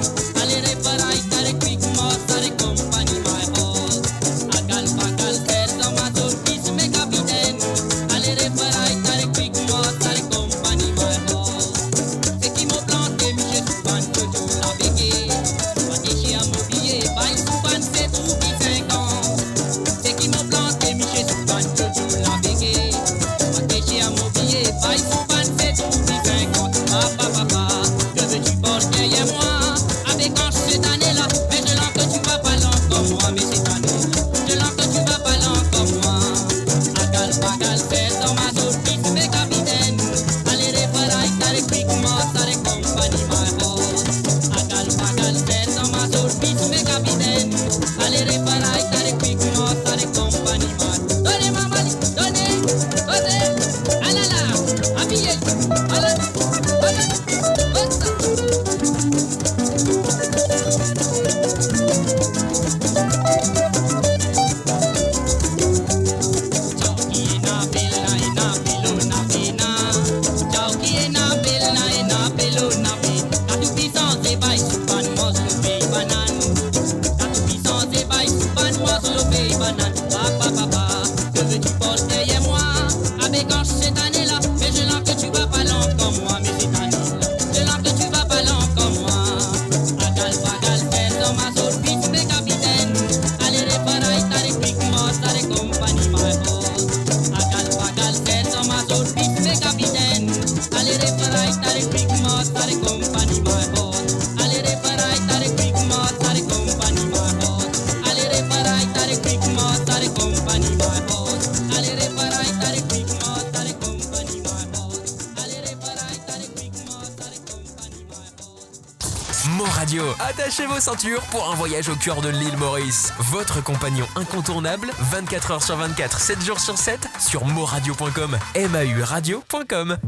Mo Radio, attachez vos ceintures pour un voyage au cœur de l'île Maurice. Votre compagnon incontournable, 24 heures sur 24, 7 jours sur 7, sur moradio.com, MAU radio.com.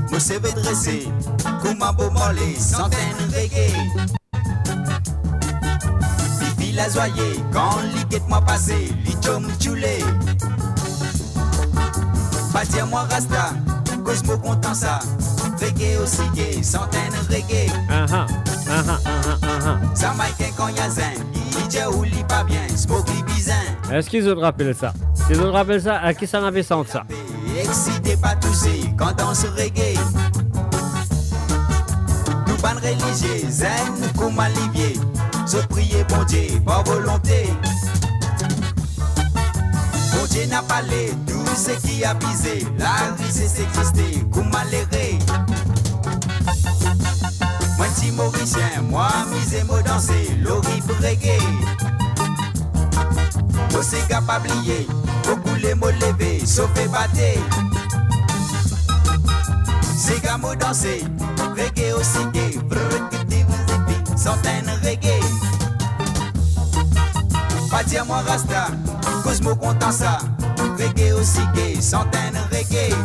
Moi c'est dressé, Koumabo Molé, centaines reggae. Pipi la zoyé, quand l'iguette moi passé, l'ichom tchoulé. Pas dire moi rasta, Cosmo content ça. Reggae aussi gay, centaines reggae. Ça maïken quand y'a zin, DJ ou li pas bien, smoke li bizin. Est-ce qu'ils ont rappelé ça? Ils ont rappelé ça? À qui ça n'avait senti ça? Excité, pas toussé, quand on se reggae. Nous ban religieux, zen, comme Olivier. Se prier, bon Dieu, par volonté. Bon Dieu n'a pas les tout ce qui a pisé. La richesse existait, comme maléré. Moi, petit Mauricien, moi, misé, moi, danser, l'horrible reggae. Moi, c'est capable lié. Beaucoup les mots levés, sauf batté. C'est qu'à mots danser, reggae aussi gay, centaines reggae. Pas dire moi rasta, Cosmo content ça, reggae aussi gay, centaines reggae.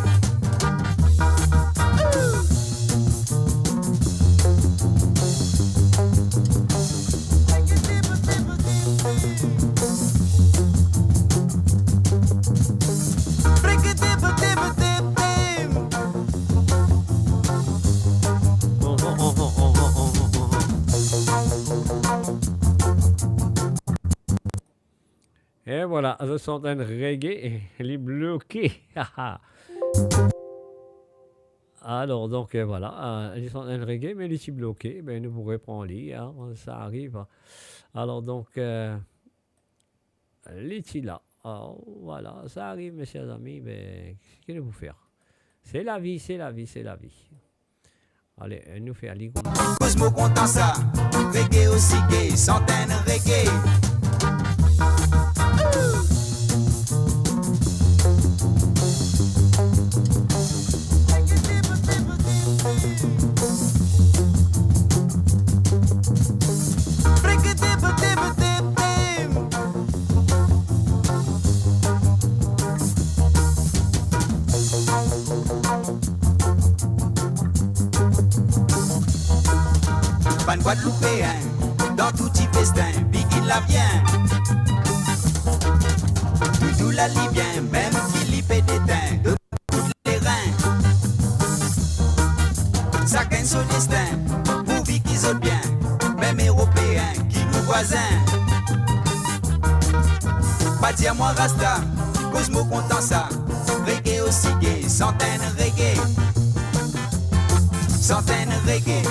Et voilà, ce sont un reggae et les bloqués. Alors, donc voilà, ils sont un reggae, mais les petits bloqués, ben, nous pourrons prendre les, hein, ça arrive. Alors, donc, les petits là, alors, voilà, ça arrive, mes chers amis, mais qu'est-ce que vous faire? C'est la vie, c'est la vie, c'est la vie. Allez, nous fait aller. Cosmo content ça, reggae aussi gay, centaines reggae. Ban Guadeloupéen, dans tout petit festin, Biggie la vient. Tout la Libyen, même Philippe est déteint, de tous les reins. Ça gagne son destin, pour vie qu'ils ont bien, même Européens qui nous voisins. Pas dire moi rasta, Cosmo content ça, reggae aussi gay, centaines reggae. Centaines reggae.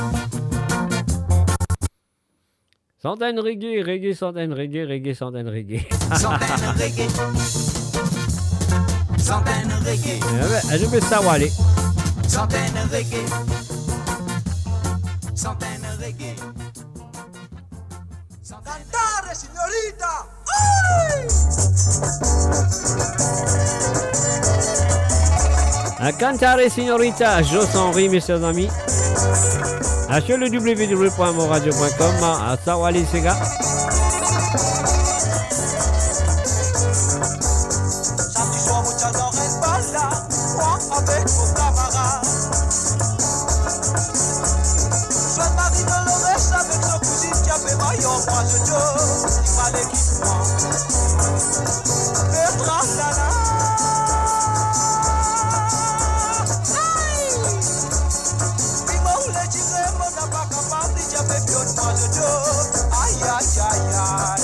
Centaines reggae, reggae, centaines reggae, reggae, centaines reggae. Centaines reggae. Centaines reggae. Je vais savoir aller. Centaines reggae. Centaines reggae. Cantare, signorita! A cantare, signorita, Jos Henri, mes chers amis. Sur le www.moradio.com, à Sawali Sega. Samedi soir, muchas horas bala, moi avec mon camarade. Soit Marie Dolores avec son cousine qui a fait maillot, moi je dis, il fallait qu'il prend. Petra Sana. Aïe, aïe, aïe, aïe.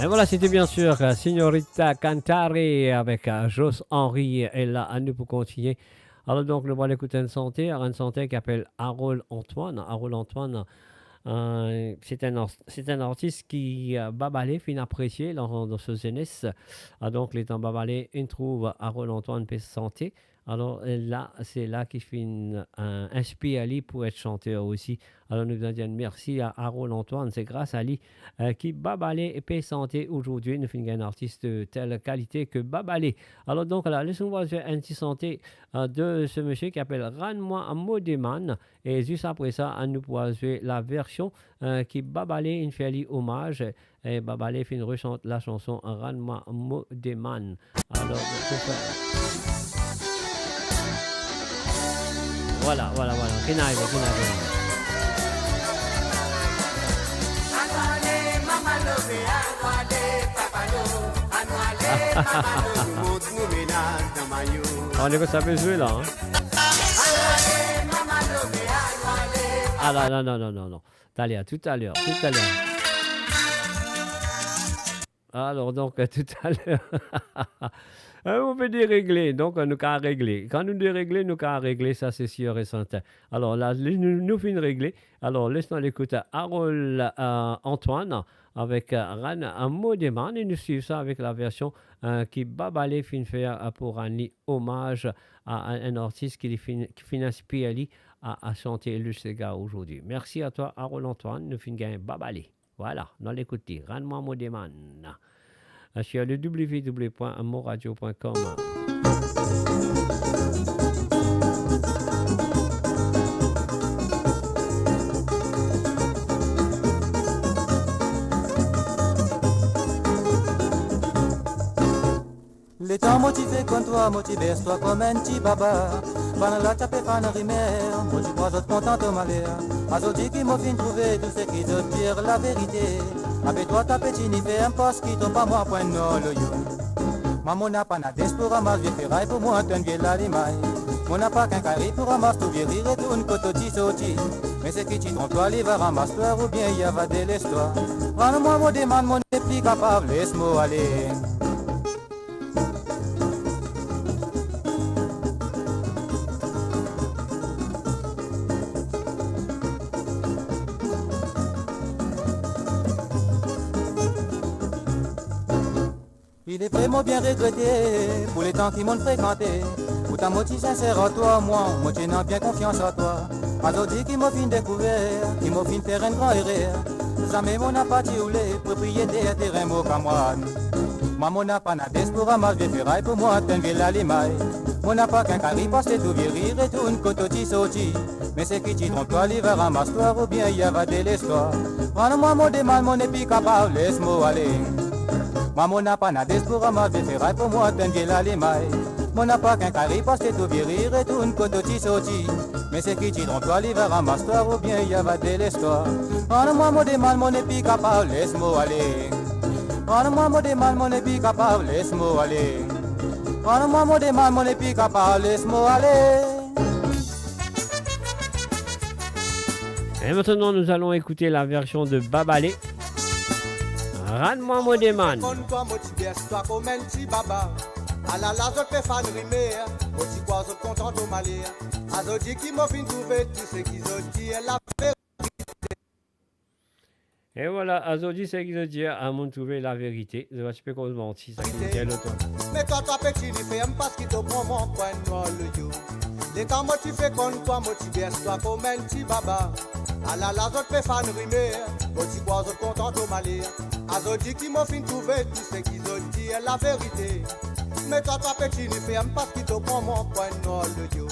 Voilà, c'était bien sûr Signorita Cantare avec Jos Henry est là à nous pour continuer. Alors donc, nous allons écouter une santé qui s'appelle Harold Antoine. Harold Antoine, c'est un artiste qui babalé, fin apprécié dans ce jeunesse. Donc, les temps babalé, il trouve Harold Antoine pour santé. Alors là, c'est là qu'il fait inspire Ali pour être chanteur aussi. Alors nous allons dire merci à Harold Antoine. C'est grâce à lui qui Babalé et paix santé aujourd'hui. Nous faisons un artiste de telle qualité que Babalé. Alors donc, laissons voir un petit santé de ce monsieur qui s'appelle Ranmoi Modeman. Et juste après ça, nous pourrons jouer la version qui Babalé il fait lui hommage. Et Babalé fait rechante la chanson Ranmoi Modeman. Alors, voilà. On est que ça peut jouer là. Hein? Ah là, non. Allez, à tout à l'heure. Alors donc, tout à l'heure. On peut dérégler, donc nous avons régler. Quand nous déréglons, nous avons régler, ça c'est sûr et certain. Alors là, nous finissons régler. Alors laissons l'écouter Harold Antoine avec Ran Modeman et nous suivons ça avec la version qui Babalé fin faire pour rendre hommage à un artiste qui finance PLI à chanter le Sega aujourd'hui. Merci à toi Harold Antoine, nous finissons Babalé. Voilà, nous l'écoutons. Ran Modeman. Sur le www.moradio.com. Les temps motivés comme toi, motivés-toi comme un petit baba. Pendant la tapé, pendant rimer, moi tu crois autres content de malheur. À dit qui m'a fin trouver tout ce qui te dire la vérité. Avec toi ta petite n'y fait un poste qui tombe pas moi point non le you. Maman n'a pas d'es pour ramasser des ferrailles pour moi t'en gueule la limaille. Mon n'a pas qu'un carré pour ramasser tout virer et tout une côte sauti. Mais c'est qui tu trompes toi, il va ramasser toi ou bien il y a va de l'histoire. Rends-moi mon demande, mon n'est plus capable, laisse-moi aller. Il est vraiment bien regretté pour les temps qui m'ont fréquenté. Pour ta moitié sincère à toi, moi tenant bien confiance à toi. Aujourd'hui qui m'a fin découvert, qui m'a fin faire un grand erreur. Jamais mon n'a pas tiulé, propriété à terrain mot camarade. Maman n'a pas d'es pour ramasser des ferrailles pour moi, t'enlever la limaille. Mon n'a pas qu'un carré parce que tout virir et tout une côte sauti. Mais c'est qui t'y trompe toi, il va ramasser toi ou bien il y a va de l'histoire. Rends-moi mon demande, mon épi capable, laisse-moi aller. Maman n'a pas d'es pour ramasser des ferrailles pour moi, t'enlever la limaille. Mon n'a pas qu'un carré parce que tout virir et tout une côte sauti. Mais c'est qui t'y trompe toi, il va ramasser toi ou bien il y a va de l'histoire. Rends-moi mon demande, mon épi capable, laisse-moi aller. Rends-moi mon demande, mon épi capable, laisse-moi aller. Rends-moi mon demande, mon épi capable, laisse-moi aller. Et maintenant, nous allons écouter la version de Babalé. Rends-moi mon demande. Toi motive-toi comme un petit baba. À la je te fais fan rimer. Aussi quoi, je content de m'aller. À Zodi qui m'a fin trouver tout ce qu'ils ont dit, elle a fait. Et voilà, Azodi, c'est qui veut dire à mon trouver la vérité. Je vais pas qu'on mentit, ça qui dit l'autre. Mais toi, petit, il fait un pas qui te prend mon point noir le yo. Les temps motivés comme toi, motive-toi comme un petit baba. À la je te fais fan rimer. Aussi quoi, je content de m'aller. À Zodi qui m'a fin trouver tout ce qu'ils ont dit, elle la vérité. Mais toi, petit, il fait un pas qui te prend mon point noir le yo.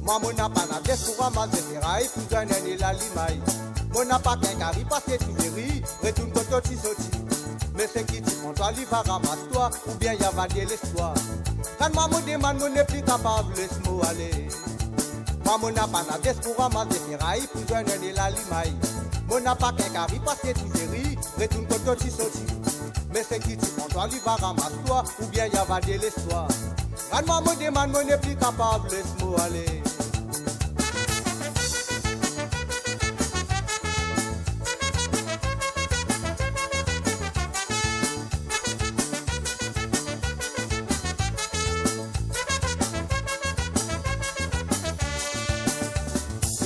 Moi, mon n'a pas la tête pour ramasser des ferrailles, pour un et la limaille. Mon n'a pas qu'un carré parce que tu guéris, retourne ton petit sauti. Mais c'est qui dit qu'on toi, il va ramasser toi, ou bien il y a valier l'histoire. Quand moi me demande, mon n'est plus capable, laisse-moi aller. Moi, mon n'a pas la tête pour ramasser des ferrailles, pour un et la limaille. Mon n'a pas qu'un carré parce que tu guéris, retourne ton petit sauti. Mais c'est qui dit qu'on toi, il va ramasser toi, ou bien il y a valier l'histoire. Quand moi me demande, mon n'est plus capable, laisse-moi aller.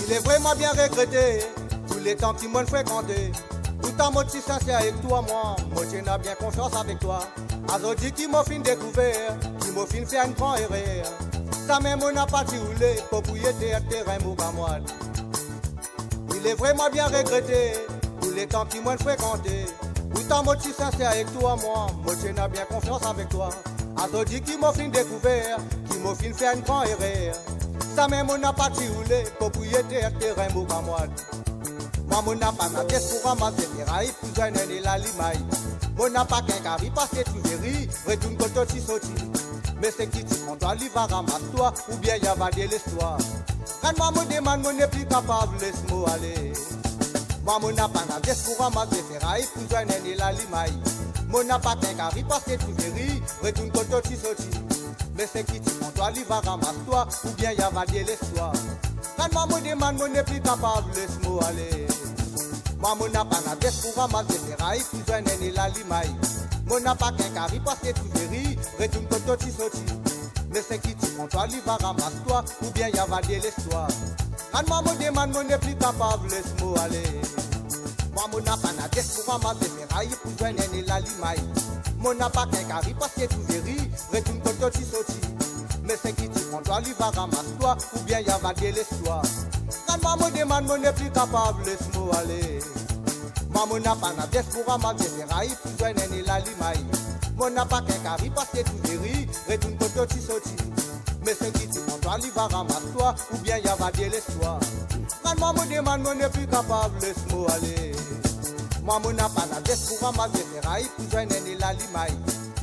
Il est vraiment bien regretté tous les temps qui m'ont fréquenté. Tout en mode si sincère avec toi, moi j'ai bien confiance avec toi. Azodi qui m'a fin découvert, qui m'a fin fait un grand erreur. Ça même on n'a pas dit roulé, propriétaire terrain Mougamouad. Il est vraiment bien regretté tous les temps qui m'ont fréquenté. Tout en mode si sincère avec toi, moi j'ai bien confiance avec toi. Azodi qui m'a fin découvert, qui m'a fin fait un grand erreur. Ça même on n'a pas dit roulé, propriétaire terrain Mougamouad. Moi, mon n'a pas ma pièce pour ramasser les rails, plus un et la limaille. Mon n'a pas qu'un carré parce que tu verris, retourne quand tu sorti. Mais c'est qui tu prends, toi, il va ramasser toi, ou bien y a va de l'histoire. Quand moi me demande, mon n'est plus capable, laisse-moi aller. Moi, mon n'a pas ma pièce pour ramasser les rails, plus un et la limaille. Mon n'a pas qu'un carré parce que tu verris, retourne quand tu sorti. Mais c'est qui tu prends, toi, il va ramasser toi, ou bien y a va de l'histoire. Quand moi me demande, mon n'est plus capable, laisse-moi aller. Moi, mon n'a pas la pièce pour ramasser les rails, plus un et la limaille. Mon n'a pas qu'un carré parce que tu verris, retourne quand tu sorti. Mais c'est qui tu prends, toi, il va ramasser toi, ou bien y a va de l'histoire. Quand moi me demande, mon n'est plus capable, laisse-moi aller. Moi, mon n'a pas la pièce pour ramasser les rails, plus un et la limaille. Mon n'a pas qu'un carré parce que tu verris, retourne quand tu sorti. Mais c'est qui tu prends, toi, il va ramasser toi, ou bien y a va de l'histoire. Quand moi me demande, mon n'est plus capable, laisse-moi aller. Moi, mon n'a pas la pièce pour ramasser les rails, plus un et la limaille. Mon n'a pas qu'un carré parce que tu verris, retourne quand tu sorti. Mais c'est qui tu prends, toi, il va ramasser toi, ou bien y a va de l'histoire. Quand moi me demande, mon n'est plus capable, laisse-moi aller. Moi, mon n'a pas la pièce pour ramasser les rails, plus un et la limaille.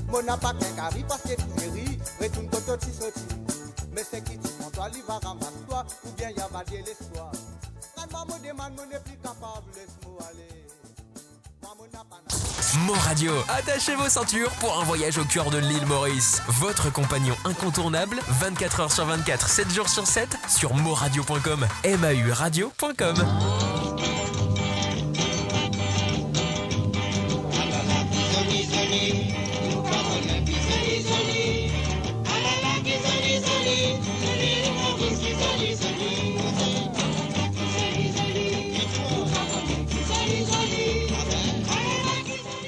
Mon n'a pas qu'un carré parce que tu verris, retourne quand tu sorti. Mais c'est qui tu prends, toi, il va ramasser toi, ou bien y a va de l'histoire. Quand moi me demande, mon n'est plus capable, laisse-moi aller. Mo Radio, attachez vos ceintures pour un voyage au cœur de l'île Maurice. Votre compagnon incontournable, 24h sur 24, 7 jours sur 7, sur moradio.com, mauradio.com.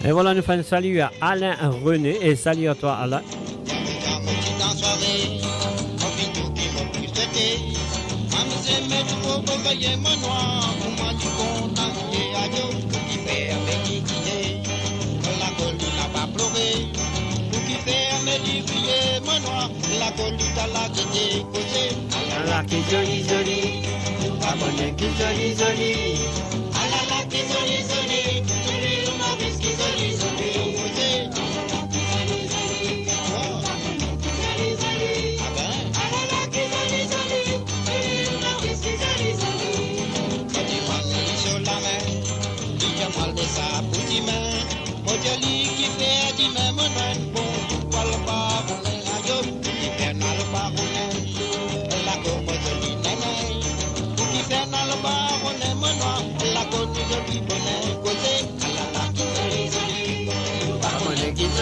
Et voilà, nous faisons un salut à Alain René et salut à toi Alain. La qui jolie jolie, abonné qui jolie jolie. La qui jolie jolie, jolie le Maurice qui jolie jolie.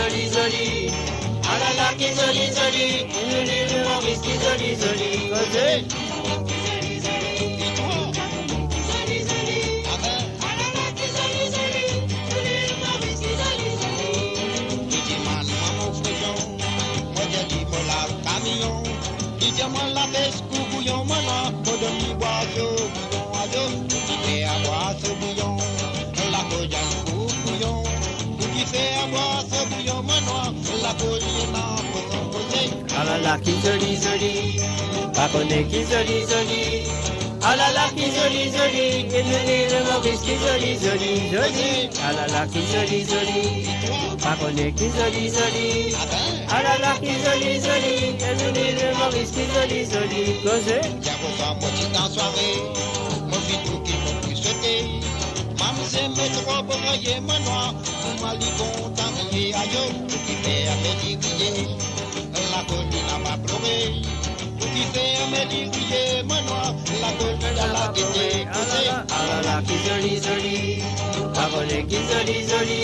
Joli joli, ah là là qui joli joli, le Maurice qui joli joli, causé. La pêche bouillon, mana, podoni boisseau, bouillon ajo, qui fait à boire ce bouillon, la cojan bouillon, qui fait à boire ce bouillon, manoir, la cojan pour son côté. Ah là là qui joli joli, pas connaît qui joli joli, ah là là qui joli joli, et le Maurice qui joli joli joli, ah là là qui joli joli, pas connaît qui joli joli. Ah là là, qui joli, joli, et le Maurice, qui joli, joli, causé. Y'a vos femmes, moi, tu t'en soirée, mon vidéo qui m'a pu sauter. Maman, c'est mes trois pour rayer ma noix, pour ma ligon, t'en lier à yo, qui fait à me diguiller. La colline n'a pas pleuré, qui fait à me diguiller ma noix, la colline n'a pas guidé, causé. Ah là là, qui joli, joli, parole qui joli, joli.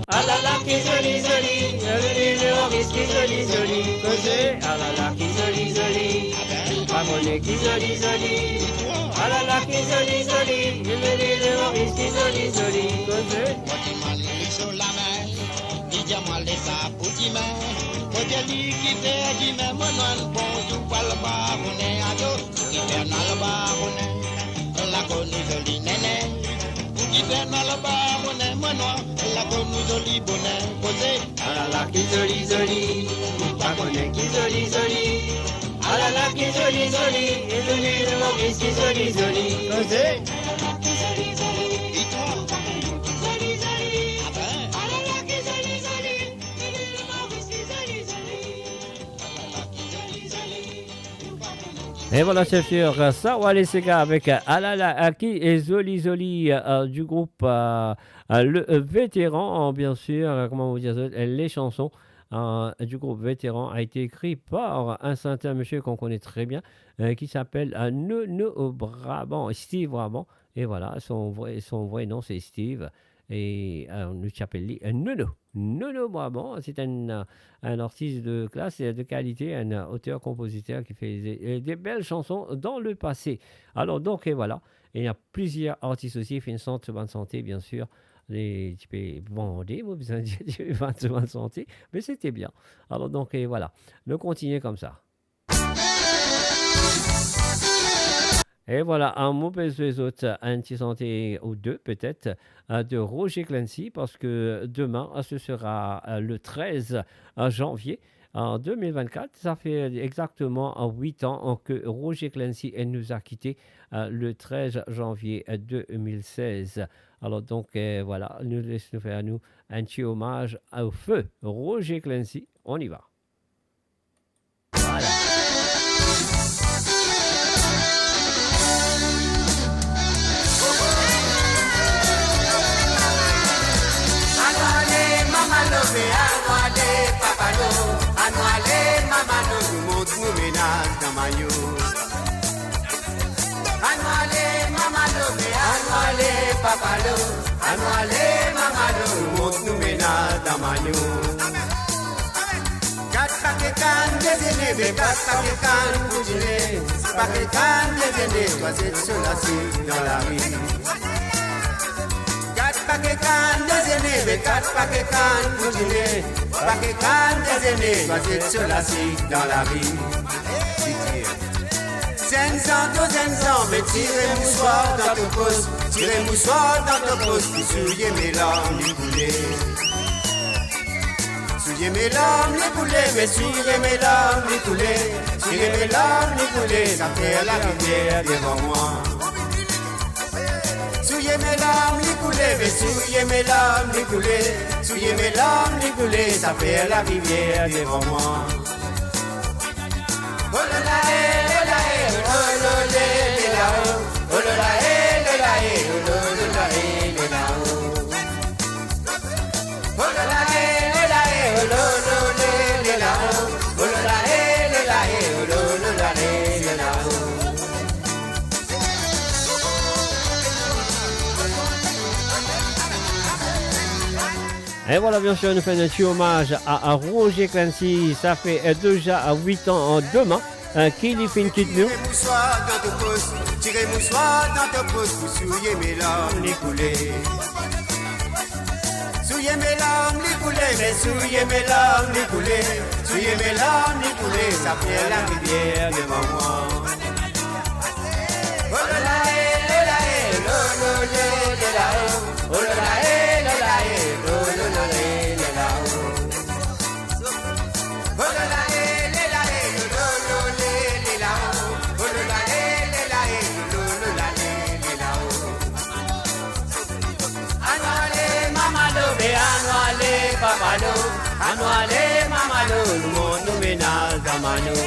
Ah là là, qui joli, joli, le Maurice, qui joli, joli, causé. Ah là là, qui joli, joli, pas connaît qui joli joli. Ah là là, qui joli joli. Il me dit de Maurice qui joli joli. Diamant les sapoutimens, moi je dis qui fait du même non bon tout pas le bas on est ado qui fait dans le bas on est la connue jolie néné qui fait dans le bas on est moi la connue jolie bonnet posé ah là là qui joli joli pas connaît qui joli joli ah là là qui joli joli et le nez de Maurice qui joli joli posé Et voilà, c'est sûr, Sawale Sega avec Alala Aki et Zoli Zoli du groupe Le Vétéran, bien sûr, comment vous dire, les chansons du groupe Vétéran a été écrit par un certain monsieur qu'on connaît très bien, qui s'appelle Nono Brabant, Steve Brabant, et voilà, son vrai nom c'est Steve, et on nous appelle Nono. Nono Brabant, c'est un artiste de classe et de qualité, un auteur-compositeur qui fait des belles chansons dans le passé. Alors donc, et voilà, il y a plusieurs artistes aussi, Vincent Bonne Santé, bien sûr, tu peux bander, moi, besoin de Bonne Santé, mais c'était bien. Alors donc, et voilà, nous continuons comme ça. Et voilà, un mot pour les autres, un petit santé ou deux peut-être, de Roger Clancy, parce que demain, ce sera le 13 janvier 2024. Ça fait exactement 8 ans que Roger Clancy nous a quittés le 13 janvier 2016. Alors donc, voilà, nous laissons faire nous un petit hommage au feu Roger Clancy. On y va. Voilà. Annuale, papalo, annuale, mamano, nous montre nos ménages dans ma news. Annuale, mamano, annuale, papalo, annuale, mamano, nous montre nos ménages dans ma news. Quatre paquets cannes, déjeuner, quatre paquets cannes, pour dîner. Paquets cannes, déjeuner, toi c'est sur la cime dans la rue. Paquet canne des aînés, quatre paquets cannes pour dîner. Paquet canne des aînés, basé sur la cible dans la vie. Zenzan, mais tirez moussoir dans ton poste. Tirez moussoir dans ton poste, puis souillez mes larmes, les poulets. Souillez mes larmes, les poulets, mais souillez mes larmes, les poulets. Souillez mes larmes, les poulets, ça fait la rivière devant moi. Souillez mes larmes, les coulées, mais souillez mes larmes, les coulées. Souillez mes larmes, les coulées, ça fait la rivière devant moi. Oh là là, oh là là, oh là là, oh là là, oh là là, oh là là, oh là là, oh là là, oh là là, oh là là, oh là là, oh là là. Et voilà, bien sûr, nous faisons un petit hommage à Roger Clancy. Ça fait déjà 8 ans demain qu'il fait une petite nous. Tirez moussoir dans ton poste, tirez moussoir dans ton poste, vous souillez mes larmes, les coulées. Souillez mes larmes, les coulées, mais souillez mes larmes, les coulées. Souillez mes larmes, les coulées, ça fait la rivière devant moi. Oh là là, oh là là, oh là là, oh là là, oh là là, oh là là. Papalo, annuale, mamalo, le monde ménage dans ma nous.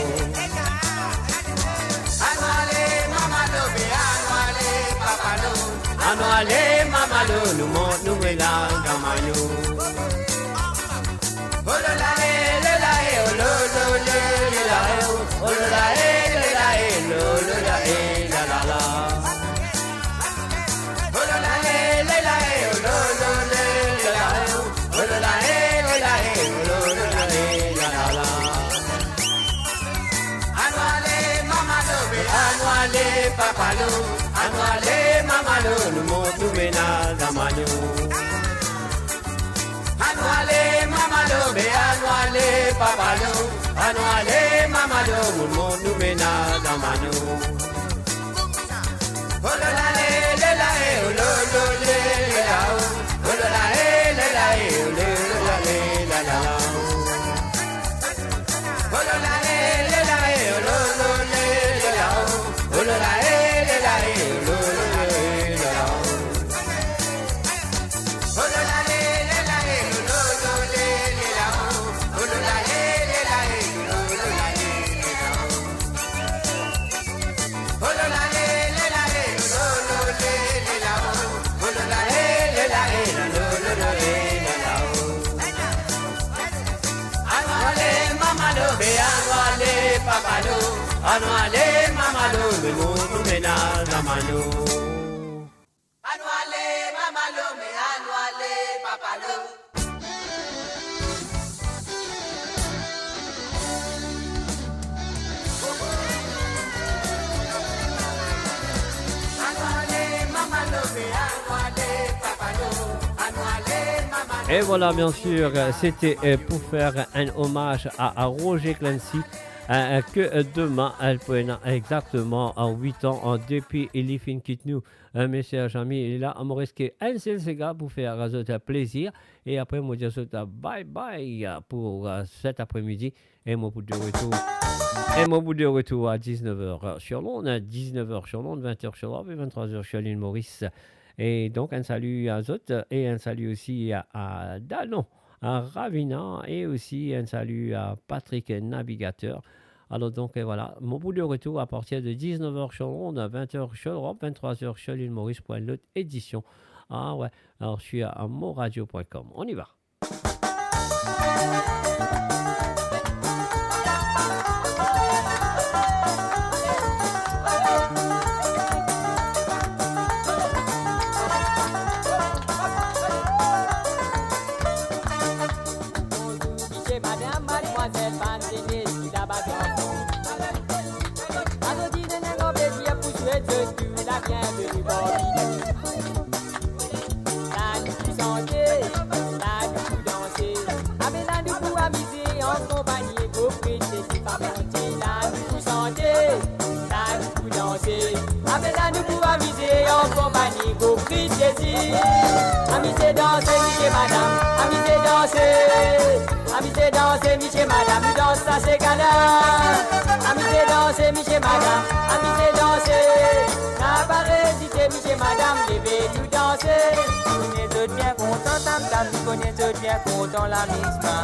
Annuale, mamalo, annuale, papalo, annuale, mamalo, le monde ménage dans ma nous. Oh là là, oh là oh là là, oh là là, oh là là. Oh là là, oh là papalo, anuale mamalo, nous monte nous ménage à mano. Anuale mamalo, be anuale papalo, anuale mamalo, nous monte nous ménage à mano. Oh la la la la oh la la la oh la la la la oh la la la la. Oh la la la la oh la la la oh la la la la oh la la la. Oh la la la la oh la la la la oh la la la la oh la la la la. Oh la la la la anuale papalo, anuale mamalo, me monte ménage à mano. Anuale mamalo, me anuale papalo. Anuale mamalo, me anuale papalo, anuale mamalo. Et voilà, bien sûr, c'était pour faire un hommage à Roger Clancy, que demain, elle peut exactement à 8 ans, depuis Elifin quitte nous, messieurs amis, il est là, à Maurice, un seul gars pour faire plaisir. Et après, moi, je dis bye bye pour cet après-midi. Et mon bout de retour. Et mon bout de retour à 19h sur Londres, 19h sur Londres, 20h sur Londres et 23h sur l'île Maurice. Et donc, un salut à Zot et un salut aussi à Danon, à Ravina et aussi un salut à Patrick Navigateur. Alors donc, voilà, mon bout de retour à partir de 19h sur Londres, 20h sur l'Europe, 23h sur l'île Maurice pour l'autre édition. Ah ouais, alors je suis à moradio.com. On y va. Appelez-nous pour amuser en compagnie, go cri Jésus. Amusez danser, monsieur, madame. Amusez danser. Amusez danser, monsieur, madame. Nous danse à ces gars-là. Amusez danser, monsieur, madame. Amusez danser. N'a pas résisté, monsieur, madame. Levez-nous danser. Nous connaissons autres bien contents, tam-tam. Nous connaissons bien contents, la misma.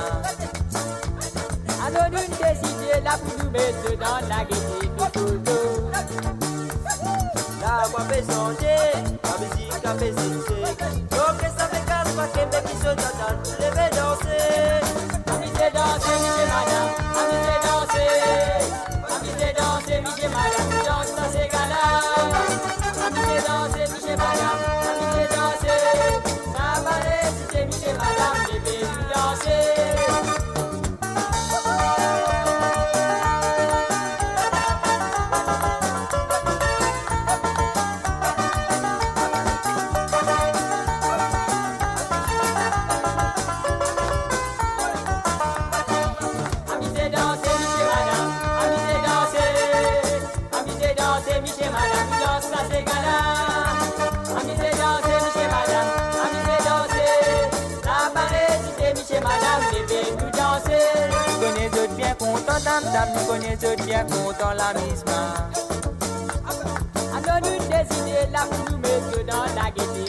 Alors nous décider là pour nous mettre dans la gaieté, nous la voix fait changer, la musique a fait cesser. Donc ça fait casse pas qu'elle me qui se t'attend, levez danser. Amusez danser, monsieur madame, amusez danser. Amusez danser, monsieur madame, danse dans ces gars-là. Amusez danser, monsieur madame, amusez danser. Ça va réciter, monsieur madame, levez-nous danser. Nous connaissons bien content la misma. Alors nous décider là pour nous mettre dans la gaieté.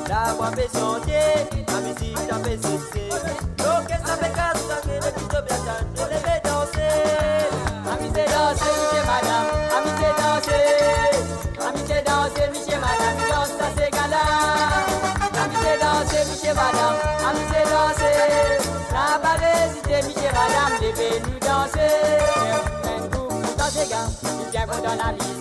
La voix fait chanter, la musique a fait cesser. Donc ça fait casse, ça fait le petit obétant, je les vais danser. Amusez danser, monsieur madame, amusez danser. Amusez danser, monsieur madame, danse à ces gars-là. Amusez danser, monsieur madame, amusez danser. La barrésité, monsieur madame, levez-nous danser. Nous danser, gars, nous bien qu'on dans la mise.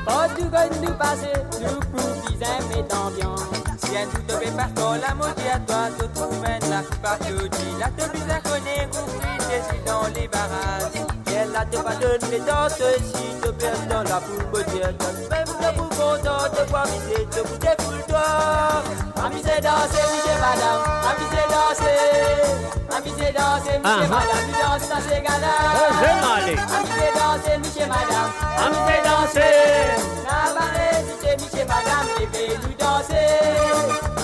Pas tout que nous passer, nous pour disons, mais d'ambiance. Viens tout te faire ton la maudit à toi, tout tout mène la partout. La te plus à connaître, vous dessus dans les barrages. Elle a te pas donné dans ce si te perds dans la poule baudière. Même te vous content de voir viser, te vous défoule-toi. Amusez danser, monsieur madame, amusez danser. Amusez danser, monsieur madame, danse dans ces gars-là. Amusez danser, monsieur madame, amusez danser. La marée, monsieur madame, levez-nous danser.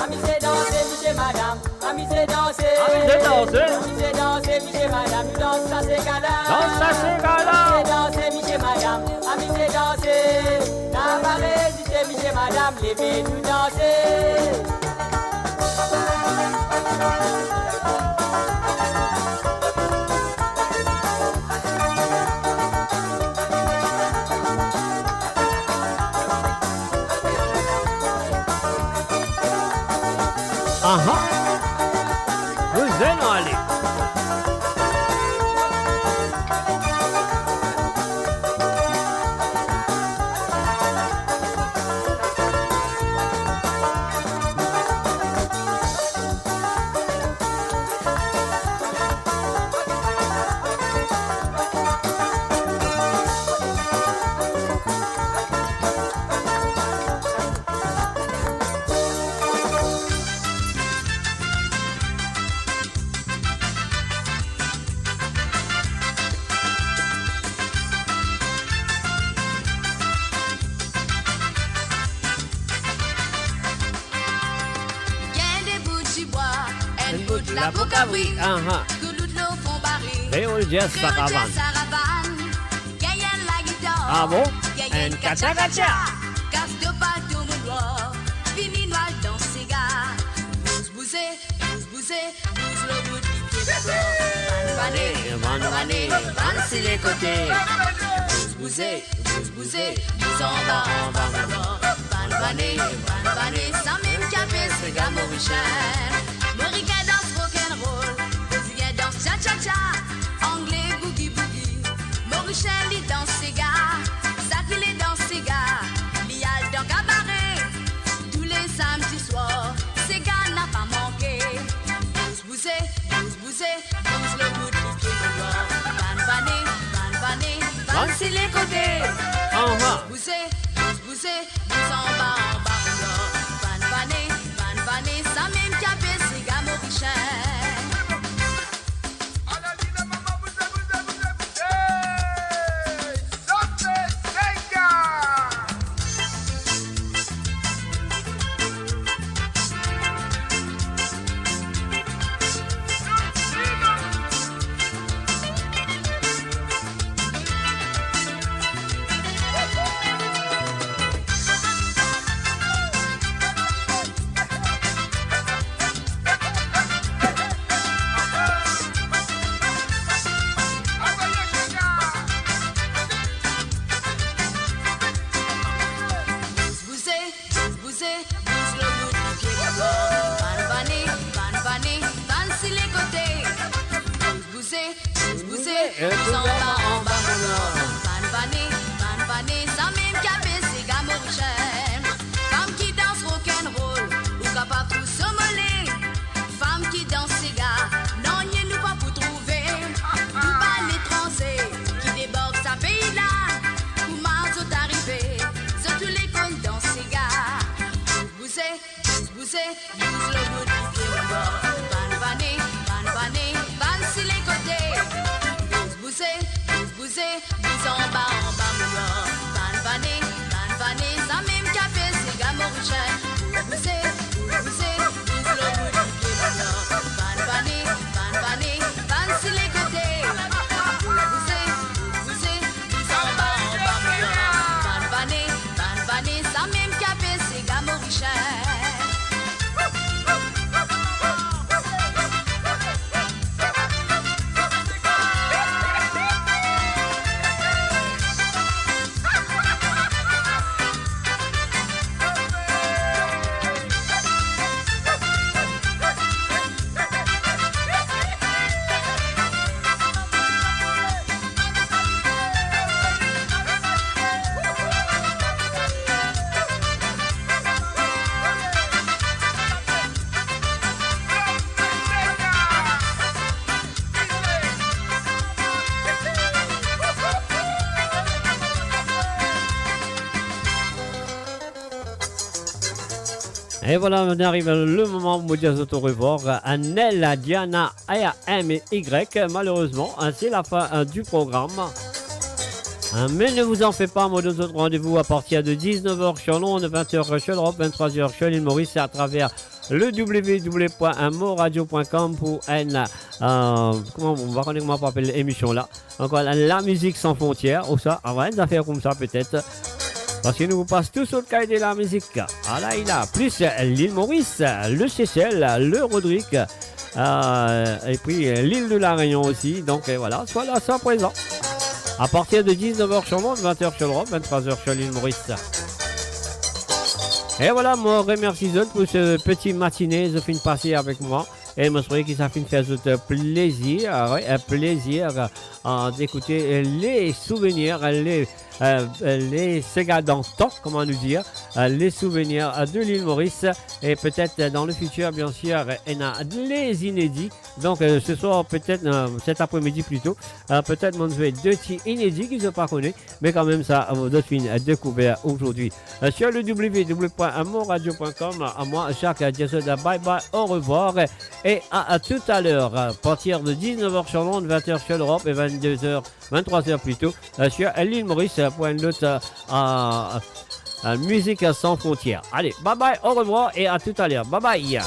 Amusez danser, monsieur madame, amusez danser. Amusez danser. Amusez danser, monsieur madame, danse dans ces gars-là. Danse dans ces gars-là. Amusez danser, monsieur madame, amusez danser. La marée, monsieur madame, levez-nous danser. Vous allez aller. La Bocabri, que Réol Jazz Saravan. la guitare. Ah bon? En Kacha Kacha. Casse de bateau mon noir. Fini noir dans ses gars. Bouze, bouze le bout du pied. Van sur les côtés. Bouze, en bas, Van, sans même capé, c'est gars Mauricien. Morica danse rock'n'roll, Brésilien danse cha-cha-cha, anglais boogie-boogie, Mauricien lit danse ses gars, Sakilé danse ses gars, Lial dans cabaret, tous les samedis soirs, ces gars n'a pas manqué. Bouze le bout du pied de l'or, Van sur les côtés, Bouze en bas, Van, sans même capé, c'est gars Mauricien. Et voilà, on arrive le moment où vous dire au revoir. Nel, Diana, Aya, M et Y. Malheureusement, c'est la fin du programme. Mais ne vous en faites pas, moi, deux autres rendez-vous à partir de 19h sur Londres, 20h sur l'Europe, 23h sur l'île Maurice, à travers le www.moradio.com pour comment on va appeler l'émission là. Encore la musique sans frontières, ou ça, on va des affaires comme ça peut-être. Parce que nous vous passe tous au cahier de la musique. Ah là, il a plus l'île Maurice, le Seychelles, le Rodrigue, et puis l'île de la Réunion aussi. Donc voilà, soit là, soit présent. À partir de 19h sur Londres, 20h sur l'Europe, 23h sur l'île Maurice. Et voilà, moi remercie pour ce petit matinée, je finis de passer avec moi. Et je me souviens que ça fait faire plaisir, plaisir d'écouter les souvenirs, les ségards dans le temps, comment nous dire, les souvenirs de l'île Maurice. Et peut-être dans le futur, bien sûr, il y a les inédits. Donc ce soir, peut-être cet après-midi plutôt, peut-être mon jouer deux petits inédits que je ne pas connais, mais quand même ça, vous avez découvert aujourd'hui. Sur le www.moradio.com, à moi, Jacques Diasoda, bye bye, au revoir. Et à tout à l'heure, à partir de 19h sur Londres, 20h sur l'Europe et 23h plutôt, sur l'île Maurice pour une autre musique sans frontières. Allez, bye bye, au revoir et à tout à l'heure. Bye bye.